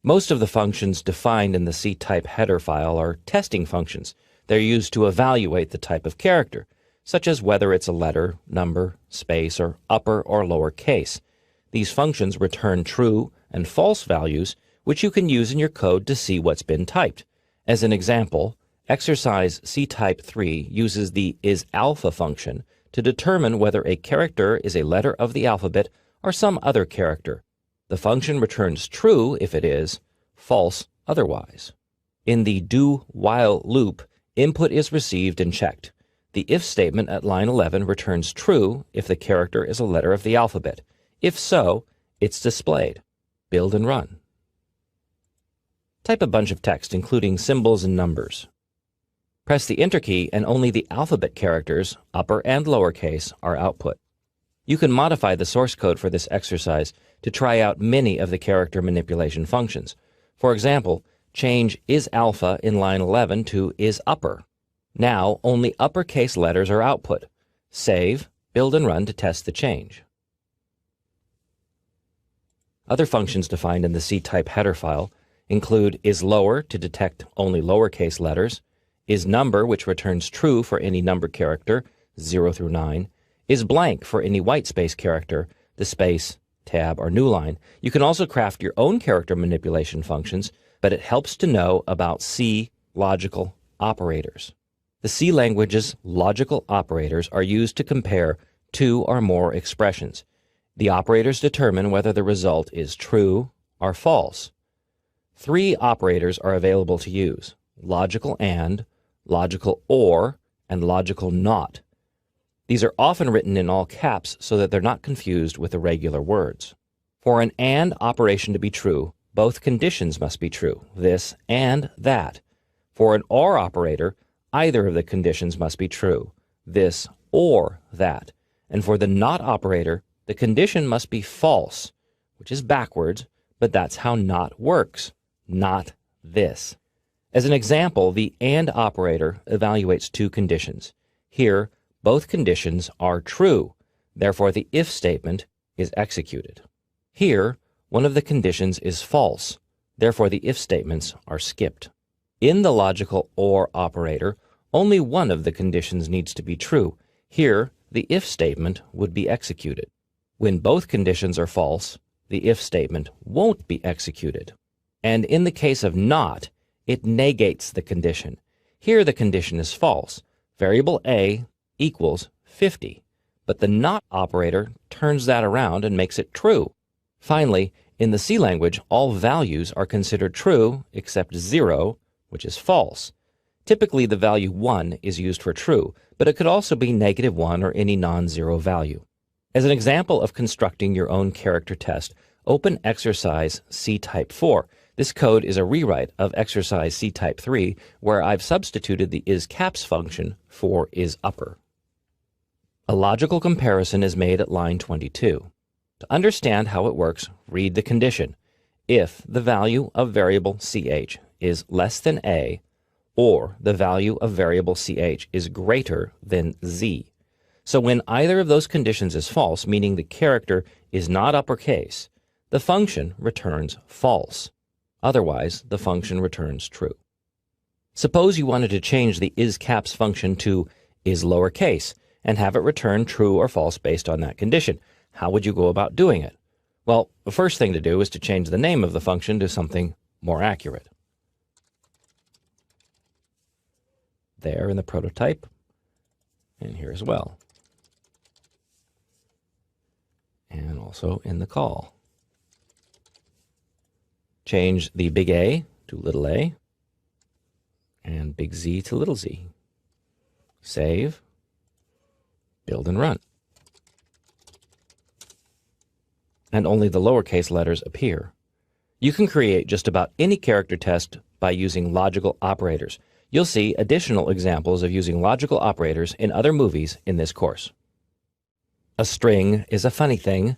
Most of the functions defined in the C-type header file are testing functions. They're used to evaluate the type of character, such as whether it's a letter, number, space, or upper or lower case. These functions return true and false values, which you can use in your code to see what's been typed. As an example, exercise C-type 3 uses the isAlpha function to determine whether a character is a letter of the alphabet or some other character. The function returns true if it is, false otherwise. In the do-while loop, input is received and checked. The if statement at line 11 returns true if the character is a letter of the alphabet. If so, it's displayed. Build and run. Type a bunch of text, including symbols and numbers. Press the Enter key and only the alphabet characters, upper and lowercase, are output. You can modify the source code for this exercise to try out many of the character manipulation functions. For example, change isAlpha in line 11 to isUpper. Now only uppercase letters are output. Save, build and run to test the change. Other functions defined in the C-type header file include isLower to detect only lowercase letters, isNumber, which returns true for any number character, 0 through 9, isBlank for any whitespace character, the space, tab, or new line. You can also craft your own character manipulation functions, but it helps to know about C logical operators. The C language's logical operators are used to compare two or more expressions. The operators determine whether the result is true or false. 3 operators are available to use: logical AND, logical OR, and logical NOT. These are often written in all caps so that they're not confused with irregular words. For an AND operation to be true, both conditions must be true, this and that. For an OR operator, either of the conditions must be true, this or that. And for the NOT operator, the condition must be false, which is backwards, but that's how NOT works, not this. As an example, the AND operator evaluates 2 conditions. Here, both conditions are true, therefore the if statement is executed. Here, one of the conditions is false, therefore the if statements are skipped. In the logical OR operator, only one of the conditions needs to be true. Here, the if statement would be executed. When both conditions are false, the if statement won't be executed. And in the case of NOT, it negates the condition. Here the condition is false. Variable A equals 50, but the NOT operator turns that around and makes it true. Finally, in the C language, all values are considered true except 0, which is false. Typically, the value 1 is used for true, but it could also be -1 or any non-zero value. As an example of constructing your own character test, open exercise C-type 4. This code is a rewrite of exercise C-type 3, where I've substituted the isCaps function for isUpper. A logical comparison is made at line 22. To understand how it works, read the condition. If the value of variable ch is less than a, or the value of variable ch is greater than z. So when either of those conditions is false, meaning the character is not uppercase, the function returns false. Otherwise, the function returns true. Suppose you wanted to change the isCaps function to isLowercase and have it return true or false based on that condition. How would you go about doing it? Well, the first thing to do is to change the name of the function to something more accurate. There in the prototype, and here as well. And also in the call. Change the big A to little a, and big Z to little z. Save, build and run. And only the lowercase letters appear. You can create just about any character test by using logical operators. You'll see additional examples of using logical operators in other movies in this course. A string is a funny thing.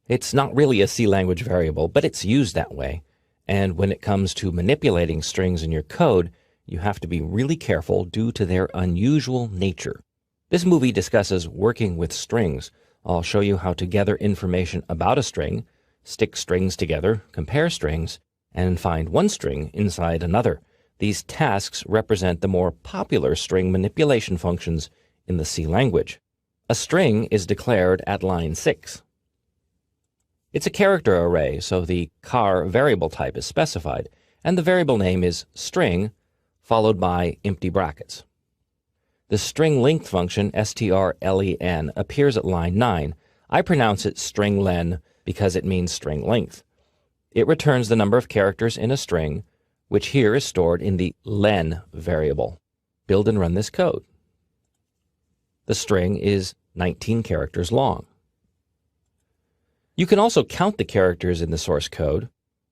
It's not really a C language variable, but it's used that way. And when it comes to manipulating strings in your code, you have to be really careful due to their unusual nature. This movie discusses working with strings, I'll show you how to gather information about a string, stick strings together, compare strings, and find one string inside another. These tasks represent the more popular string manipulation functions in the C language. A string is declared at line 6. It's a character array, so the char variable type is specified, and the variable name is string, followed by empty brackets. The string length function, strlen, appears at line 9. I pronounce it stringlen because it means string length. It returns the number of characters in a string, which here is stored in the len variable. Build and run this code. The string is 19 characters long. You can also count the characters in the source code,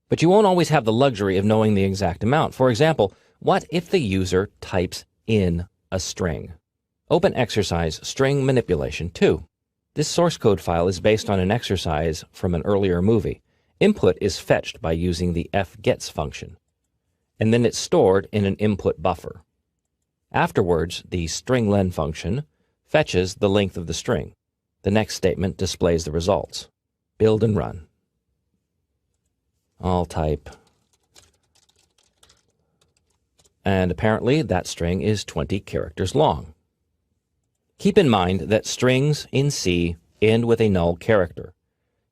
but you won't always have the luxury of knowing the exact amount. For example, what if the user types in a string? Open exercise string manipulation 2. This source code file is based on an exercise from an earlier movie. Input is fetched by using the fgets function, and then it's stored in an input buffer. Afterwards, the stringlen function fetches the length of the string. The next statement displays the results. Build and run. I'll type, and apparently that string is 20 characters long. Keep in mind that strings in C end with a null character.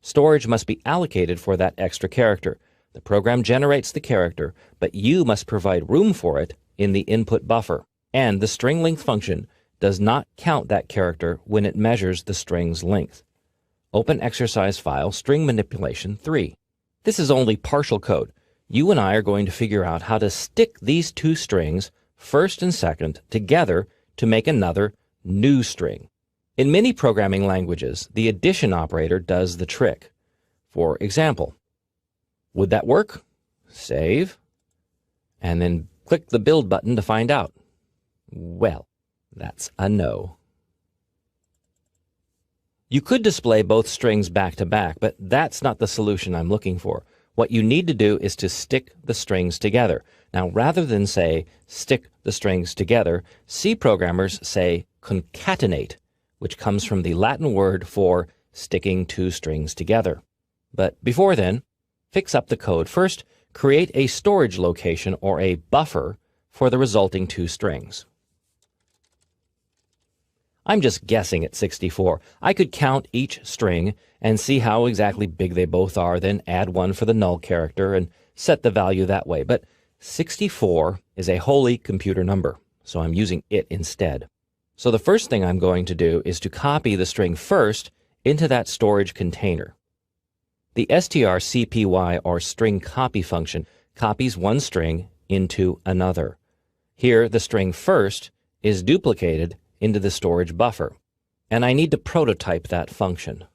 Storage must be allocated for that extra character. The program generates the character, but you must provide room for it in the input buffer. And the string length function does not count that character when it measures the string's length. Open exercise file string manipulation 3. This is only partial code. You and I are going to figure out how to stick these two strings, first and second, together to make another new string. In many programming languages, the addition operator does the trick. For example, would that work? Save, and then click the build button to find out. Well, that's a no. You could display both strings back to back, but that's not the solution I'm looking for. What you need to do is to stick the strings together. Now, rather than say stick the strings together, C programmers say concatenate, which comes from the Latin word for sticking two strings together. But before then, fix up the code. First, create a storage location or a buffer for the resulting two strings. I'm just guessing at 64. I could count each string and see how exactly big they both are, then add one for the null character and set the value that way. But 64 is a holy computer number, so I'm using it instead. So the first thing I'm going to do is to copy the string first into that storage container. The strcpy, or string copy function, copies one string into another. Here, the string first is duplicated into the storage buffer, and I need to prototype that function.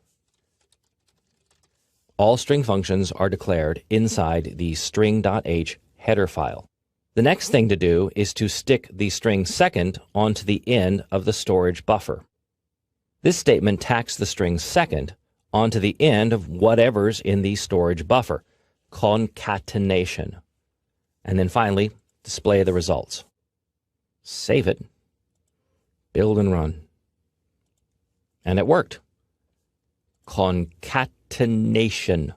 All string functions are declared inside the string.h header file. The next thing to do is to stick the string second onto the end of the storage buffer. This statement tacks the string second onto the end of whatever's in the storage buffer, concatenation. And then finally, display the results. Save it, build and run. And it worked. Concatenation.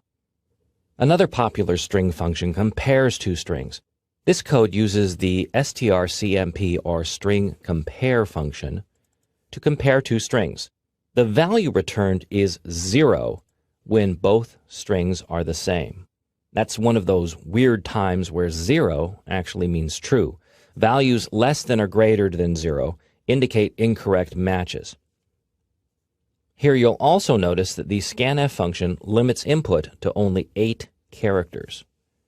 Another popular string function compares two strings. This code uses the strcmp, or string compare function, to compare two strings. The value returned is 0 when both strings are the same. That's one of those weird times where 0 actually means true. Values less than or greater than 0 indicate incorrect matches. Here you'll also notice that the scanf function limits input to only 8 characters.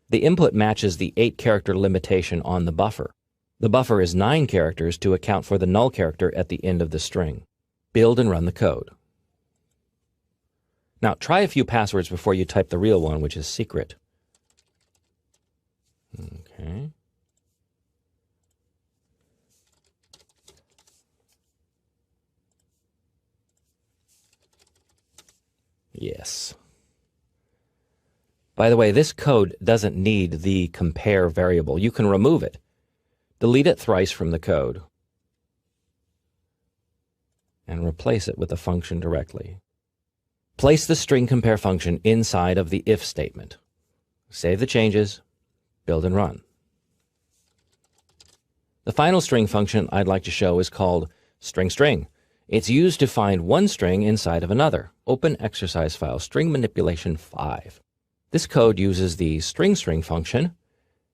The input matches the 8-character limitation on the buffer. The buffer is 9 characters to account for the null character at the end of the string. Build and run the code. Now try a few passwords before you type the real one, which is secret. Okay. Yes. By the way, this code doesn't need the compare variable. You can remove it. Delete it thrice from the code and replace it with the function directly. Place the string compare function inside of the if statement. Save the changes, build and run. The final string function I'd like to show is called string. It's used to find one string inside of another. Open exercise file, string manipulation 5. This code uses the string function,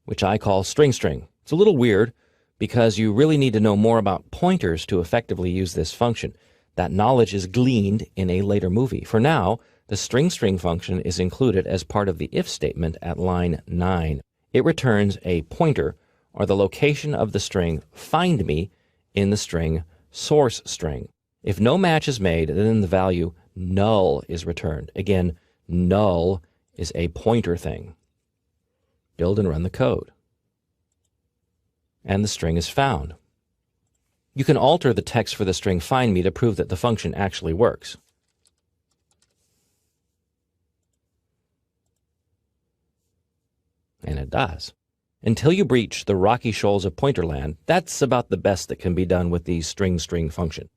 which I call string. It's a little weird because you really need to know more about pointers to effectively use this function. That knowledge is gleaned in a later movie. For now, the string function is included as part of the if statement at line 9. It returns a pointer, or the location of the string find me in the string source string. If no match is made, then the value null is returned. Again, null is a pointer thing. Build and run the code. And the string is found. You can alter the text for the string find me to prove that the function actually works. And it does. Until you breach the rocky shoals of Pointerland, that's about the best that can be done with the string function.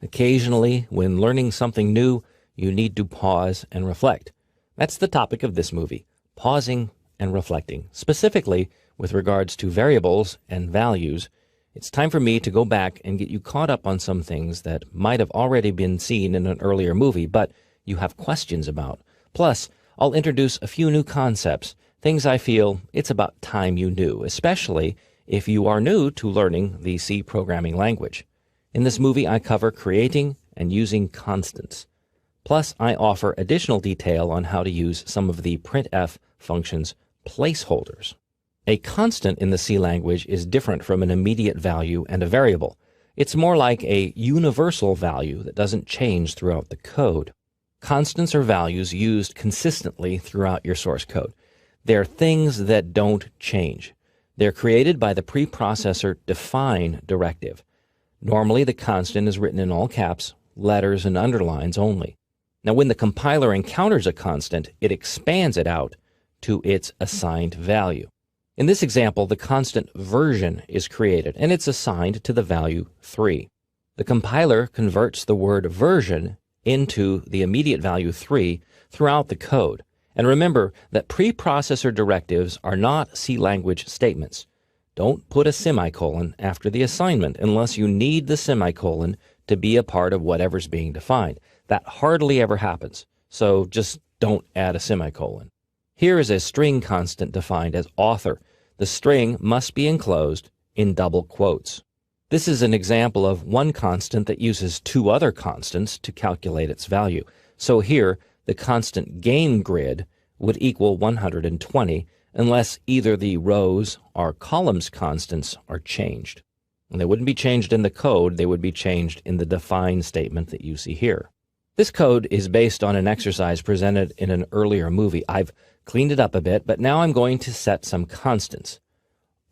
Occasionally, when learning something new, you need to pause and reflect. That's the topic of this movie, pausing and reflecting. Specifically, with regards to variables and values, it's time for me to go back and get you caught up on some things that might have already been seen in an earlier movie, but you have questions about. Plus, I'll introduce a few new concepts, things I feel it's about time you knew, especially if you are new to learning the C programming language. In this movie, I cover creating and using constants. Plus, I offer additional detail on how to use some of the printf function's placeholders. A constant in the C language is different from an immediate value and a variable. It's more like a universal value that doesn't change throughout the code. Constants are values used consistently throughout your source code. They're things that don't change. They're created by the preprocessor define directive. Normally, the constant is written in all caps, letters, and underlines only. Now, when the compiler encounters a constant, it expands it out to its assigned value. In this example, the constant version is created, and it's assigned to the value 3. The compiler converts the word version into the immediate value 3 throughout the code. And remember that preprocessor directives are not C language statements. Don't put a semicolon after the assignment unless you need the semicolon to be a part of whatever's being defined. That hardly ever happens, so just don't add a semicolon. Here is a string constant defined as author. The string must be enclosed in double quotes. This is an example of one constant that uses two other constants to calculate its value. So here, the constant gain grid would equal 120 unless either the rows or columns constants are changed. And they wouldn't be changed in the code, they would be changed in the define statement that you see here. This code is based on an exercise presented in an earlier movie. I've cleaned it up a bit, but now I'm going to set some constants.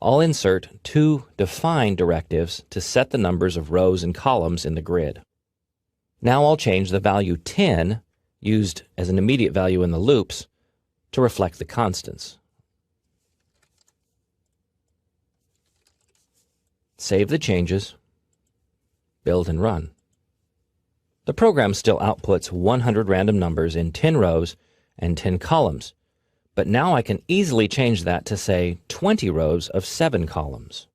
I'll insert two define directives to set the numbers of rows and columns in the grid. Now I'll change the value 10, used as an immediate value in the loops, to reflect the constants. Save the changes, build and run. The program still outputs 100 random numbers in 10 rows and 10 columns, but now I can easily change that to, say, 20 rows of 7 columns.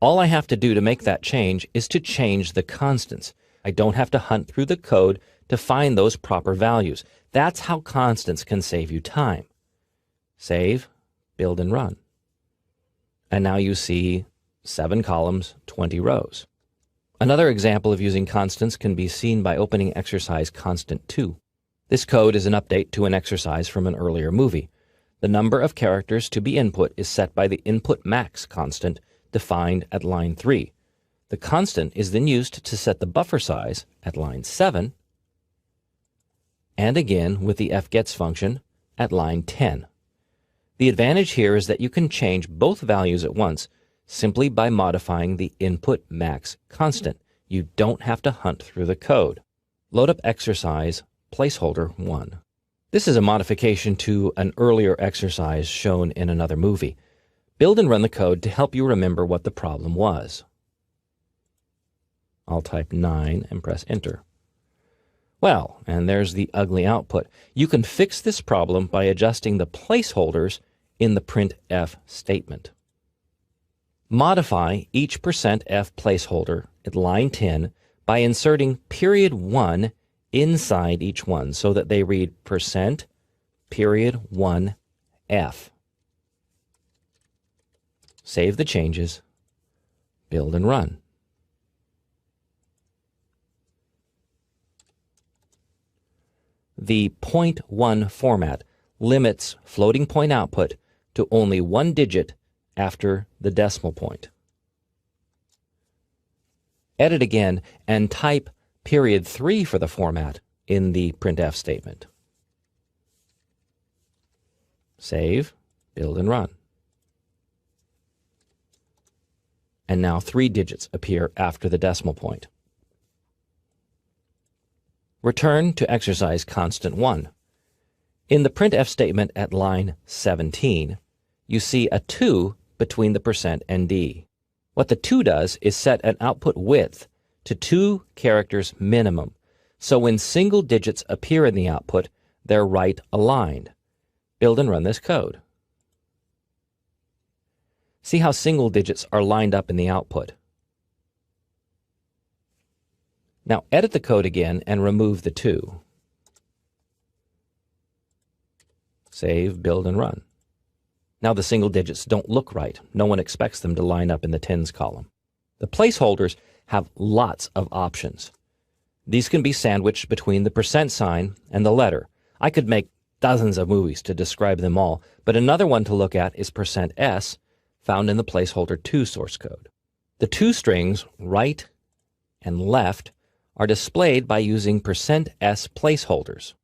All I have to do to make that change is to change the constants. I don't have to hunt through the code to find those proper values. That's how constants can save you time. Save, build and run. And now you see 7 columns, 20 rows. Another example of using constants can be seen by opening exercise constant 2. This code is an update to an exercise from an earlier movie. The number of characters to be input is set by the input max constant defined at line 3. The constant is then used to set the buffer size at line 7, and again with the fgets function at line 10. The advantage here is that you can change both values at once simply by modifying the input max constant. You don't have to hunt through the code. Load up exercise placeholder 1. This is a modification to an earlier exercise shown in another movie. Build and run the code to help you remember what the problem was. I'll type 9 and press enter. Well, and there's the ugly output. You can fix this problem by adjusting the placeholders in the printf statement. Modify each %f placeholder at line 10 by inserting period 1 inside each one so that they read %1f. Save the changes, build and run. The .1 format limits floating point output to only one digit after the decimal point. Edit again and type period 3 for the format in the printf statement. Save, build and run. And now 3 digits appear after the decimal point. Return to exercise constant 1. In the printf statement at line 17, you see a 2 between the % and D. What the 2 does is set an output width to 2 characters minimum, so when single digits appear in the output, they're right aligned. Build and run this code. See how single digits are lined up in the output. Now edit the code again and remove the 2. Save, build, and run. Now the single digits don't look right. No one expects them to line up in the tens column. The placeholders have lots of options. These can be sandwiched between the % sign and the letter. I could make dozens of movies to describe them all, but another one to look at is %s, found in the placeholder 2 source code. The 2 strings, right and left, are displayed by using %s placeholders,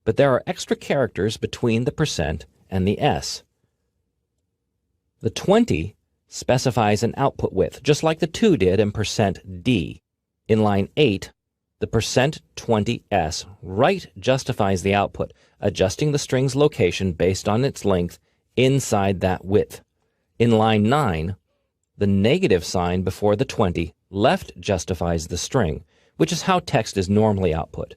but there are extra characters between the % and the s. The 20 specifies an output width, just like the 2 did in %d. In line 8, the %20s right justifies the output, adjusting the string's location based on its length inside that width. In line 9, the negative sign before the 20 left justifies the string, which is how text is normally output.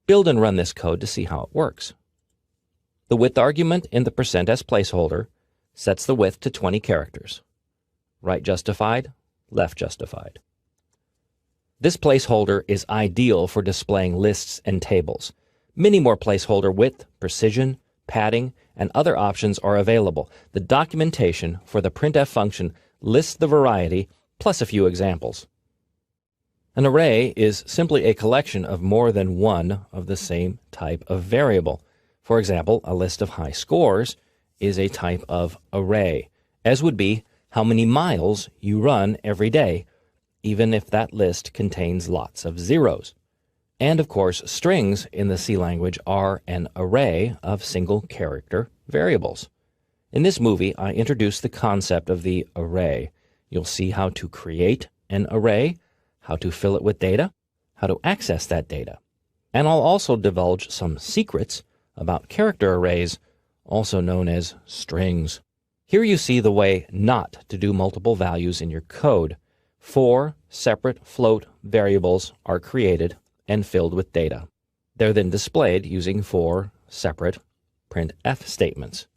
Build and run this code to see how it works. The width argument in the %s placeholder sets the width to 20 characters. Right justified, left justified. This placeholder is ideal for displaying lists and tables. Many more placeholder width, precision, padding, and other options are available. The documentation for the printf function lists the variety, plus a few examples. An array is simply a collection of more than one of the same type of variable. For example, a list of high scores is a type of array, as would be how many miles you run every day, even if that list contains lots of zeros. And of course, strings in the C language are an array of single-character variables. In this movie, I introduced the concept of the array. You'll see how to create an array, how to fill it with data, how to access that data. And I'll also divulge some secrets about character arrays, also known as strings. Here you see the way not to do multiple values in your code. 4 separate float variables are created and filled with data. They're then displayed using 4 separate printf statements.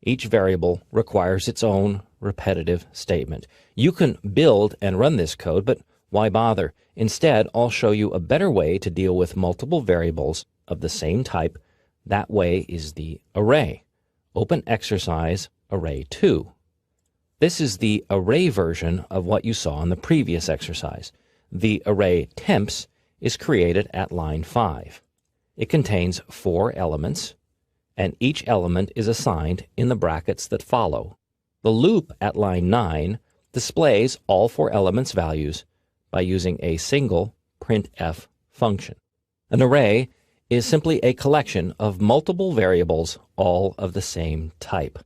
Each variable requires its own repetitive statement. You can build and run this code, but why bother? Instead, I'll show you a better way to deal with multiple variables of the same type. That way is the array. Open exercise array 2. This is the array version of what you saw in the previous exercise. The array temps is created at line 5. It contains 4 elements, and each element is assigned in the brackets that follow. The loop at line 9 displays all 4 elements' values by using a single printf function. An array is simply a collection of multiple variables, all of the same type.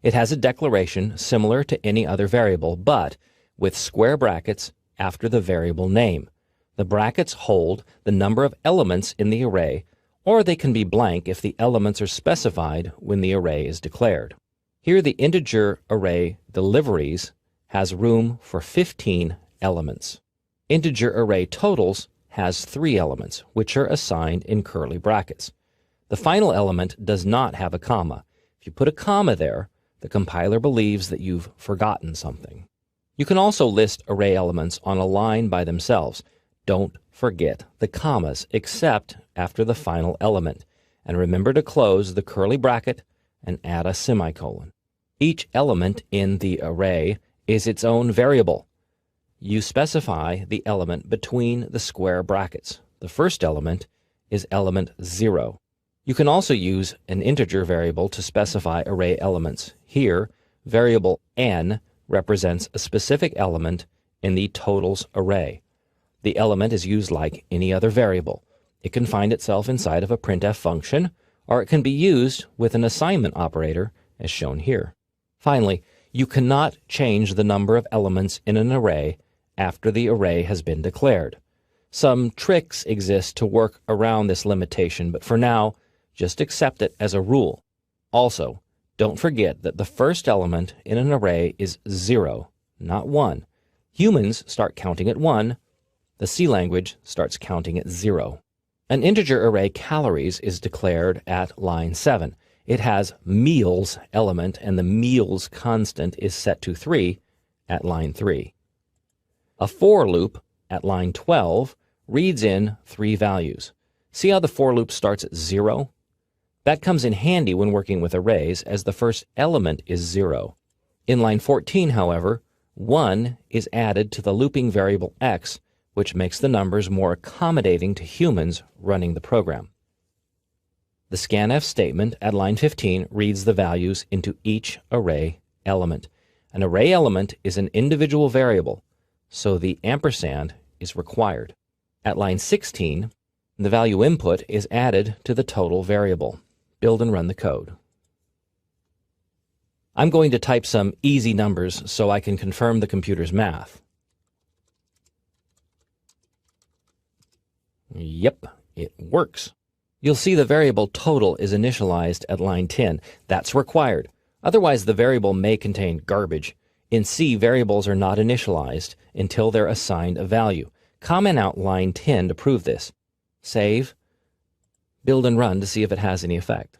It has a declaration similar to any other variable, but with square brackets after the variable name. The brackets hold the number of elements in the array, or they can be blank if the elements are specified when the array is declared. Here the integer array deliveries has room for 15 elements. Integer array totals has 3 elements, which are assigned in curly brackets. The final element does not have a comma. If you put a comma there, the compiler believes that you've forgotten something. You can also list array elements on a line by themselves. Don't forget the commas, except after the final element. And remember to close the curly bracket and add a semicolon. Each element in the array is its own variable. You specify the element between the square brackets. The first element is element 0. You can also use an integer variable to specify array elements. Here, variable n represents a specific element in the totals array. The element is used like any other variable. It can find itself inside of a printf function, or it can be used with an assignment operator, as shown here. Finally, you cannot change the number of elements in an array after the array has been declared. Some tricks exist to work around this limitation, but for now, just accept it as a rule. Also, don't forget that the first element in an array is 0, not 1. Humans start counting at 1. The C language starts counting at 0. An integer array calories is declared at line 7. It has meals element, and the meals constant is set to 3 at line 3. A for loop at line 12 reads in 3 values. See how the for loop starts at 0? That comes in handy when working with arrays, as the first element is 0. In line 14, however, 1 is added to the looping variable x, which makes the numbers more accommodating to humans running the program. The scanf statement at line 15 reads the values into each array element. An array element is an individual variable, so the ampersand is required. At line 16, the value input is added to the total variable. Build and run the code. I'm going to type some easy numbers so I can confirm the computer's math. Yep, it works. You'll see the variable total is initialized at line 10. That's required. Otherwise, the variable may contain garbage. In C, variables are not initialized until they're assigned a value. Comment out line 10 to prove this. Save, build and run to see if it has any effect.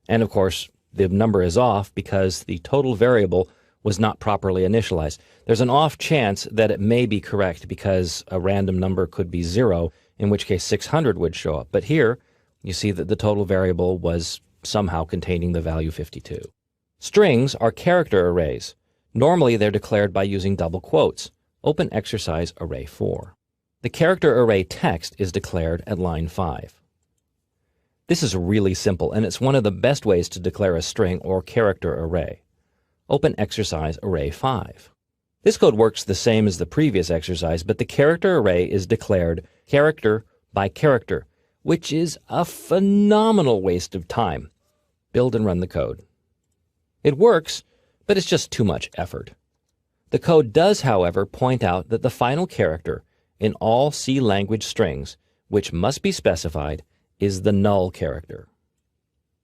And of course, the number is off because the total variable was not properly initialized. There's an off chance that it may be correct because a random number could be 0, in which case 600 would show up. But here, you see that the total variable was somehow containing the value 52. Strings are character arrays. Normally, they're declared by using double quotes. Open exercise array 4. The character array text is declared at line 5. This is really simple, and it's one of the best ways to declare a string or character array. Open exercise array 5. This code works the same as the previous exercise, but the character array is declared character by character, which is a phenomenal waste of time. Build and run the code. It works, but it's just too much effort. The code does, however, point out that the final character in all C language strings, which must be specified, is the null character.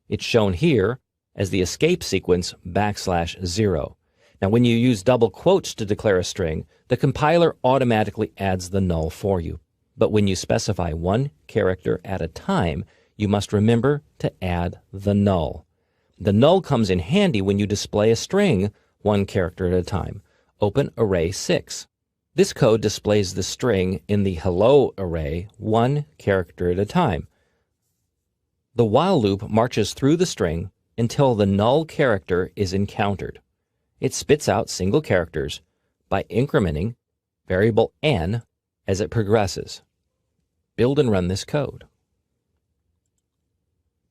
It's shown here as the escape sequence \0. Now, when you use double quotes to declare a string, the compiler automatically adds the null for you. But when you specify one character at a time, you must remember to add the null. The null comes in handy when you display a string one character at a time. Open array 6. This code displays the string in the hello array one character at a time. The while loop marches through the string until the null character is encountered. It spits out single characters by incrementing variable n as it progresses. Build and run this code.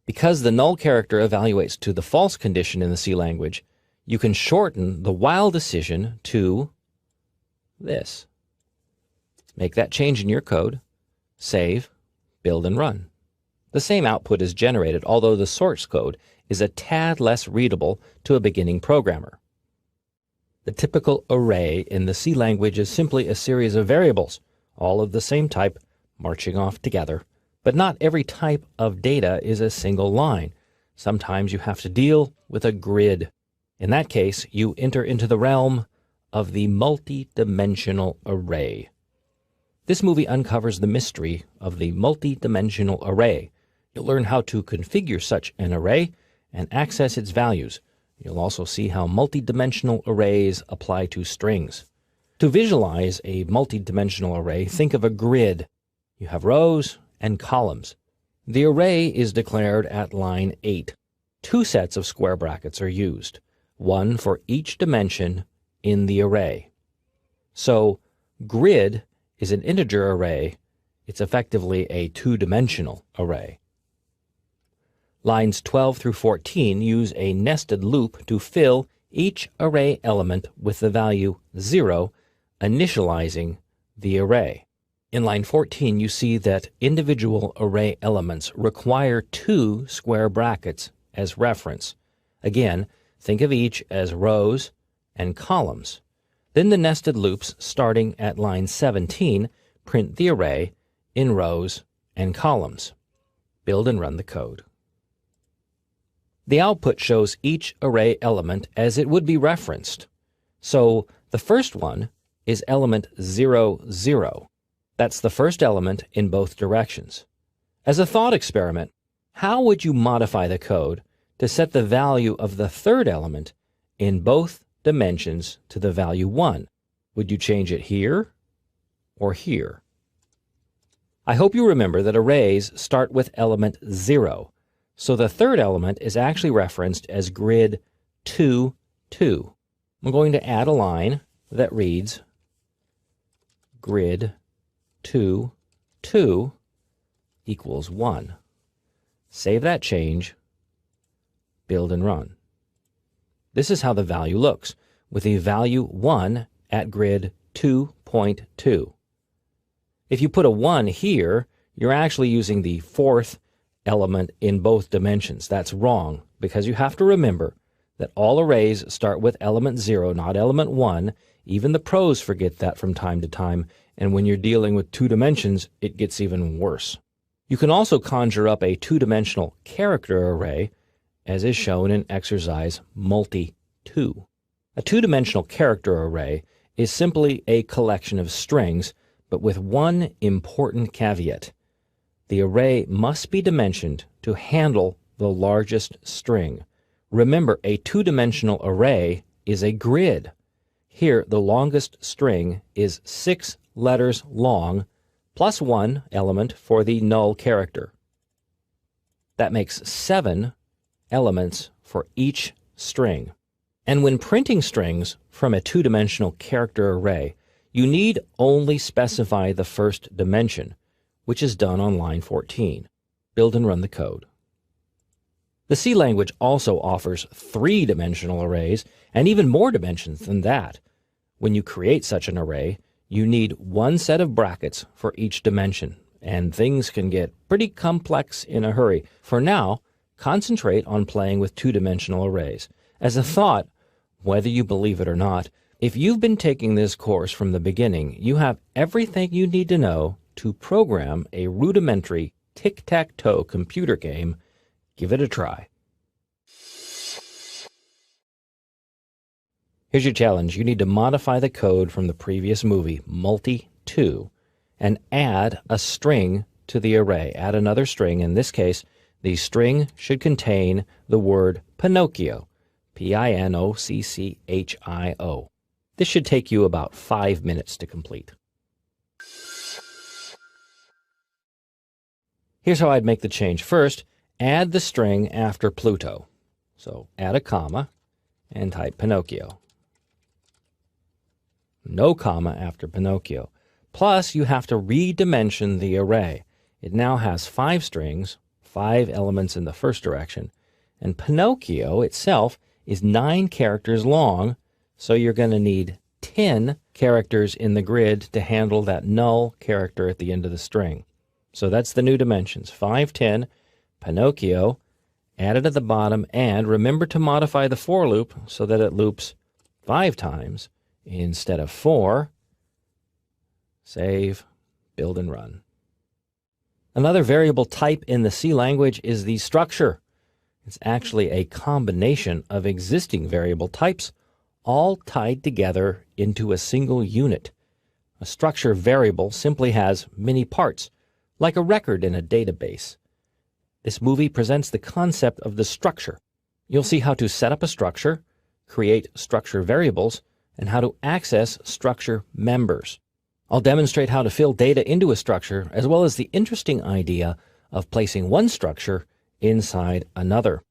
Because the null character evaluates to the false condition in the C language, you can shorten the while decision to this. Make that change in your code, save, build and run. The same output is generated, although the source code is a tad less readable to a beginning programmer. The typical array in the C language is simply a series of variables, all of the same type, marching off together. But not every type of data is a single line. Sometimes you have to deal with a grid. In that case, you enter into the realm of the multi-dimensional array. This movie uncovers the mystery of the multi-dimensional array. You'll learn how to configure such an array and access its values. You'll also see how multi-dimensional arrays apply to strings. To visualize a multi-dimensional array, think of a grid. You have rows and columns. The array is declared at line 8. 2 sets of square brackets are used, one for each dimension in the array. So, grid is an integer array. It's effectively a 2-dimensional array. Lines 12 through 14 use a nested loop to fill each array element with the value 0, initializing the array. In line 14, you see that individual array elements require 2 square brackets as reference. Again, think of each as rows and columns. Then the nested loops starting at line 17 print the array in rows and columns. Build and run the code. The output shows each array element as it would be referenced. So the first one is element 0, 0. That's the first element in both directions. As a thought experiment, how would you modify the code to set the value of the third element in both dimensions to the value 1? Would you change it here or here? I hope you remember that arrays start with element 0, so the third element is actually referenced as grid 2, 2. I'm going to add a line that reads grid 2, 2 equals 1. Save that change, build and run. This is how the value looks, with a value 1 at grid 2.2. If you put a 1 here, you're actually using the fourth element in both dimensions. That's wrong, because you have to remember that all arrays start with element 0, not element 1. Even the pros forget that from time to time, and when you're dealing with 2 dimensions, it gets even worse. You can also conjure up a 2-dimensional character array, as is shown in exercise multi-2. A 2-dimensional character array is simply a collection of strings, but with one important caveat. The array must be dimensioned to handle the largest string. Remember, a 2-dimensional array is a grid. Here, the longest string is 6 letters long, plus 1 element for the null character. That makes 7 elements for each string. And when printing strings from a 2-dimensional character array, you need only specify the first dimension, which is done on line 14. Build and run the code. The C language also offers 3-dimensional arrays and even more dimensions than that. When you create such an array, you need 1 set of brackets for each dimension, and things can get pretty complex in a hurry. For now, concentrate on playing with 2-dimensional arrays. As a thought, whether you believe it or not, if you've been taking this course from the beginning, you have everything you need to know to program a rudimentary tic-tac-toe computer game. Give it a try. Here's your challenge. You need to modify the code from the previous movie, multi-2, and add a string to the array. Add another string. In this case, the string should contain the word Pinocchio, P-I-N-O-C-C-H-I-O. This should take you about 5 minutes to complete. Here's how I'd make the change. First, add the string after Pluto. So add a comma and type Pinocchio. No comma after Pinocchio. Plus, you have to redimension the array. It now has 5 strings, 5 elements in the first direction, and Pinocchio itself is 9 characters long, so you're going to need 10 characters in the grid to handle that null character at the end of the string. So that's the new dimensions, 5, 10, Pinocchio, added at the bottom, and remember to modify the for loop so that it loops 5 times instead of 4. Save, build, and run. Another variable type in the C language is the structure. It's actually a combination of existing variable types, all tied together into a single unit. A structure variable simply has many parts, like a record in a database. This movie presents the concept of the structure. You'll see how to set up a structure, create structure variables, and how to access structure members. I'll demonstrate how to fill data into a structure, as well as the interesting idea of placing one structure inside another.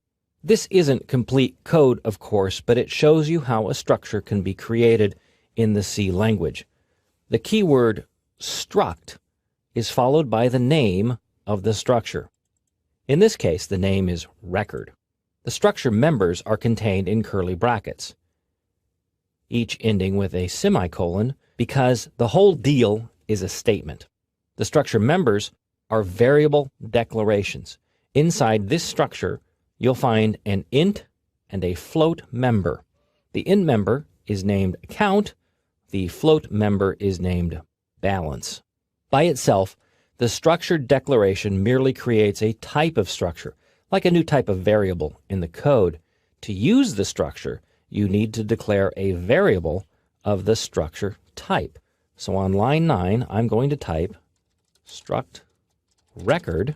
This isn't complete code, of course, but it shows you how a structure can be created in the C language. The keyword struct is followed by the name of the structure. In this case, the name is record. The structure members are contained in curly brackets, each ending with a semicolon, because the whole deal is a statement. The structure members are variable declarations. Inside this structure, you'll find an int and a float member. The int member is named account. The float member is named balance. By itself, the structured declaration merely creates a type of structure, like a new type of variable in the code. To use the structure, you need to declare a variable of the structure type. So on line 9, I'm going to type struct record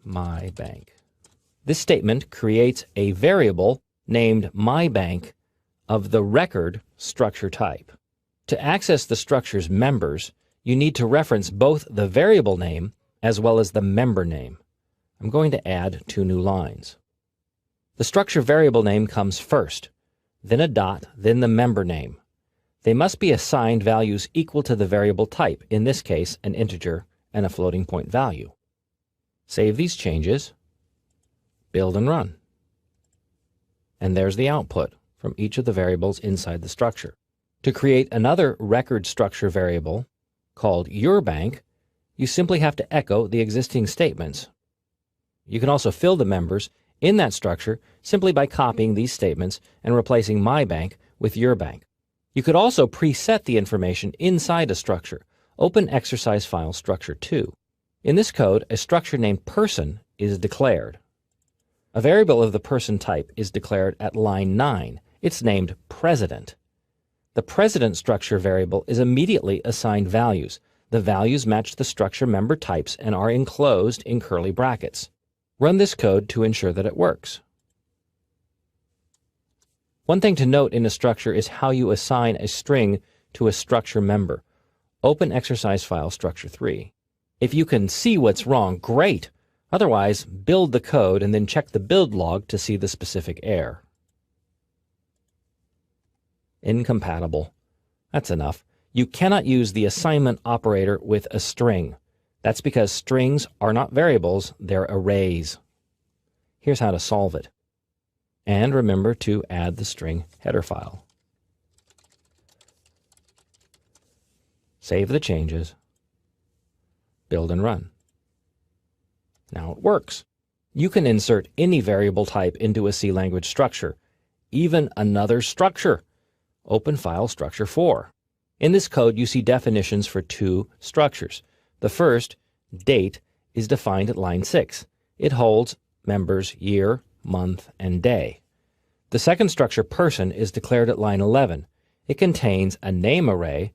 mybank. This statement creates a variable named mybank of the record structure type. To access the structure's members, you need to reference both the variable name as well as the member name. I'm going to add 2 new lines. The structure variable name comes first, then a dot, then the member name. They must be assigned values equal to the variable type, in this case an integer and a floating point value. Save these changes, build and run. And there's the output from each of the variables inside the structure. To create another record structure variable called yourbank, you simply have to echo the existing statements. You can also fill the members in that structure simply by copying these statements and replacing mybank with yourbank. You could also preset the information inside a structure. Open exercise file structure 2. In this code, a structure named person is declared. A variable of the person type is declared at line 9. It's named president. The president structure variable is immediately assigned values. The values match the structure member types and are enclosed in curly brackets. Run this code to ensure that it works. One thing to note in a structure is how you assign a string to a structure member. Open exercise file structure 3. If you can see what's wrong, great. Otherwise, build the code and then check the build log to see the specific error. Incompatible. That's enough. You cannot use the assignment operator with a string. That's because strings are not variables, they're arrays. Here's how to solve it. And remember to add the string header file. Save the changes. Build and run. Now it works. You can insert any variable type into a C language structure, even another structure. Open file structure 4. In this code, you see definitions for 2 structures. The first, date, is defined at line 6. It holds members year, month, and day. The second structure, person, is declared at line 11. It contains a name array,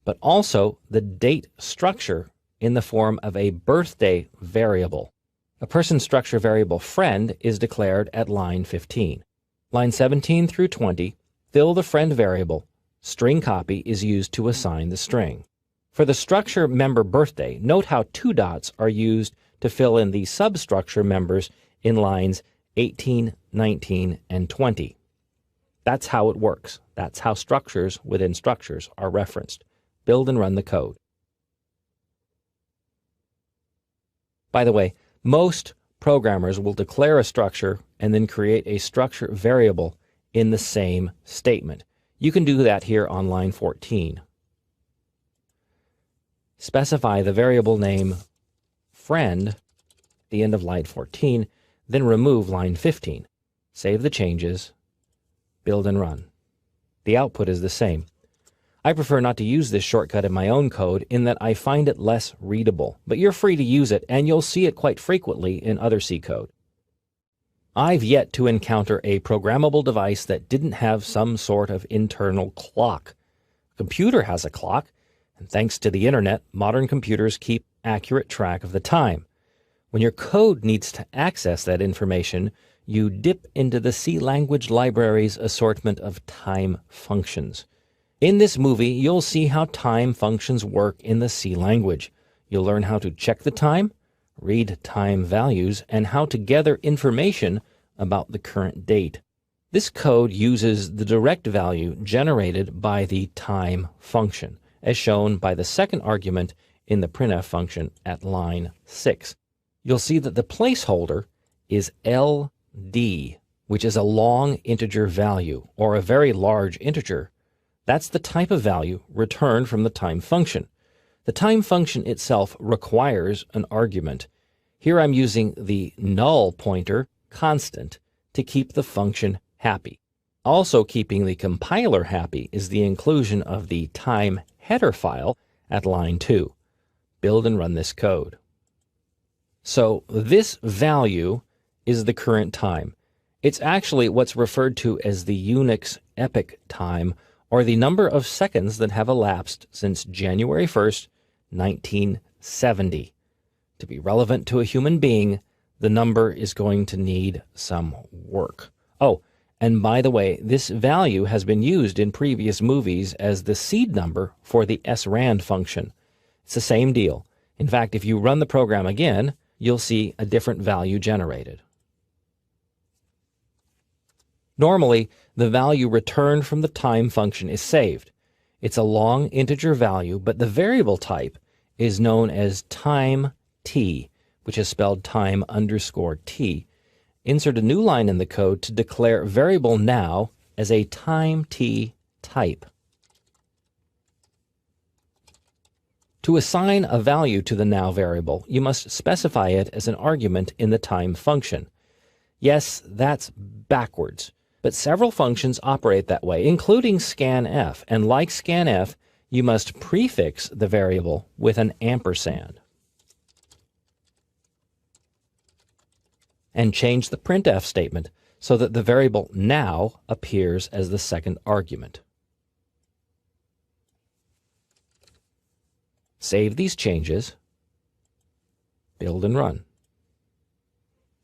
but also the date structure in the form of a birthday variable. A person structure variable friend is declared at line 15. Line 17 through 20, fill the friend variable. String copy is used to assign the string. For the structure member birthday, note how 2 dots are used to fill in the substructure members in lines 18, 19, and 20. That's how it works. That's how structures within structures are referenced. Build and run the code. By the way, most programmers will declare a structure and then create a structure variable in the same statement. You can do that here on line 14. Specify the variable name friend at the end of line 14, then remove line 15. Save the changes, build and run. The output is the same. I prefer not to use this shortcut in my own code in that I find it less readable, but you're free to use it and you'll see it quite frequently in other C code. I've yet to encounter a programmable device that didn't have some sort of internal clock. A computer has a clock, and thanks to the internet, modern computers keep accurate track of the time. When your code needs to access that information, you dip into the C language library's assortment of time functions. In this movie, you'll see how time functions work in the C language. You'll learn how to check the time, read time values, and how to gather information about the current date. This code uses the direct value generated by the time function, as shown by the second argument in the printf function at line 6. You'll see that the placeholder is LD, which is a long integer value, or a very large integer. That's the type of value returned from the time function. The time function itself requires an argument. Here I'm using the null pointer constant to keep the function happy. Also keeping the compiler happy is the inclusion of the time header file at line 2. Build and run this code. So this value is the current time. It's actually what's referred to as the Unix epoch time, or the number of seconds that have elapsed since January 1st, 1970. To be relevant to a human being, the number is going to need some work. Oh, and by the way, this value has been used in previous movies as the seed number for the srand function. It's the same deal. In fact, if you run the program again, you'll see a different value generated. Normally, the value returned from the time function is saved. It's a long integer value, but the variable type is known as time t, which is spelled time underscore t. Insert a new line in the code to declare variable now as a time t type. To assign a value to the now variable, you must specify it as an argument in the time function. Yes, that's backwards, but several functions operate that way, including scanf, and like scanf, you must prefix the variable with an ampersand. And change the printf statement so that the variable now appears as the second argument. Save these changes, build and run.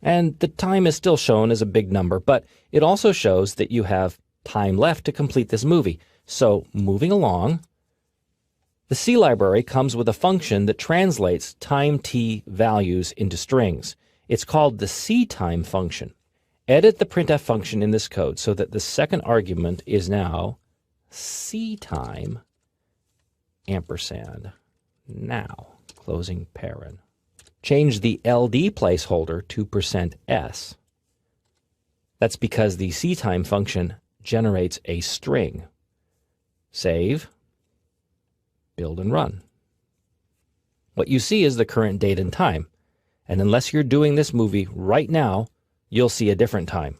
And the time is still shown as a big number, but it also shows that you have time left to complete this movie. So moving along, the C library comes with a function that translates time t values into strings. It's called the ctime function. Edit the printf function in this code so that the second argument is now ctime ampersand now, closing paren. Change the LD placeholder to %s. That's because the ctime function generates a string. Save, build and run. What you see is the current date and time, and unless you're doing this movie right now, you'll see a different time.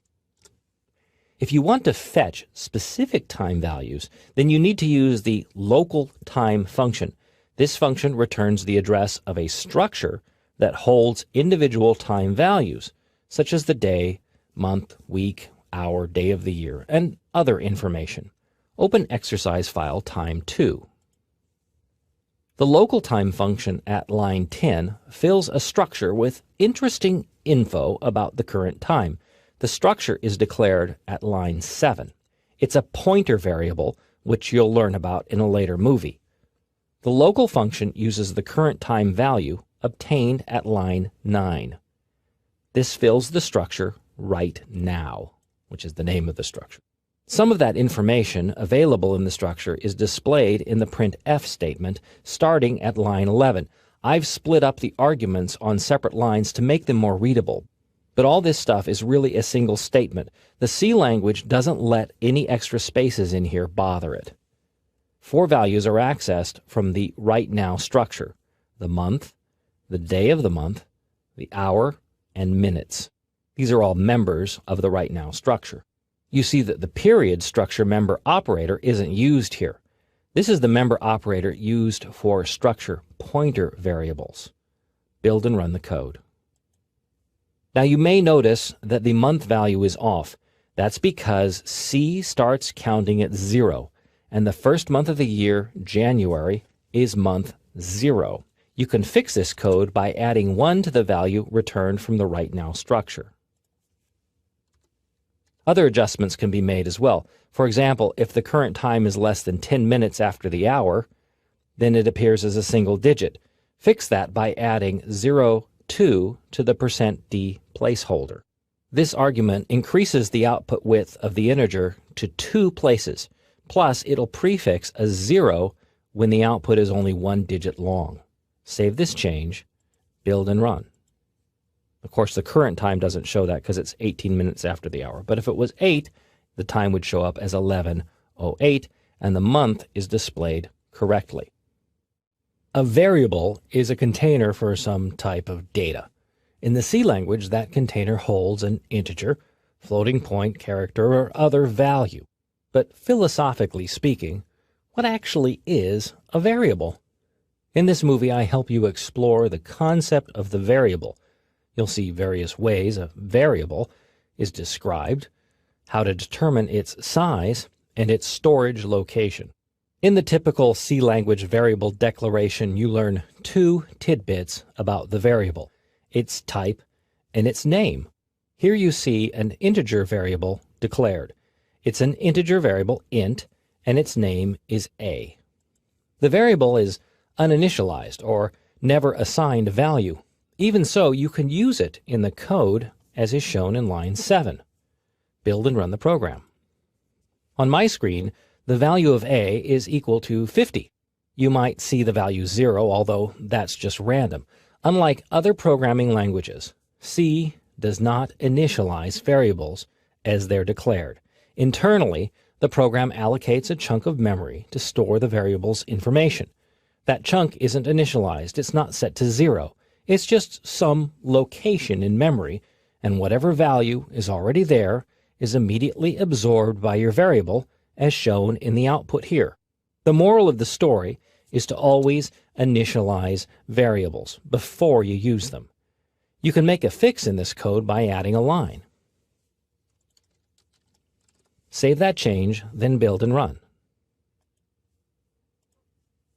If you want to fetch specific time values, then you need to use the local time function. This function returns the address of a structure that holds individual time values, such as the day, month, week, hour, day of the year, and other information. Open exercise file time 2. The local time function at line 10 fills a structure with interesting info about the current time. The structure is declared at line 7. It's a pointer variable, which you'll learn about in a later movie. The local function uses the current time value obtained at line 9. This fills the structure right now, which is the name of the structure. Some of that information available in the structure is displayed in the printf statement starting at line 11. I've split up the arguments on separate lines to make them more readable. But all this stuff is really a single statement. The C language doesn't let any extra spaces in here bother it. 4 values are accessed from the right now structure: the month, the day of the month, the hour, and minutes. These are all members of the right now structure. You see that the period structure member operator isn't used here. This is the member operator used for structure pointer variables. Build and run the code. Now you may notice that the month value is off. That's because C starts counting at 0, and the first month of the year, January, is month 0. You can fix this code by adding 1 to the value returned from the right now structure. Other adjustments can be made as well. For example, if the current time is less than 10 minutes after the hour, then it appears as a single digit. Fix that by adding 02 to the %d placeholder. This argument increases the output width of the integer to 2 places, plus it'll prefix a 0 when the output is only 1 digit long. Save this change, build and run. Of course, the current time doesn't show that because it's 18 minutes after the hour. But if it was 8, the time would show up as 11:08, and the month is displayed correctly. A variable is a container for some type of data. In the C language, that container holds an integer, floating point, character, or other value. But philosophically speaking, what actually is a variable? In this movie, I help you explore the concept of the variable. You'll see various ways a variable is described, how to determine its size, and its storage location. In the typical C language variable declaration, you learn 2 tidbits about the variable: its type and its name. Here you see an integer variable declared. It's an integer variable, int, and its name is a. The variable is uninitialized or never assigned a value. Even so, you can use it in the code as is shown in line 7. Build and run the program. On my screen, the value of a is equal to 50. You might see the value 0, although that's just random. Unlike other programming languages, C does not initialize variables as they're declared. Internally, the program allocates a chunk of memory to store the variable's information. That chunk isn't initialized. It's not set to 0. It's just some location in memory, and whatever value is already there is immediately absorbed by your variable, as shown in the output here. The moral of the story is to always initialize variables before you use them. You can make a fix in this code by adding a line. Save that change, then build and run.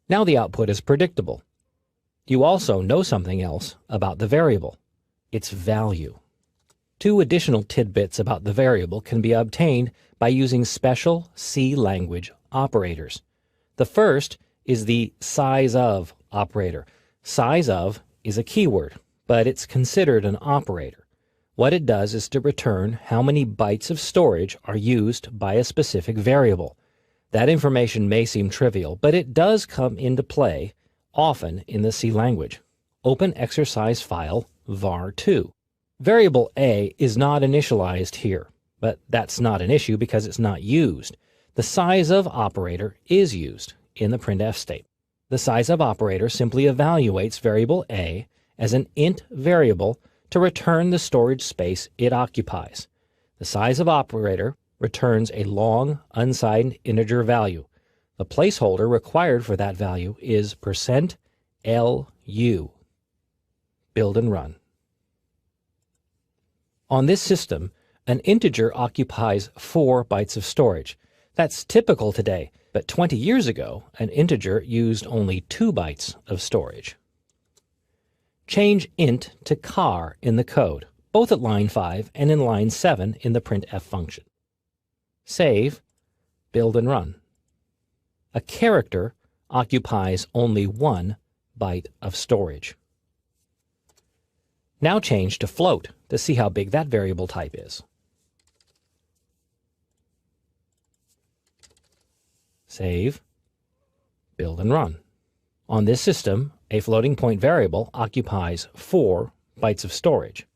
Now the output is predictable. You also know something else about the variable: its value. 2 additional tidbits about the variable can be obtained by using special C language operators. The first is the size of operator. Size of is a keyword, but it's considered an operator. What it does is to return how many bytes of storage are used by a specific variable. That information may seem trivial, but it does come into play often in the C language. Open exercise file var2. Variable a is not initialized here, but that's not an issue because it's not used. The size of operator is used in the printf state. The size of operator simply evaluates variable a as an int variable to return the storage space it occupies. The size of operator returns a long, unsigned integer value. The placeholder required for that value is %lu. Build and run. On this system, an integer occupies 4 bytes of storage. That's typical today, but 20 years ago, an integer used only 2 bytes of storage. Change int to char in the code, both at line 5 and in line 7 in the printf function. Save, build and run. A character occupies only 1 byte of storage. Now change to float to see how big that variable type is. Save, build and run. On this system, a floating point variable occupies 4 bytes of storage.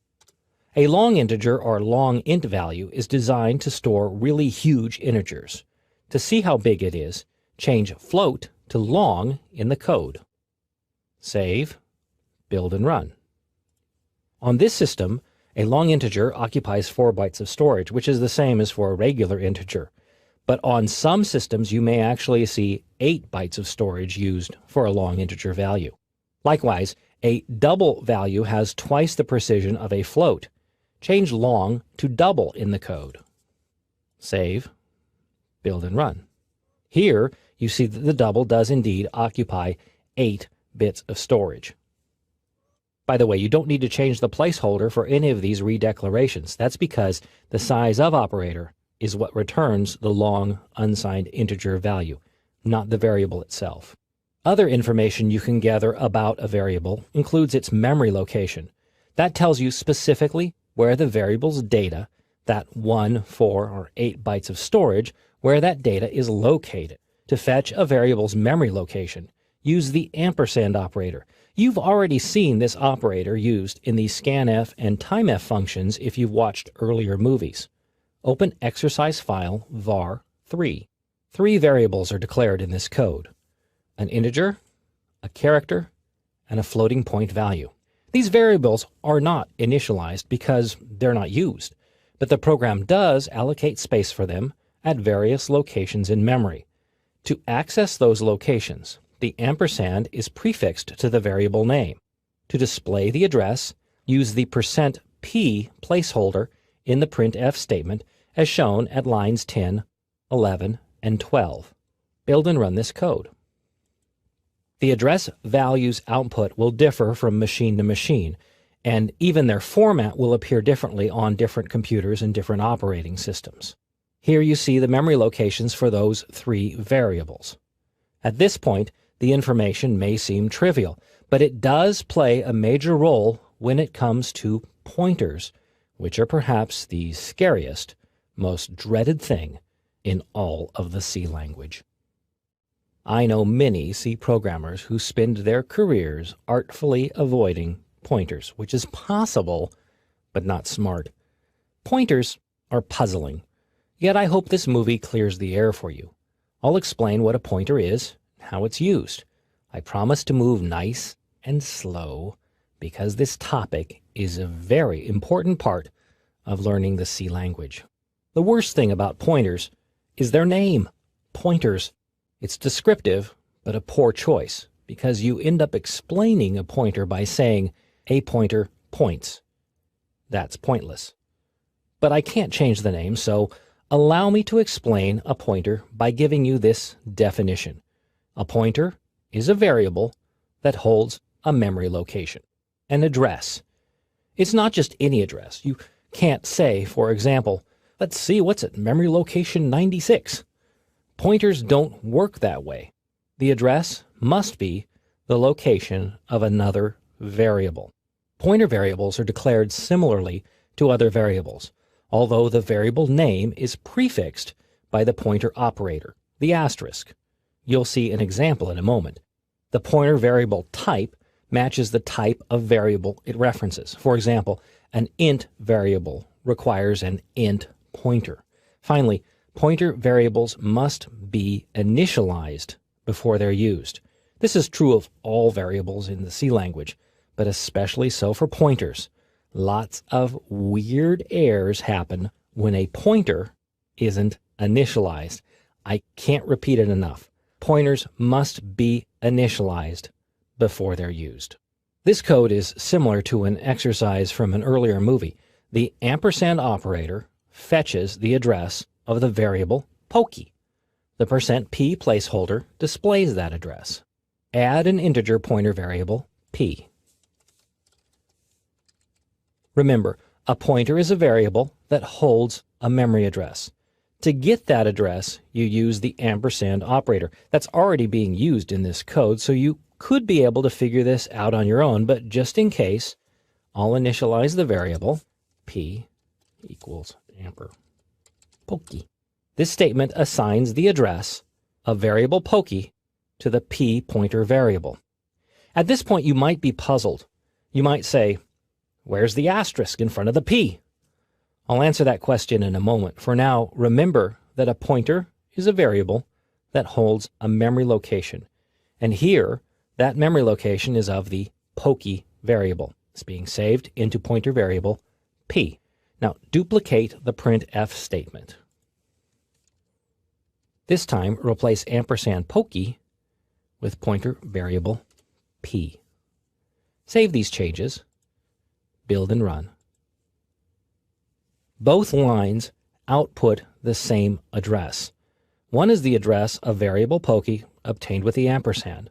A long integer or long int value is designed to store really huge integers. To see how big it is, change float to long in the code. Save, build and run. On this system, a long integer occupies 4 bytes of storage, which is the same as for a regular integer. But on some systems, you may actually see 8 bytes of storage used for a long integer value. Likewise, a double value has twice the precision of a float. change long to double in the code. Save, build and run. Here, you see that the double does indeed occupy 8 bits of storage. By the way, you don't need to change the placeholder for any of these redeclarations. That's because the size of operator is what returns the long unsigned integer value, not the variable itself. Other information you can gather about a variable includes its memory location. That tells you specifically where the variable's data, that 1, 4, or 8 bytes of storage, where that data is located. To fetch a variable's memory location, use the ampersand operator. You've already seen this operator used in the scanf and timef functions if you've watched earlier movies. Open exercise file var3. 3 variables are declared in this code: an integer, a character, and a floating point value. These variables are not initialized because they're not used, but the program does allocate space for them at various locations in memory. To access those locations, the ampersand is prefixed to the variable name. To display the address, use the %p placeholder in the printf statement as shown at lines 10, 11, and 12. Build and run this code. The address values output will differ from machine to machine, and even their format will appear differently on different computers and different operating systems. Here you see the memory locations for those 3 variables. At this point, the information may seem trivial, but it does play a major role when it comes to pointers, which are perhaps the scariest, most dreaded thing in all of the C language. I know many C programmers who spend their careers artfully avoiding pointers, which is possible, but not smart. Pointers are puzzling, yet I hope this movie clears the air for you. I'll explain what a pointer is, how it's used. I promise to move nice and slow because this topic is a very important part of learning the C language. The worst thing about pointers is their name, pointers. It's descriptive, but a poor choice because you end up explaining a pointer by saying a pointer points. That's pointless. But I can't change the name, so allow me to explain a pointer by giving you this definition. A pointer is a variable that holds a memory location, an address. It's not just any address. You can't say, for example, let's see what's at memory location 96. Pointers don't work that way. The address must be the location of another variable. Pointer variables are declared similarly to other variables, although the variable name is prefixed by the pointer operator, the asterisk. You'll see an example in a moment. The pointer variable type matches the type of variable it references. For example, an int variable requires an int pointer. Finally, pointer variables must be initialized before they're used. This is true of all variables in the C language, but especially so for pointers. Lots of weird errors happen when a pointer isn't initialized. I can't repeat it enough. Pointers must be initialized before they're used. This code is similar to an exercise from an earlier movie. The ampersand operator fetches the address of the variable pokey. The %p placeholder displays that address. Add an integer pointer variable p. Remember, a pointer is a variable that holds a memory address. To get that address, you use the ampersand operator. That's already being used in this code, so you could be able to figure this out on your own, but just in case, I'll initialize the variable p equals amper pokey. This statement assigns the address of variable pokey to the p pointer variable. At this point, you might be puzzled. You might say, where's the asterisk in front of the p? I'll answer that question in a moment. For now, remember that a pointer is a variable that holds a memory location. And here, that memory location is of the pokey variable. It's being saved into pointer variable p. Now, duplicate the printf statement. This time, replace ampersand pokey with pointer variable p. Save these changes, build and run. Both lines output the same address. One is the address of variable pokey obtained with the ampersand.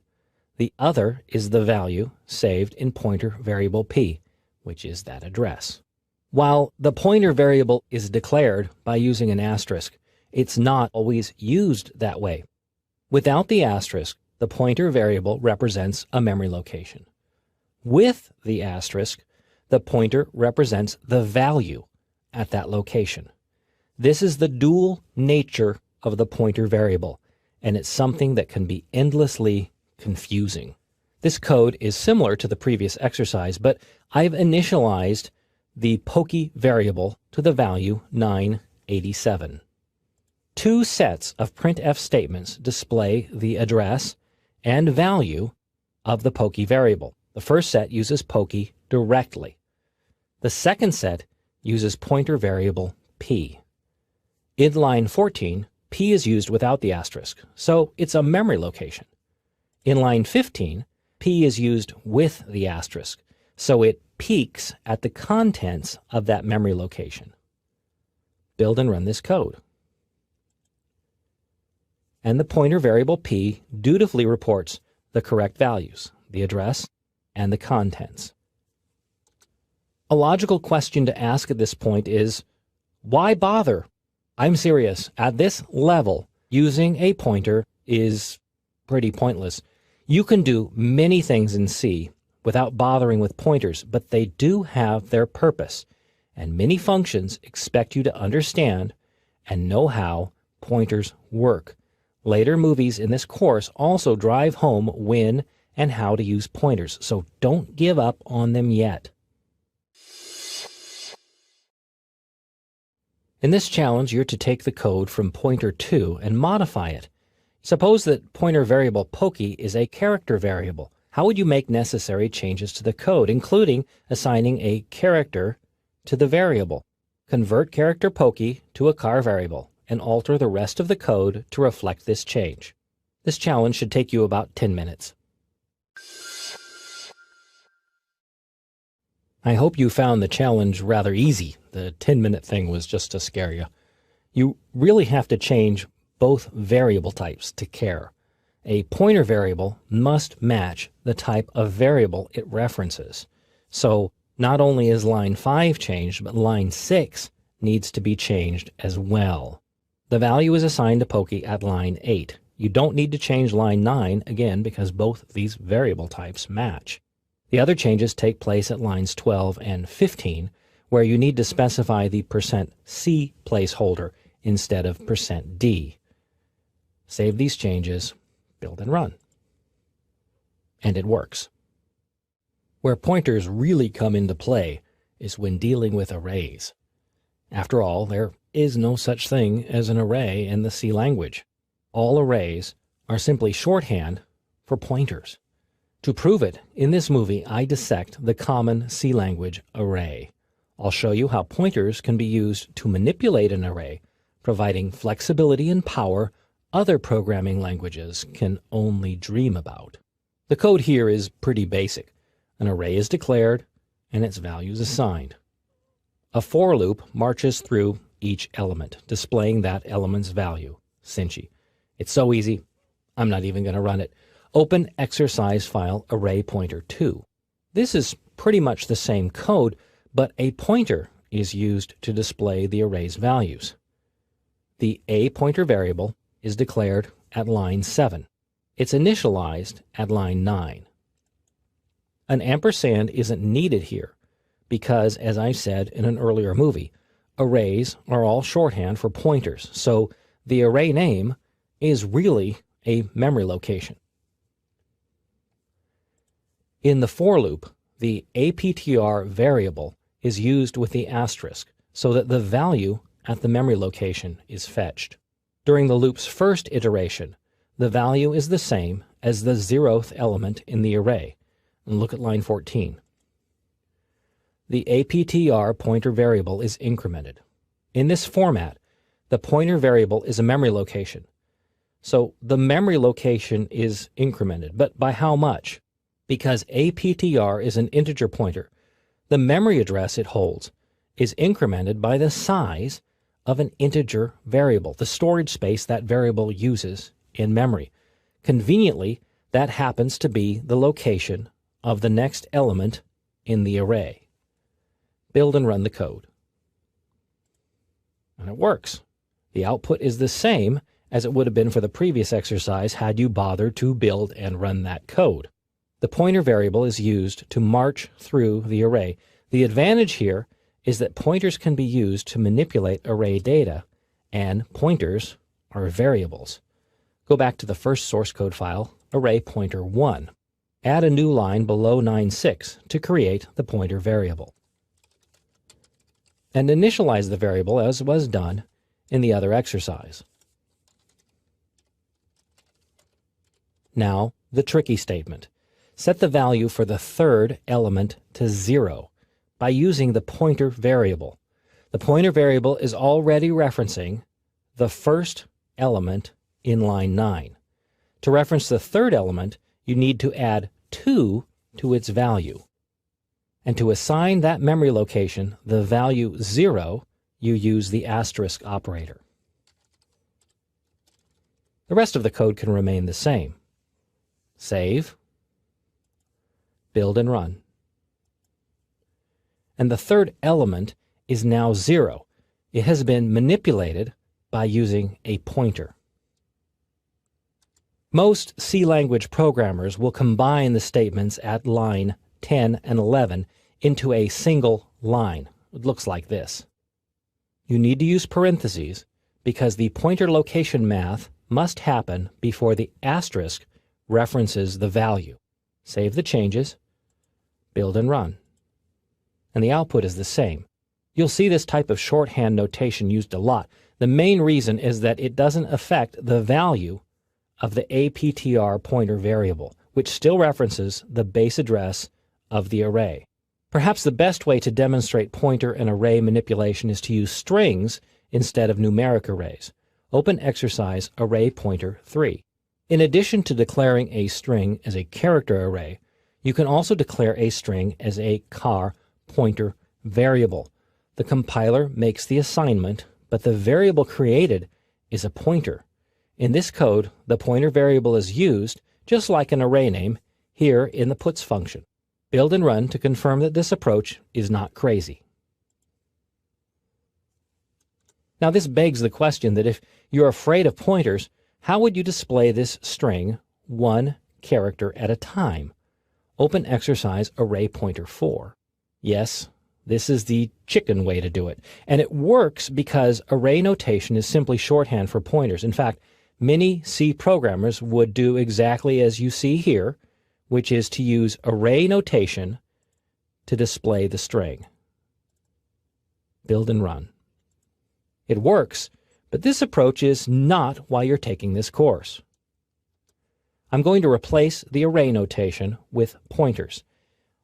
The other is the value saved in pointer variable p, which is that address. While the pointer variable is declared by using an asterisk, it's not always used that way. Without the asterisk, the pointer variable represents a memory location. With the asterisk, the pointer represents the value at that location. This is the dual nature of the pointer variable, and it's something that can be endlessly confusing. This code is similar to the previous exercise, but I've initialized the pokey variable to the value 987. Two sets of printf statements display the address and value of the pokey variable. The first set uses pokey directly. The second set uses pointer variable p. In line 14, p is used without the asterisk, so it's a memory location. In line 15, p is used with the asterisk, so it peeks at the contents of that memory location. Build and run this code. And the pointer variable p dutifully reports the correct values, the address, and the contents. A logical question to ask at this point is, why bother? I'm serious. At this level, using a pointer is pretty pointless. You can do many things in C without bothering with pointers, but they do have their purpose, and many functions expect you to understand and know how pointers work. Later movies in this course also drive home when and how to use pointers, so don't give up on them yet. In this challenge, you're to take the code from pointer 2 and modify it. Suppose that pointer variable pokey is a character variable. How would you make necessary changes to the code, including assigning a character to the variable? Convert character pokey to a char variable and alter the rest of the code to reflect this change. This challenge should take you about 10 minutes. I hope you found the challenge rather easy. The 10-minute thing was just to scare you. You really have to change both variable types to char. A pointer variable must match the type of variable it references. So not only is line 5 changed, but line 6 needs to be changed as well. The value is assigned to pokey at line 8. You don't need to change line 9 again because both these variable types match. The other changes take place at lines 12 and 15, where you need to specify the %C placeholder instead of %D. Save these changes, build and run. And it works. Where pointers really come into play is when dealing with arrays. After all, there is no such thing as an array in the C language. All arrays are simply shorthand for pointers. To prove it, in this movie I dissect the common C language array. I'll show you how pointers can be used to manipulate an array, providing flexibility and power other programming languages can only dream about. The code here is pretty basic. An array is declared and its values assigned. A for loop marches through each element, displaying that element's value, Cincy. It's so easy, I'm not even going to run it. Open exercise file array pointer 2. This is pretty much the same code, but a pointer is used to display the array's values. The a pointer variable is declared at line 7. It's initialized at line 9. An ampersand isn't needed here because, as I said in an earlier movie, arrays are all shorthand for pointers, so the array name is really a memory location. In the for loop, the APTR variable is used with the asterisk so that the value at the memory location is fetched. During the loop's first iteration, the value is the same as the 0th element in the array. And look at line 14. The APTR pointer variable is incremented. In this format, the pointer variable is a memory location. So the memory location is incremented, but by how much? Because APTR is an integer pointer, the memory address it holds is incremented by the size of an integer variable, the storage space that variable uses in memory. Conveniently, that happens to be the location of the next element in the array. Build and run the code. And it works. The output is the same as it would have been for the previous exercise had you bothered to build and run that code. The pointer variable is used to march through the array. The advantage here is that pointers can be used to manipulate array data, and pointers are variables. Go back to the first source code file, array pointer 1. Add a new line below 9.6 to create the pointer variable. And initialize the variable as was done in the other exercise. Now, the tricky statement. Set the value for the third element to 0 by using the pointer variable. The pointer variable is already referencing the first element in line 9. To reference the third element, you need to add 2 to its value. And to assign that memory location the value 0, you use the asterisk operator. The rest of the code can remain the same. Save, build and run. And the third element is now 0. It has been manipulated by using a pointer. Most C language programmers will combine the statements at line 10 and 11 into a single line. It looks like this. You need to use parentheses because the pointer location math must happen before the asterisk references the value. Save the changes, build and run. And the output is the same. You'll see this type of shorthand notation used a lot. The main reason is that it doesn't affect the value of the APTR pointer variable, which still references the base address of the array. Perhaps the best way to demonstrate pointer and array manipulation is to use strings instead of numeric arrays. Open exercise array pointer 3. In addition to declaring a string as a character array, you can also declare a string as a char pointer variable. The compiler makes the assignment, but the variable created is a pointer. In this code, the pointer variable is used, just like an array name, here in the puts function. Build and run to confirm that this approach is not crazy. Now this begs the question that if you're afraid of pointers, how would you display this string one character at a time? Open exercise array pointer 4. Yes, this is the chicken way to do it. And it works because array notation is simply shorthand for pointers. In fact, many C programmers would do exactly as you see here, which is to use array notation to display the string. Build and run. It works, but this approach is not why you're taking this course. I'm going to replace the array notation with pointers.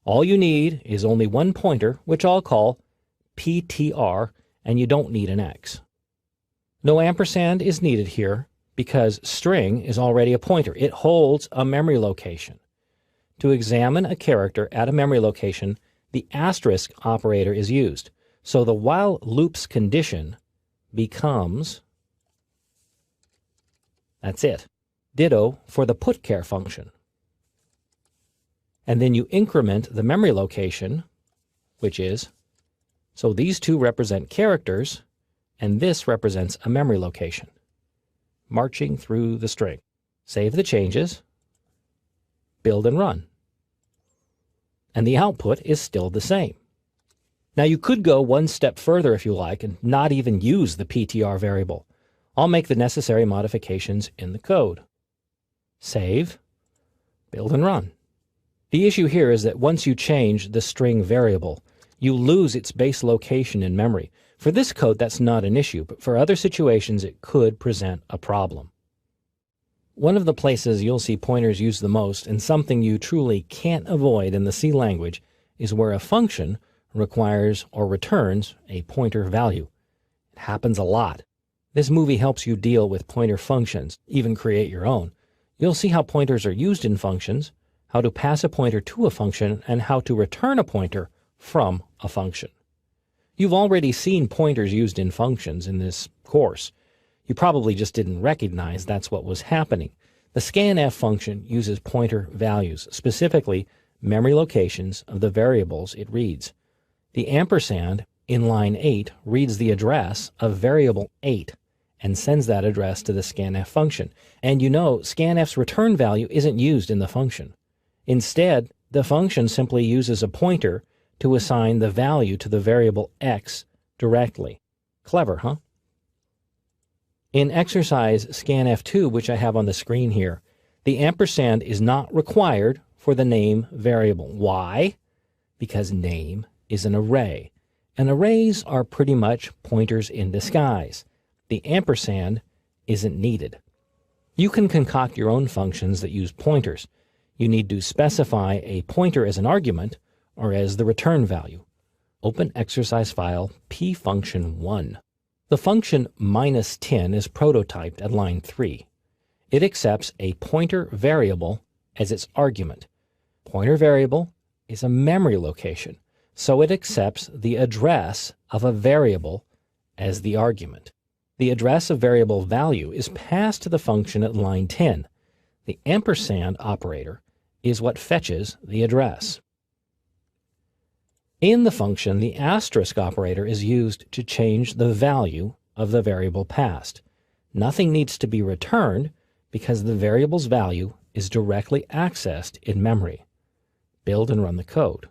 All you need is only one pointer, which I'll call PTR, and you don't need an X. No ampersand is needed here because string is already a pointer. It holds a memory location. To examine a character at a memory location, the asterisk operator is used. So the while loops condition becomes, that's it. Ditto for the putchar function. And then you increment the memory location, which is, so these two represent characters, and this represents a memory location, marching through the string. Save the changes, build and run. And the output is still the same. Now you could go one step further if you like and not even use the PTR variable. I'll make the necessary modifications in the code. Save, build and run. The issue here is that once you change the string variable, you lose its base location in memory. For this code, that's not an issue, but for other situations, it could present a problem. One of the places you'll see pointers used the most, and something you truly can't avoid in the C language, is where a function requires or returns a pointer value. It happens a lot. This movie helps you deal with pointer functions, even create your own. You'll see how pointers are used in functions, how to pass a pointer to a function, and how to return a pointer from a function. You've already seen pointers used in functions in this course. You probably just didn't recognize that's what was happening. The scanf function uses pointer values, specifically memory locations of the variables it reads. The ampersand in line 8 reads the address of variable 8 and sends that address to the scanf function. And you know scanf's return value isn't used in the function. Instead, the function simply uses a pointer to assign the value to the variable x directly. Clever, huh? In exercise scanf2, which I have on the screen here, the ampersand is not required for the name variable. Why? Because name is an array, and arrays are pretty much pointers in disguise. The ampersand isn't needed. You can concoct your own functions that use pointers. You need to specify a pointer as an argument or as the return value. Open exercise file pfunction1. The function -10 is prototyped at line 3. It accepts a pointer variable as its argument. Pointer variable is a memory location, so it accepts the address of a variable as the argument. The address of variable value is passed to the function at line 10. The ampersand operator is what fetches the address. In the function, the asterisk operator is used to change the value of the variable passed. Nothing needs to be returned because the variable's value is directly accessed in memory. Build and run the code.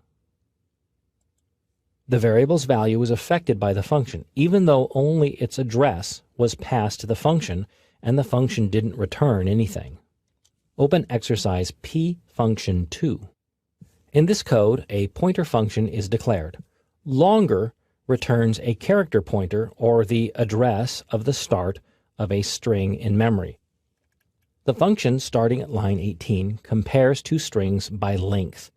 The variable's value is affected by the function, even though only its address was passed to the function and the function didn't return anything. Open exercise pfunction2. In this code, a pointer function is declared. Longer returns a character pointer or the address of the start of a string in memory. The function starting at line 18 compares two strings by length.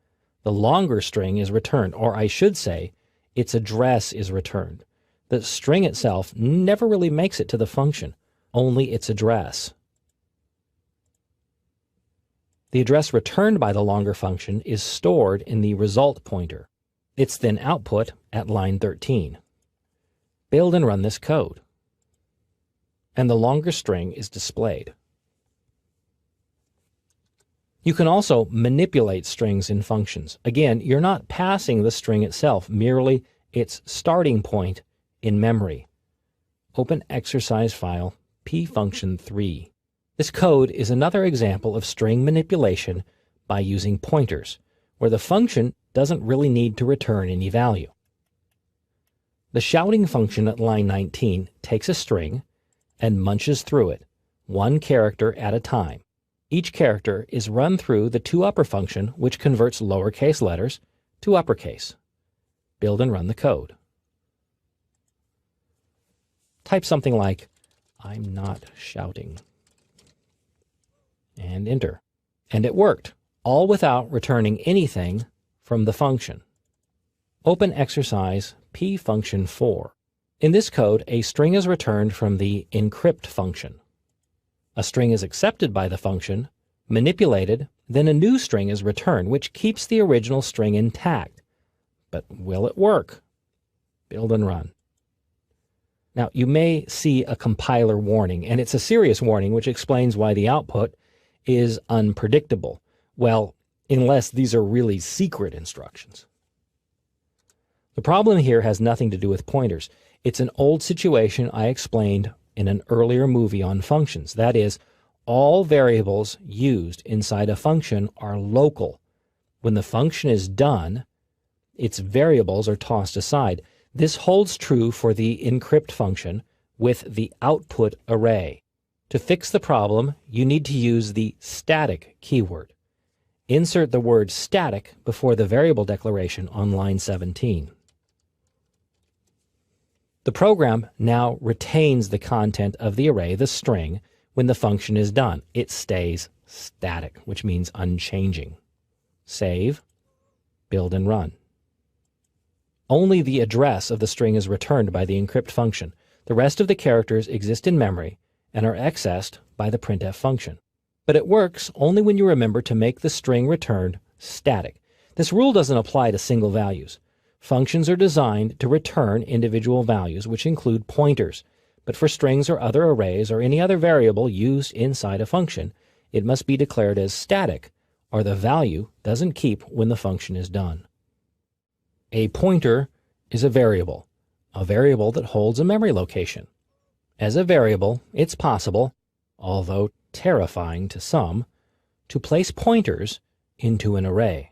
The longer string is returned, or I should say, its address is returned. The string itself never really makes it to the function, only its address. The address returned by the longer function is stored in the result pointer. It's then output at line 13. Build and run this code. And the longer string is displayed. You can also manipulate strings in functions. Again, you're not passing the string itself, merely its starting point in memory. Open exercise file pfunction3. This code is another example of string manipulation by using pointers, where the function doesn't really need to return any value. The shouting function at line 19 takes a string and munches through it, one character at a time. Each character is run through the toUpper function, which converts lowercase letters to uppercase. Build and run the code. Type something like, "I'm not shouting," and enter. And it worked, all without returning anything from the function. Open exercise pfunction4. In this code, a string is returned from the encrypt function. A string is accepted by the function, manipulated, then a new string is returned, which keeps the original string intact. But will it work? Build and run. Now, you may see a compiler warning, and it's a serious warning which explains why the output is unpredictable. Well, unless these are really secret instructions. The problem here has nothing to do with pointers. It's an old situation I explained in an earlier movie on functions. That is, all variables used inside a function are local. When the function is done, its variables are tossed aside. This holds true for the encrypt function with the output array. To fix the problem, you need to use the static keyword. Insert the word static before the variable declaration on line 17. The program now retains the content of the array, the string, when the function is done. It stays static, which means unchanging. Save, build and run. Only the address of the string is returned by the encrypt function. The rest of the characters exist in memory and are accessed by the printf function. But it works only when you remember to make the string returned static. This rule doesn't apply to single values. Functions are designed to return individual values, which include pointers. But for strings or other arrays or any other variable used inside a function, it must be declared as static, or the value doesn't keep when the function is done. A pointer is a variable that holds a memory location. As a variable, it's possible, although terrifying to some, to place pointers into an array.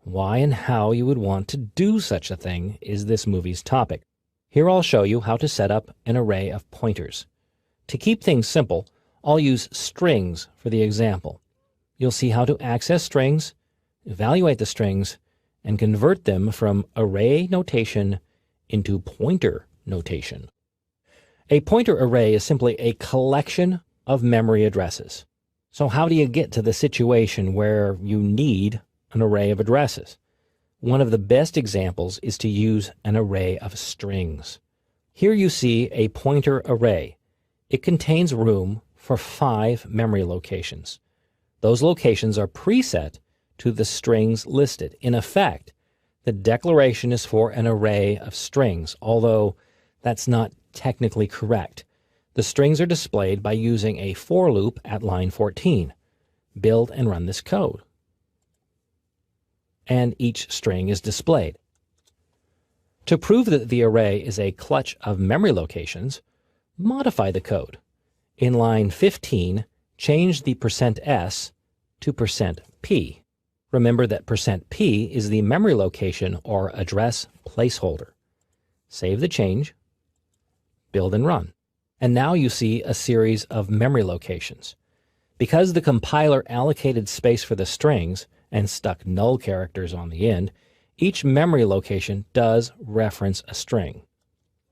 Why and how you would want to do such a thing is this movie's topic. Here I'll show you how to set up an array of pointers. To keep things simple, I'll use strings for the example. You'll see how to access strings, evaluate the strings, and convert them from array notation into pointer notation. A pointer array is simply a collection of memory addresses. So how do you get to the situation where you need an array of addresses? One of the best examples is to use an array of strings. Here you see a pointer array. It contains room for 5 memory locations. Those locations are preset to the strings listed. In effect, the declaration is for an array of strings, although that's not technically correct. The strings are displayed by using a for loop at line 14. Build and run this code. And each string is displayed. To prove that the array is a clutch of memory locations, modify the code. In line 15, change the %s to %p. Remember that %p is the memory location or address placeholder. Save the change, build and run. And now you see a series of memory locations. Because the compiler allocated space for the strings and stuck null characters on the end, each memory location does reference a string.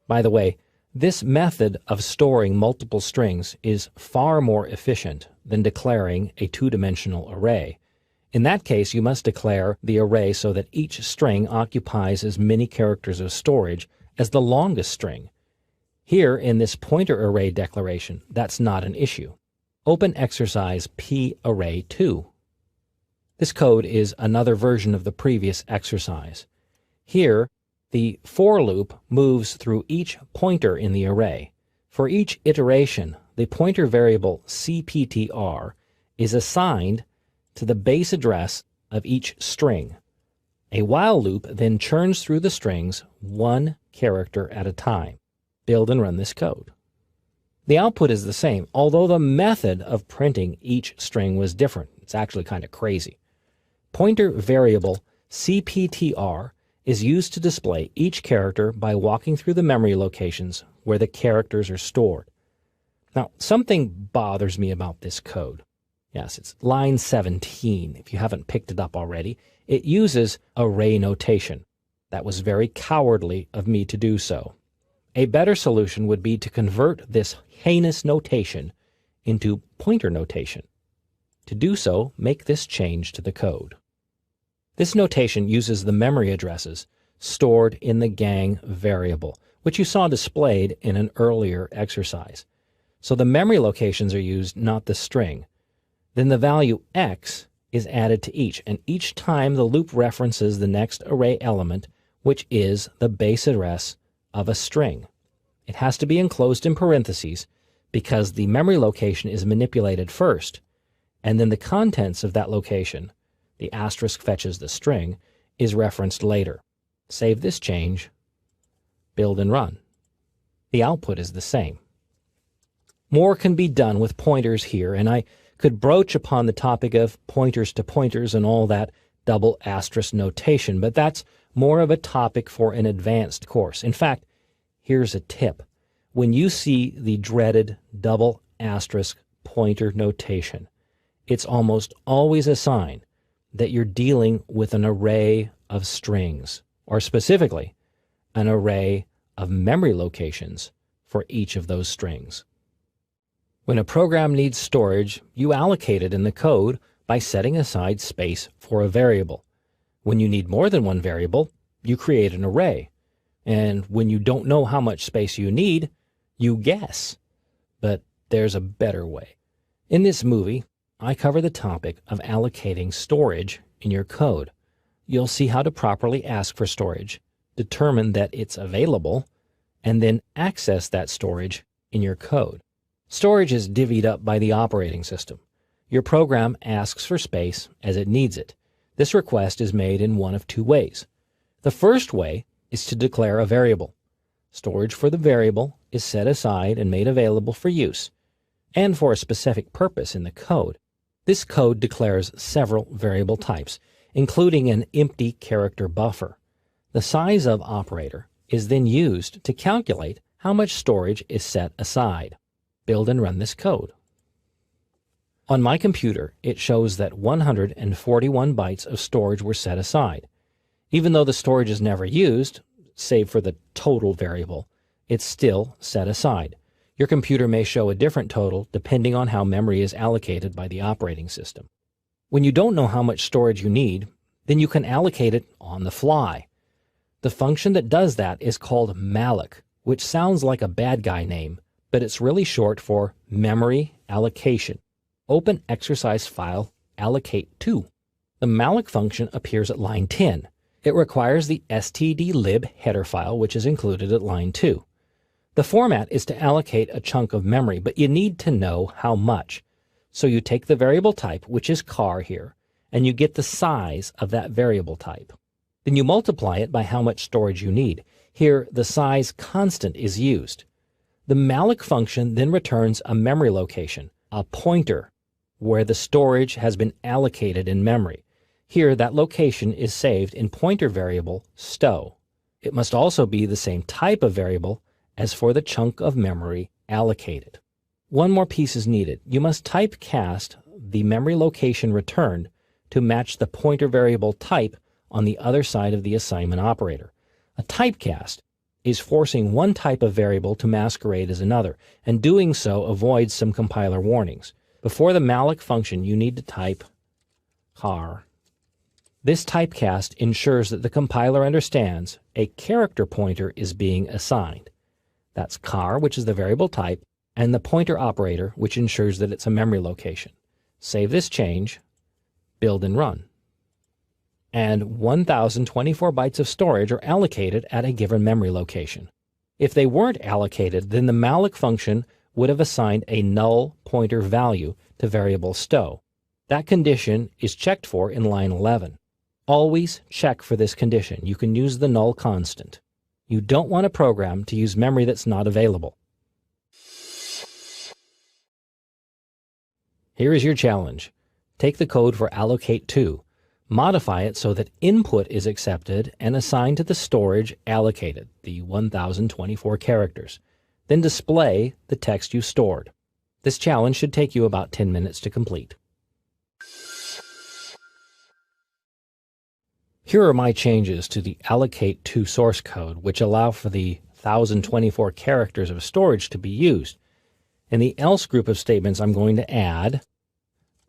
By the way, this method of storing multiple strings is far more efficient than declaring a two-dimensional array. In that case, you must declare the array so that each string occupies as many characters of storage as the longest string. Here, in this pointer array declaration, that's not an issue. Open exercise PArray2. This code is another version of the previous exercise. Here, the for loop moves through each pointer in the array. For each iteration, the pointer variable cptr is assigned to the base address of each string. A while loop then churns through the strings one character at a time. Build and run this code. The output is the same, although the method of printing each string was different. It's actually kind of crazy. Pointer variable cptr is used to display each character by walking through the memory locations where the characters are stored. Now, something bothers me about this code. Yes, it's line 17, if you haven't picked it up already. It uses array notation. That was very cowardly of me to do so. A better solution would be to convert this heinous notation into pointer notation. To do so, make this change to the code. This notation uses the memory addresses stored in the gang variable, which you saw displayed in an earlier exercise. So the memory locations are used, not the string. Then the value x is added to each, and each time the loop references the next array element, which is the base address of a string. It has to be enclosed in parentheses because the memory location is manipulated first, and then the contents of that location, the asterisk fetches the string, is referenced later. Save this change, build and run. The output is the same. More can be done with pointers here, and I could broach upon the topic of pointers to pointers and all that double asterisk notation, but that's more of a topic for an advanced course. In fact, here's a tip. When you see the dreaded double asterisk pointer notation, it's almost always a sign that you're dealing with an array of strings, or specifically, an array of memory locations for each of those strings. When a program needs storage, you allocate it in the code by setting aside space for a variable. When you need more than one variable, you create an array. And when you don't know how much space you need, you guess. But there's a better way. In this movie, I cover the topic of allocating storage in your code. You'll see how to properly ask for storage determine that it's available, and then access that storage in your code. Storage is divvied up by the operating system. Your program asks for space as it needs it. This request is made in one of two ways. The first way is to declare a variable. Storage for the variable is set aside and made available for use, and for a specific purpose in the code. This code declares several variable types, including an empty character buffer. The size of operator is then used to calculate how much storage is set aside. Build and run this code. On my computer, it shows that 141 bytes of storage were set aside. Even though the storage is never used, save for the total variable, it's still set aside. Your computer may show a different total depending on how memory is allocated by the operating system. When you don't know how much storage you need, then you can allocate it on the fly. The function that does that is called malloc, which sounds like a bad guy name, but it's really short for memory allocation. Open exercise file allocate2. The malloc function appears at line 10. It requires the stdlib header file, which is included at line 2. The format is to allocate a chunk of memory, but you need to know how much. So you take the variable type, which is char here, and you get the size of that variable type. Then you multiply it by how much storage you need. Here, the size constant is used. The malloc function then returns a memory location, a pointer, where the storage has been allocated in memory. Here, that location is saved in pointer variable stow. It must also be the same type of variable as for the chunk of memory allocated. One more piece is needed. You must typecast the memory location returned to match the pointer variable type on the other side of the assignment operator. A typecast is forcing one type of variable to masquerade as another, and doing so avoids some compiler warnings. Before the malloc function, you need to type char. This typecast ensures that the compiler understands a character pointer is being assigned. That's char, which is the variable type, and the pointer operator, which ensures that it's a memory location. Save this change, build and run. And 1024 bytes of storage are allocated at a given memory location. If they weren't allocated, then the malloc function would have assigned a null pointer value to variable stow. That condition is checked for in line 11. Always check for this condition. You can use the null constant. You don't want a program to use memory that's not available. Here is your challenge. Take the code for allocate2, modify it so that input is accepted and assigned to the storage allocated, the 1024 characters. Then display the text you stored. This challenge should take you about 10 minutes to complete. Here are my changes to the allocate2 source code, which allow for the 1024 characters of storage to be used. In the else group of statements, I'm going to add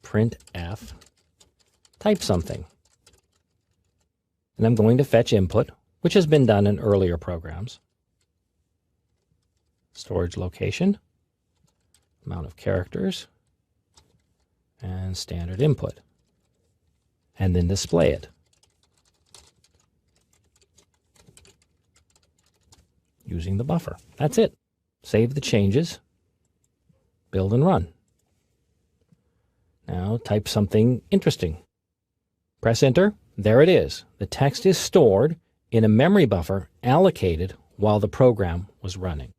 printf type something. And I'm going to fetch input, which has been done in earlier programs. Storage location, amount of characters, and standard input. And then display it. Using the buffer. That's it. Save the changes, build and run. Now type something interesting. Press enter. There it is. The text is stored in a memory buffer allocated while the program was running.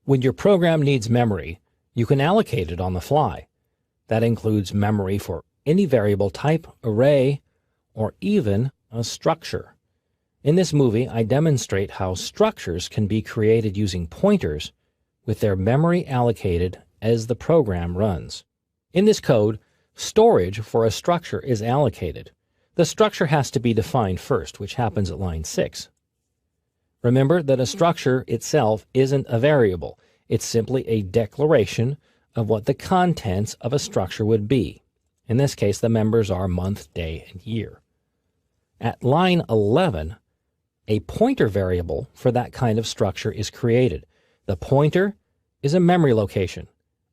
When your program needs memory, you can allocate it on the fly. That includes memory for any variable type, array, or even a structure. In this movie, I demonstrate how structures can be created using pointers with their memory allocated as the program runs. In this code, storage for a structure is allocated. The structure has to be defined first, which happens at line 6. Remember that a structure itself isn't a variable. It's simply a declaration of what the contents of a structure would be. In this case, the members are month, day, and year. At line 11, a pointer variable for that kind of structure is created. The pointer is a memory location.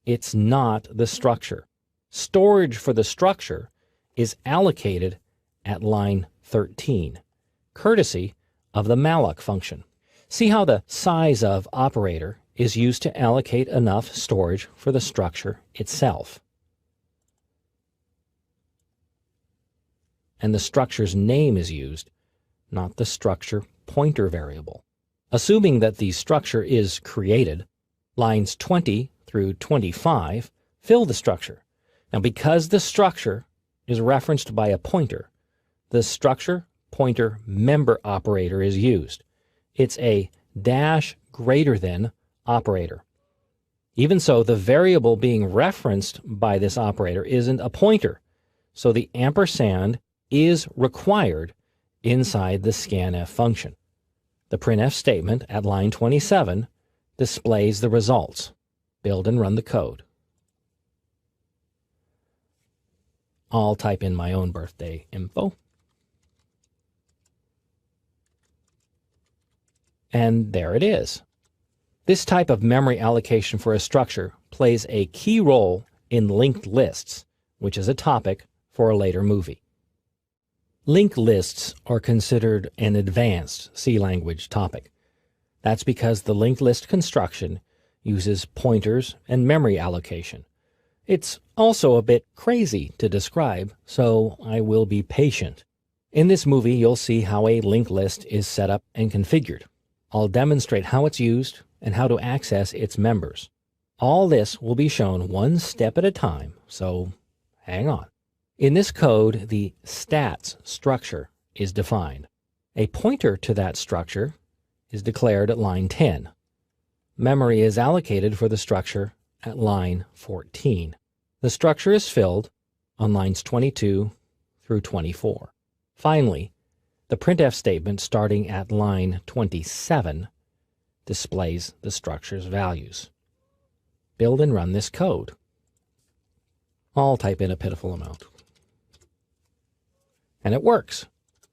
It's not the structure. Storage for the structure is allocated at line 13. Courtesy of the malloc function. See how the size of operator is used to allocate enough storage for the structure itself. And the structure's name is used, not the structure pointer variable. Assuming that the structure is created, lines 20 through 25 fill the structure. Now, because the structure is referenced by a pointer, the structure pointer member operator is used. It's a dash greater than operator. Even so, the variable being referenced by this operator isn't a pointer, so the ampersand is required inside the scanf function. The printf statement at line 27 displays the results. Build and run the code. I'll type in my own birthday info. And there it is. This type of memory allocation for a structure plays a key role in linked lists, which is a topic for a later movie. Linked lists are considered an advanced C language topic. That's because the linked list construction uses pointers and memory allocation. It's also a bit crazy to describe, so I will be patient. In this movie, you'll see how a linked list is set up and configured. I'll demonstrate how it's used and how to access its members. All this will be shown one step at a time, so hang on. In this code, the stats structure is defined. A pointer to that structure is declared at line 10. Memory is allocated for the structure at line 14. The structure is filled on lines 22 through 24. Finally, the printf statement starting at line 27 displays the structure's values. Build and run this code. I'll type in a pitiful amount. And it works.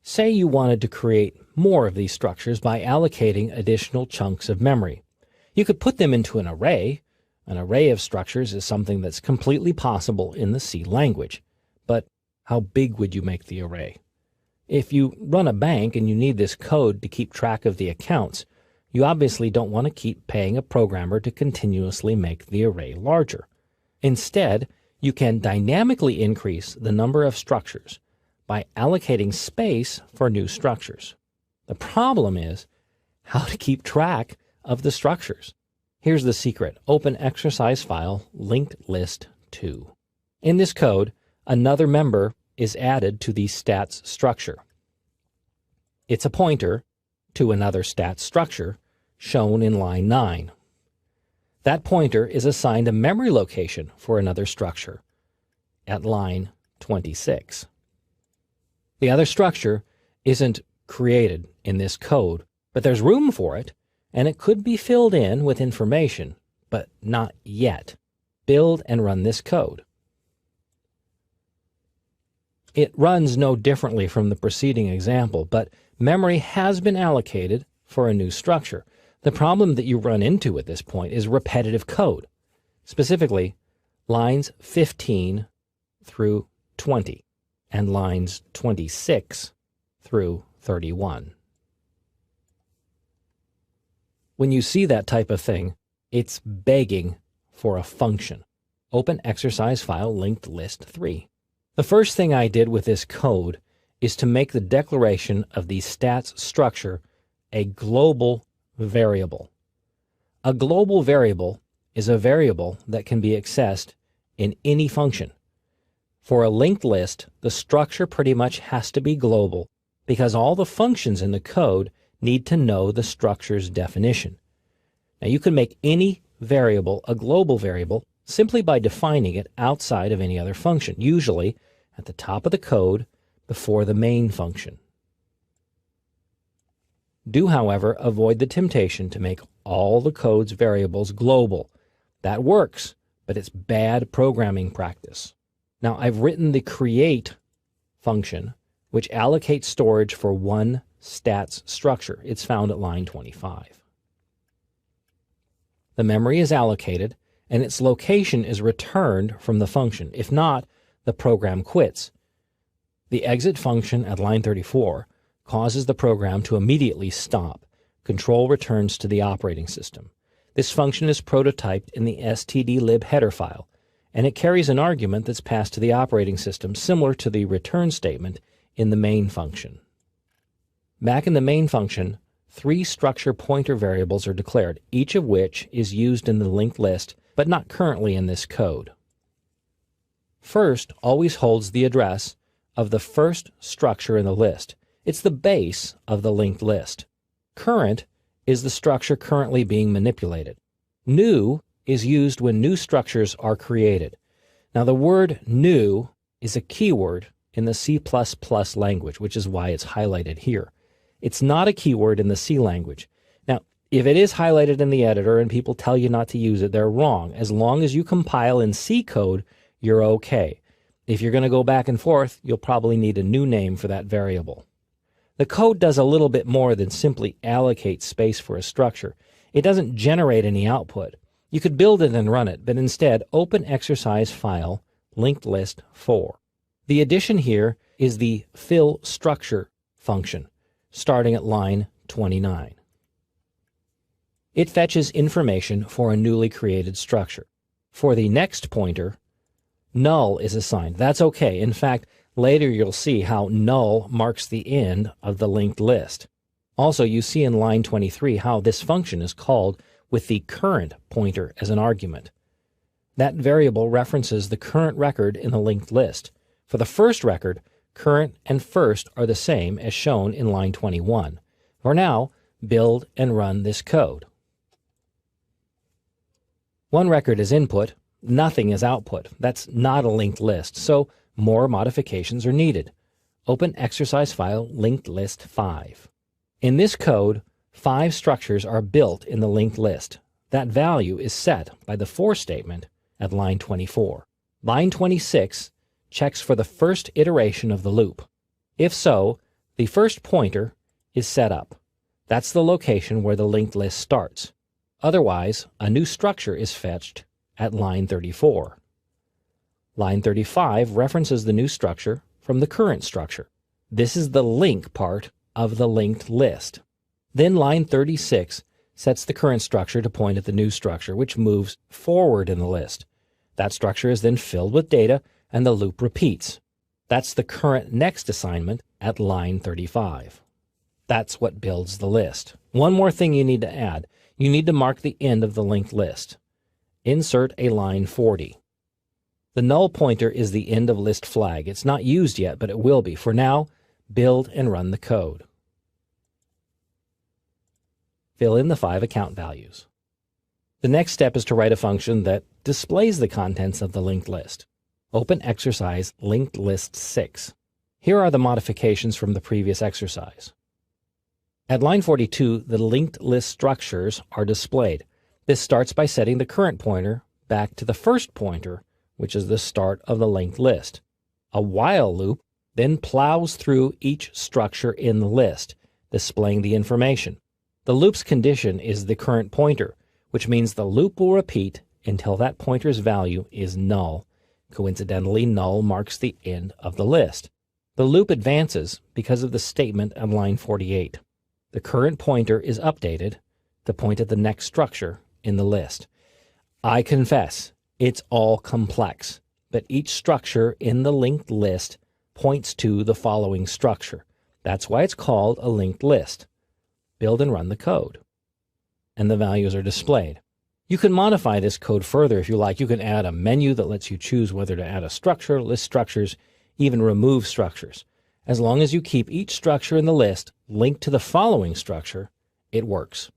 Say you wanted to create more of these structures by allocating additional chunks of memory. You could put them into an array. An array of structures is something that's completely possible in the C language. But how big would you make the array? If you run a bank and you need this code to keep track of the accounts, you obviously don't want to keep paying a programmer to continuously make the array larger. Instead, you can dynamically increase the number of structures by allocating space for new structures. The problem is how to keep track of the structures. Here's the secret. Open exercise file linked list 2. In this code, another member is added to the stats structure. It's a pointer to another stats structure shown in line 9. That pointer is assigned a memory location for another structure at line 26. The other structure isn't created in this code, but there's room for it, and it could be filled in with information, but not yet. Build and run this code. It runs no differently from the preceding example, but memory has been allocated for a new structure. The problem that you run into at this point is repetitive code, specifically lines 15 through 20 and lines 26 through 31. When you see that type of thing, it's begging for a function. Open exercise file linked list 3. The first thing I did with this code is to make the declaration of the stats structure a global variable. A global variable is a variable that can be accessed in any function. For a linked list, the structure pretty much has to be global because all the functions in the code need to know the structure's definition. Now, you can make any variable a global variable simply by defining it outside of any other function, usually at the top of the code before the main function. Do, however, avoid the temptation to make all the code's variables global. That works, but it's bad programming practice. Now, I've written the create function, which allocates storage for one stats structure. It's found at line 25. The memory is allocated, and its location is returned from the function. If not, the program quits. The exit function at line 34 causes the program to immediately stop. Control returns to the operating system. This function is prototyped in the stdlib header file, and it carries an argument that's passed to the operating system similar to the return statement in the main function. Back in the main function, 3 structure pointer variables are declared, each of which is used in the linked list, but not currently in this code. First always holds the address of the first structure in the list. It's the base of the linked list. Current is the structure currently being manipulated. New is used when new structures are created. Now the word new is a keyword in the C++ language, which is why it's highlighted here. It's not a keyword in the C language. Now, if it is highlighted in the editor and people tell you not to use it, they're wrong. As long as you compile in C code, you're okay. If you're going to go back and forth, you'll probably need a new name for that variable. The code does a little bit more than simply allocate space for a structure. It doesn't generate any output. You could build it and run it, but instead open exercise file linked list 4. The addition here is the fill structure function, starting at line 29. It fetches information for a newly created structure. For the next pointer, null is assigned. That's okay. In fact, later you'll see how null marks the end of the linked list. Also, you see in line 23 how this function is called with the current pointer as an argument. That variable references the current record in the linked list. For the first record, current and first are the same as shown in line 21. For now, build and run this code. One record is input, nothing is output. That's not a linked list, so more modifications are needed. Open exercise file linked list 5. In this code, 5 structures are built in the linked list. That value is set by the for statement at line 24. Line 26 checks for the first iteration of the loop. If so, the first pointer is set up. That's the location where the linked list starts. Otherwise, a new structure is fetched at line 34. Line 35 references the new structure from the current structure. This is the link part of the linked list. Then line 36 sets the current structure to point at the new structure, which moves forward in the list. That structure is then filled with data, and the loop repeats. That's the current next assignment at line 35. That's what builds the list. One more thing you need to add. You need to mark the end of the linked list. Insert a line 40. The null pointer is the end of list flag. It's not used yet, but it will be. For now, build and run the code. Fill in the 5 account values. The next step is to write a function that displays the contents of the linked list. Open exercise linked list 6. Here are the modifications from the previous exercise. At line 42, the linked list structures are displayed. This starts by setting the current pointer back to the first pointer, which is the start of the linked list. A while loop then plows through each structure in the list, displaying the information. The loop's condition is the current pointer, which means the loop will repeat until that pointer's value is null. Coincidentally, null marks the end of the list. The loop advances because of the statement on line 48. The current pointer is updated to point at the next structure in the list. I confess, it's all complex, but each structure in the linked list points to the following structure. That's why it's called a linked list. Build and run the code. And the values are displayed. You can modify this code further if you like. You can add a menu that lets you choose whether to add a structure, list structures, even remove structures. As long as you keep each structure in the list linked to the following structure, it works.